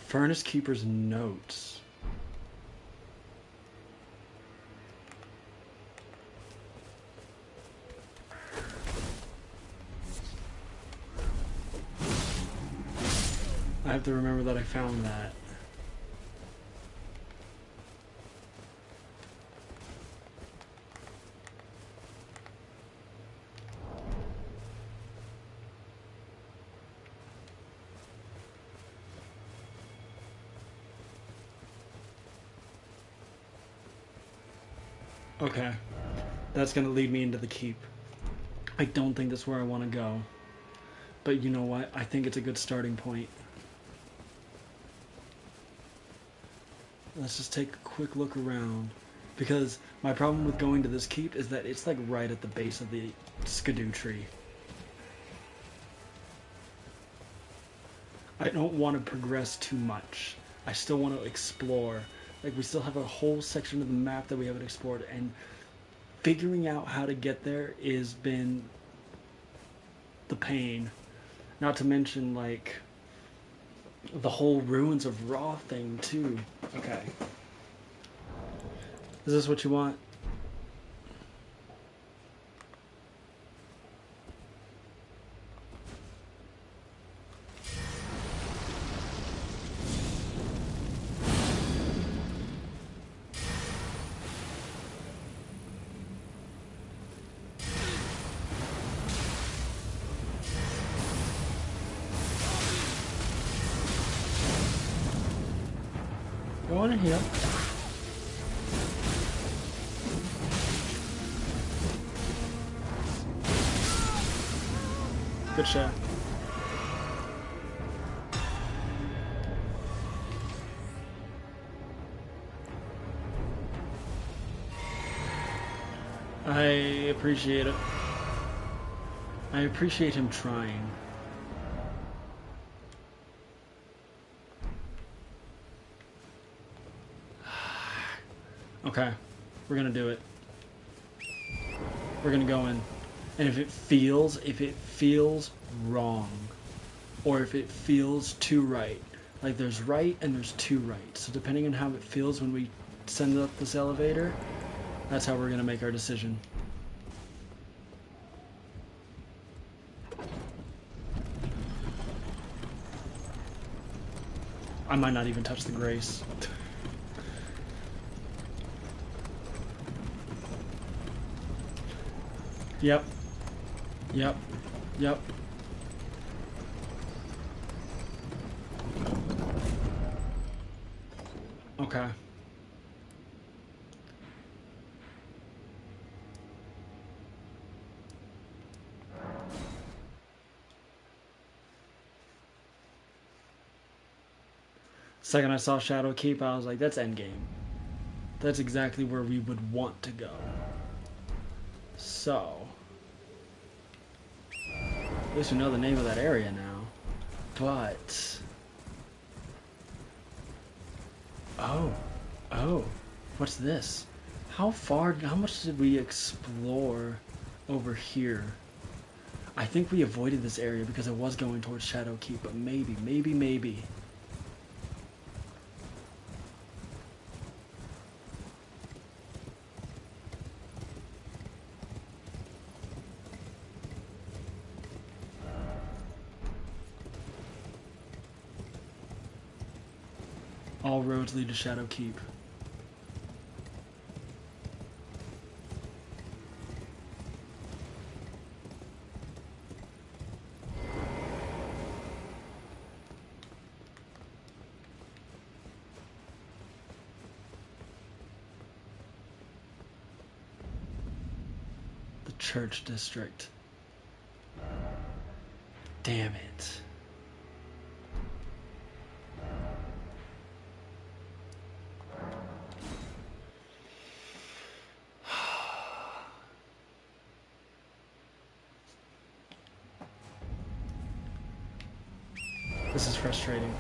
Furnace Keeper's notes. I have to remember that I found that. Okay, that's gonna lead me into the keep. I don't think that's where I want to go, but you know what? I think it's a good starting point. Let's just take a quick look around. Because my problem with going to this keep is that it's like right at the base of the skidoo tree. I don't want to progress too much. I still want to explore. Like, we still have a whole section of the map that we haven't explored, and figuring out how to get there has been the pain. Not to mention, like, the whole Ruins of Ra thing, too. Okay. Is this what you want? Go on in here. Good shot. I appreciate it. I appreciate him trying. Okay, we're gonna do it. We're gonna go in. And if it feels wrong, or if it feels too right, like there's right and there's too right. So depending on how it feels when we send up this elevator, that's how we're gonna make our decision. I might not even touch the grace. Yep. Yep. Yep. Okay. Second I saw Shadow Keep, I was like, that's endgame. That's exactly where we would want to go. So, at least we know the name of that area now. But, oh, what's this? How much did we explore over here? I think we avoided this area because I was going towards Shadow Keep, but maybe. All roads lead to Shadow Keep. The Church District. Damn it. This is frustrating.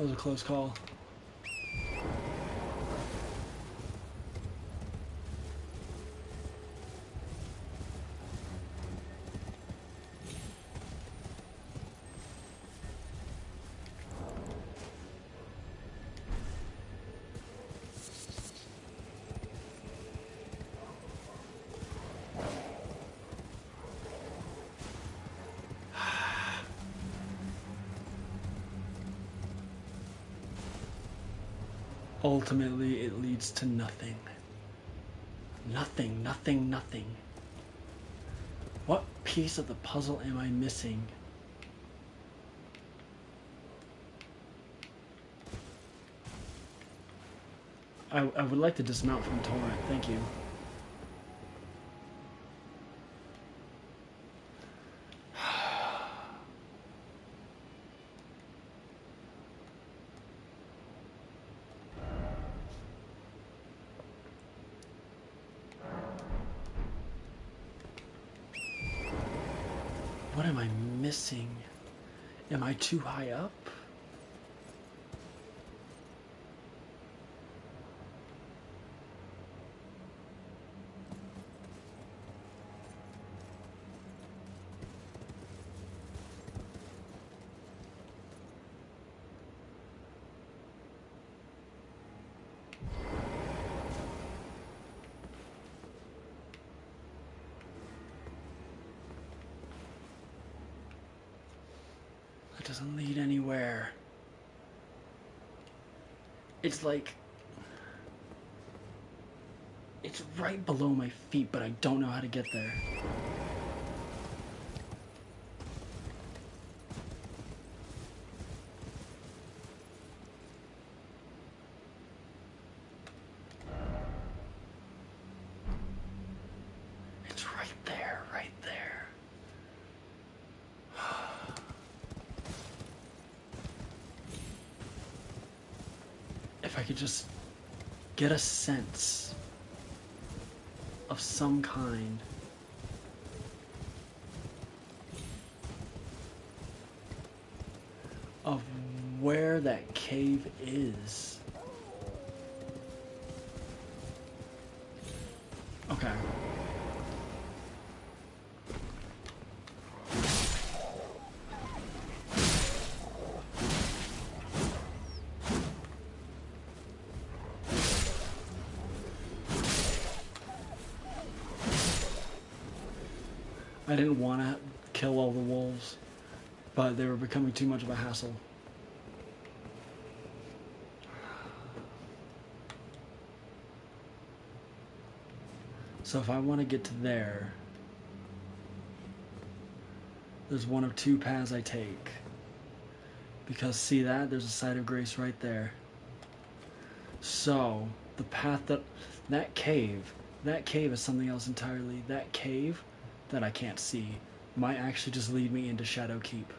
That was a close call. Ultimately, it leads to nothing. Nothing, nothing, nothing. What piece of the puzzle am I missing? I would like to dismount from Torrent, thank you. What am I missing? Am I too high up? That doesn't lead anywhere. It's like... It's right below my feet, but I don't know how to get there. It's right there, right there. If I could just get a sense of some kind. Of where that cave is. Okay. I didn't want to kill all the wolves, but they were becoming too much of a hassle. So if I want to get to there, there's one of two paths I take. Because see that? There's a site of grace right there. So, the path that cave is something else entirely. That cave that I can't see might actually just lead me into Shadow Keep.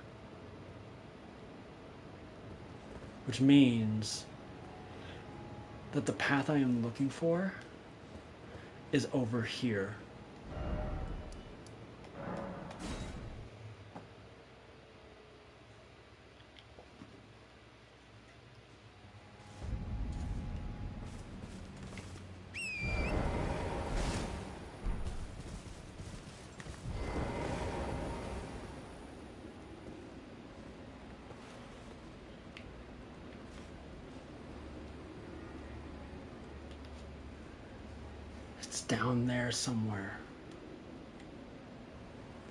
Which means that the path I am looking for is over here. It's down there somewhere.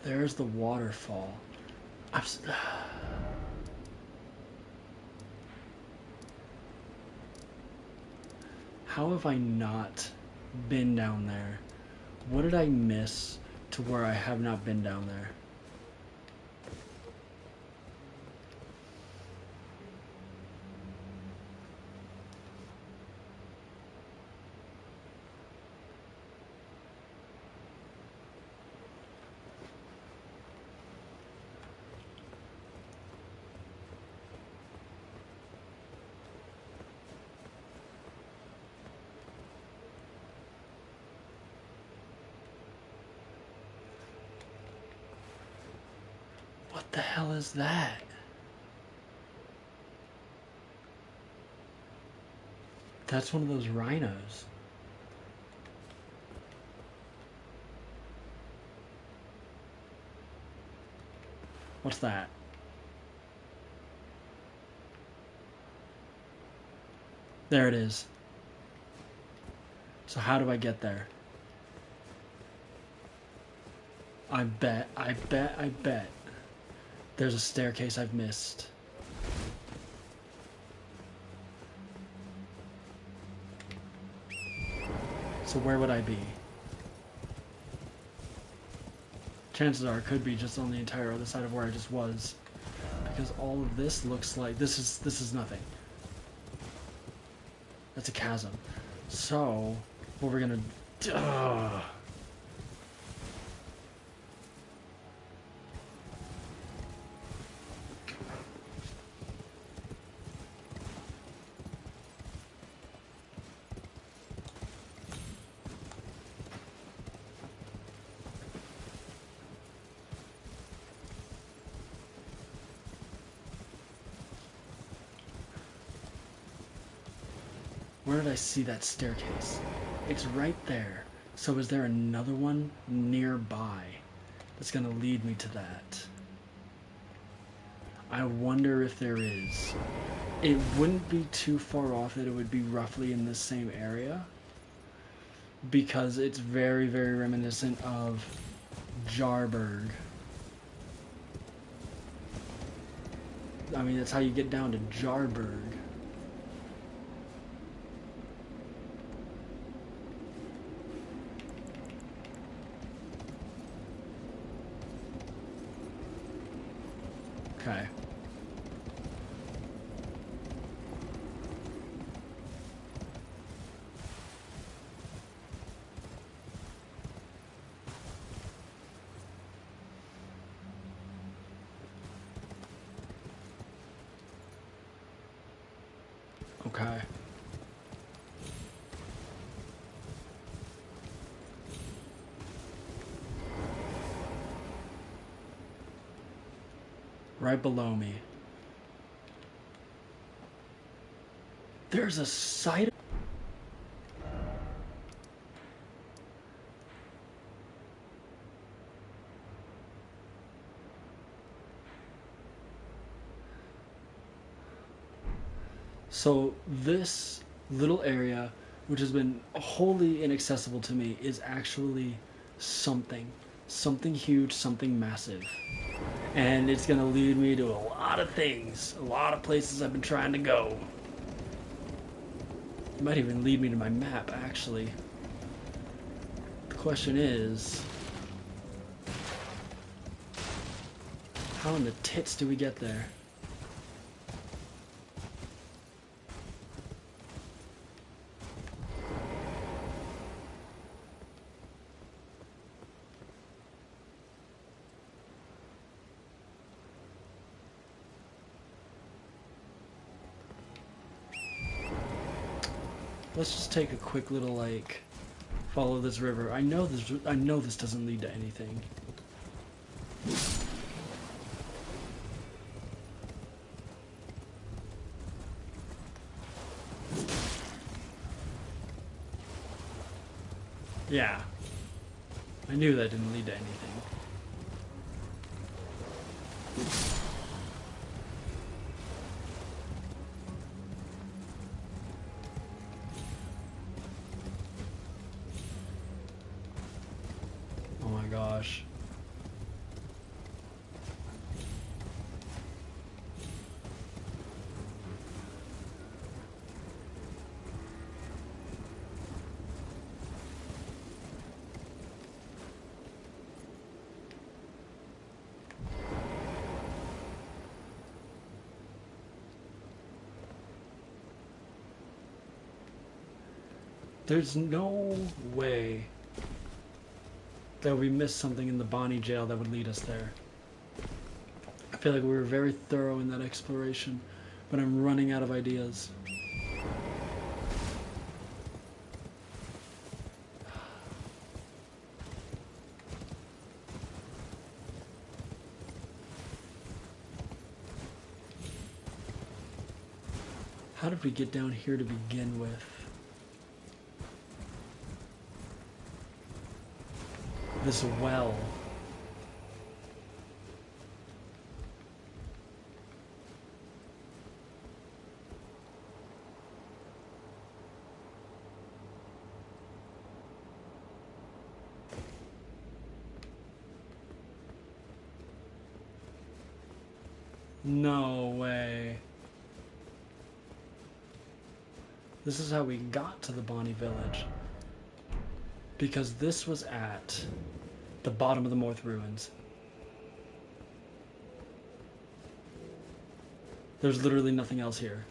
There's the waterfall. How have I not been down there? What did I miss to where I have not been down there? What the hell is that? That's one of those rhinos. What's that? There it is. So how do I get there? I bet there's a staircase I've missed. So where would I be? Chances are it could be just on the entire other side of where I just was. Because all of this looks like this is nothing. That's a chasm. So what we're gonna do, where did I see that staircase? It's right there. So is there another one nearby that's gonna lead me to that? I wonder if there is. It wouldn't be too far off that it would be roughly in the same area, because it's very, very reminiscent of Jarburg. I mean, that's how you get down to Jarburg. Okay. Okay. Right below me. There's a site. So this little area, which has been wholly inaccessible to me, is actually something huge, something massive. And it's gonna lead me to a lot of things, a lot of places I've been trying to go. It might even lead me to my map, actually. The question is, how in the tits do we get there? Let's just take a quick little, like, follow this river. I know this doesn't lead to anything. Yeah. I knew that didn't lead to anything. Oh my gosh. There's no way that we missed something in the Bonnie jail that would lead us there. I feel like we were very thorough in that exploration, but I'm running out of ideas. How did we get down here to begin with? this well. No way. This is how we got to the Bonnie Village. Because this was at the bottom of the Morth Ruins. There's literally nothing else here.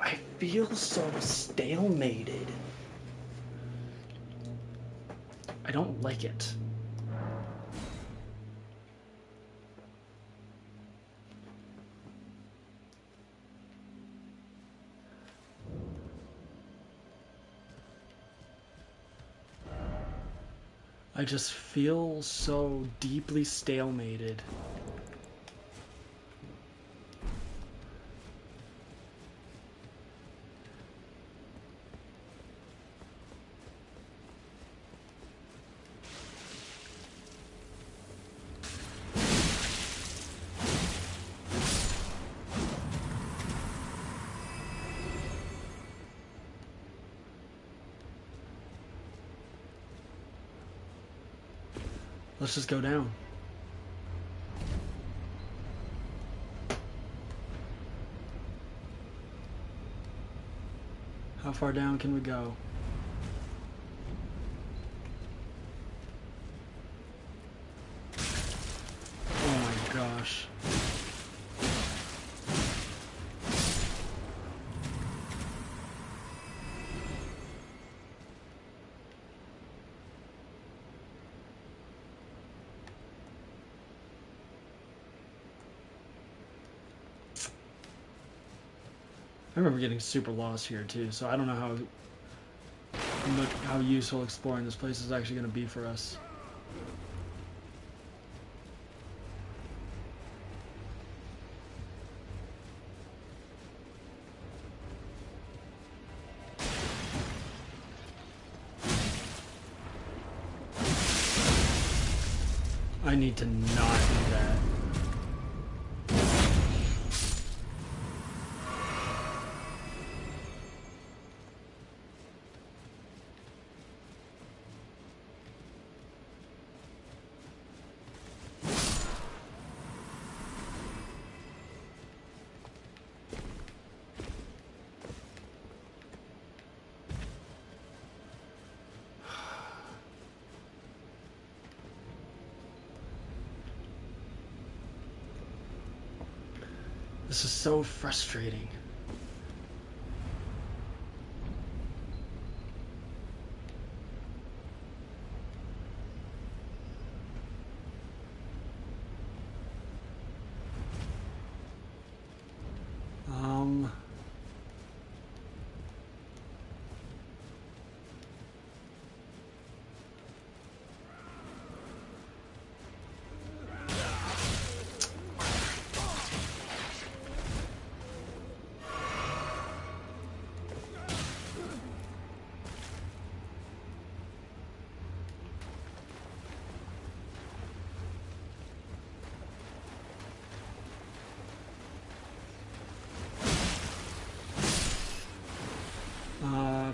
I feel so stalemated. I don't like it. I just feel so deeply stalemated. Let's just go down. How far down can we go? Oh my gosh. I remember getting super lost here too, so I don't know how useful exploring this place is actually going to be for us. I need to not do that. This is so frustrating.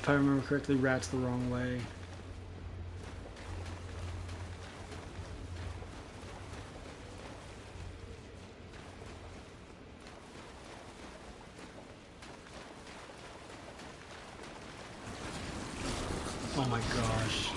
If I remember correctly, rat's the wrong way. Oh my gosh.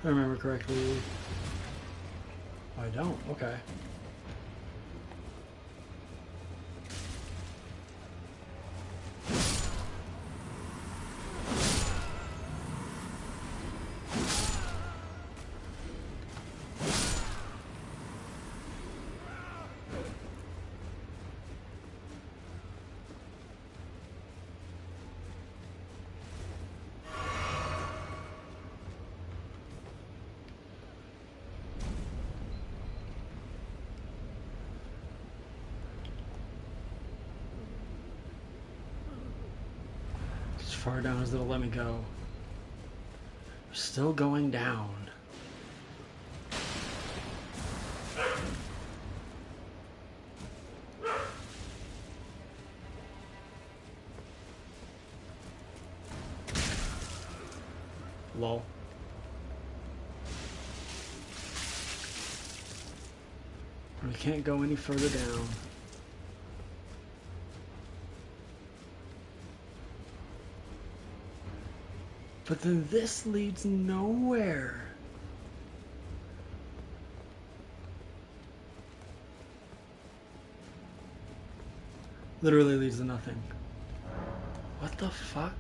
I remember correctly. I don't. Okay. As far down as it'll let me go. We're still going down. Lol. We can't go any further down. But then this leads nowhere. Literally leads to nothing. What the fuck?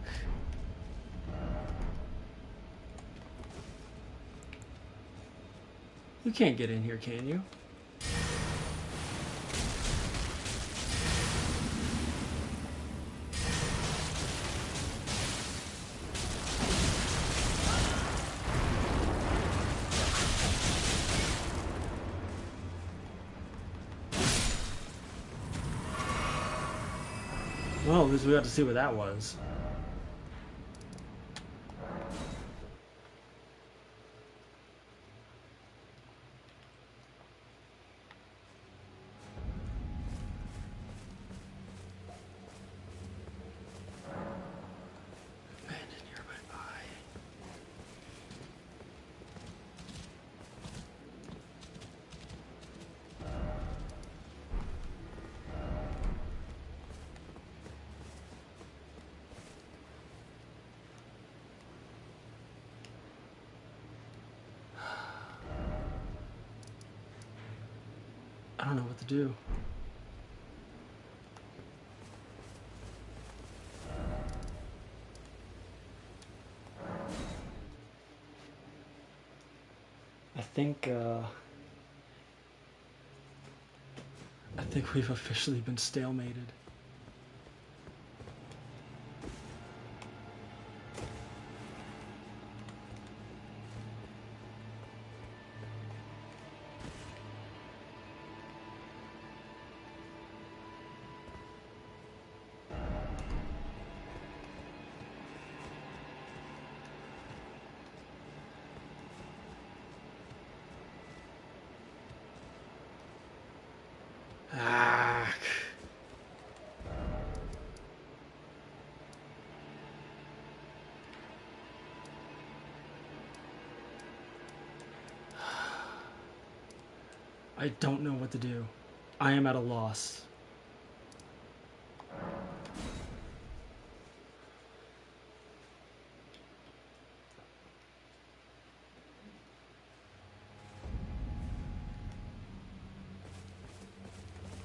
You can't get in here, can you? Well, at least we got to see what that was. Abandon your eye. I don't know what to do. I think we've officially been stalemated. Ah. I don't know what to do. I am at a loss.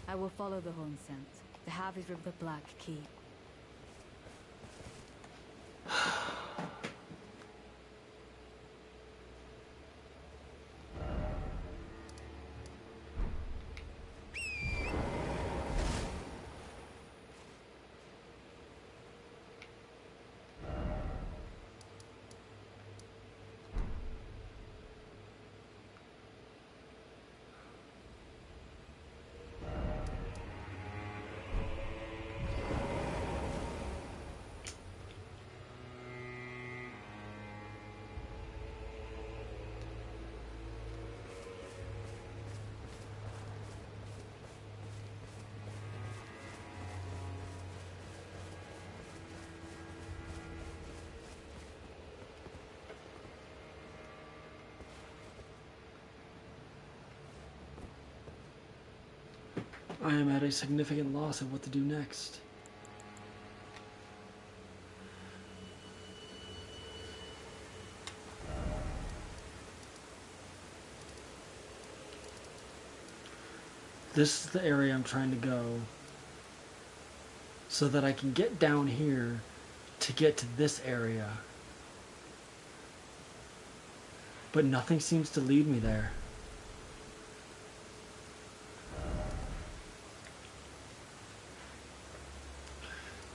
I will follow the horn scent. The Harvey's River Black Keep. I am at a significant loss of what to do next. This is the area I'm trying to go so that I can get down here to get to this area. But nothing seems to lead me there.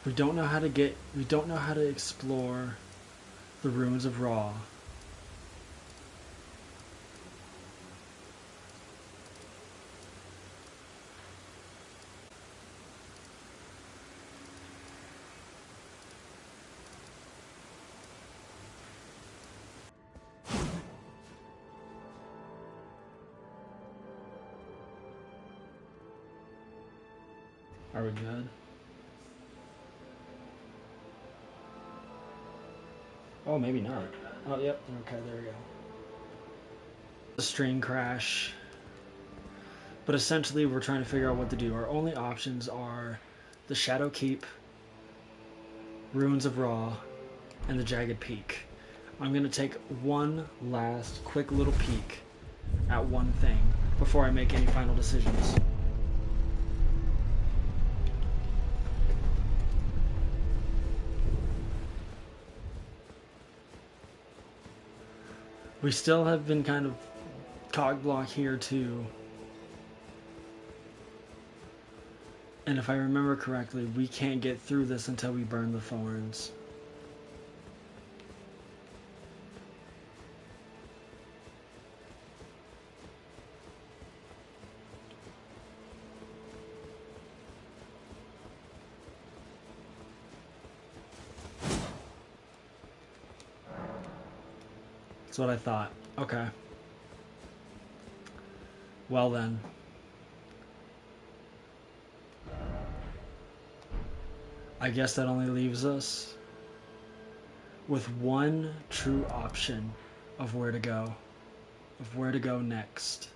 We don't know how to explore the ruins of Ra. Are we good? Oh, maybe not. Oh, yep. Okay, there we go. The stream crash. But essentially, we're trying to figure out what to do. Our only options are the Shadow Keep, Ruins of Ra, and the Jagged Peak. I'm going to take one last quick little peek at one thing before I make any final decisions. We still have been kind of cog block here too. And if I remember correctly, we can't get through this until we burn the thorns. That's what I thought. Okay. Well then. I guess that only leaves us with one true option of where to go next.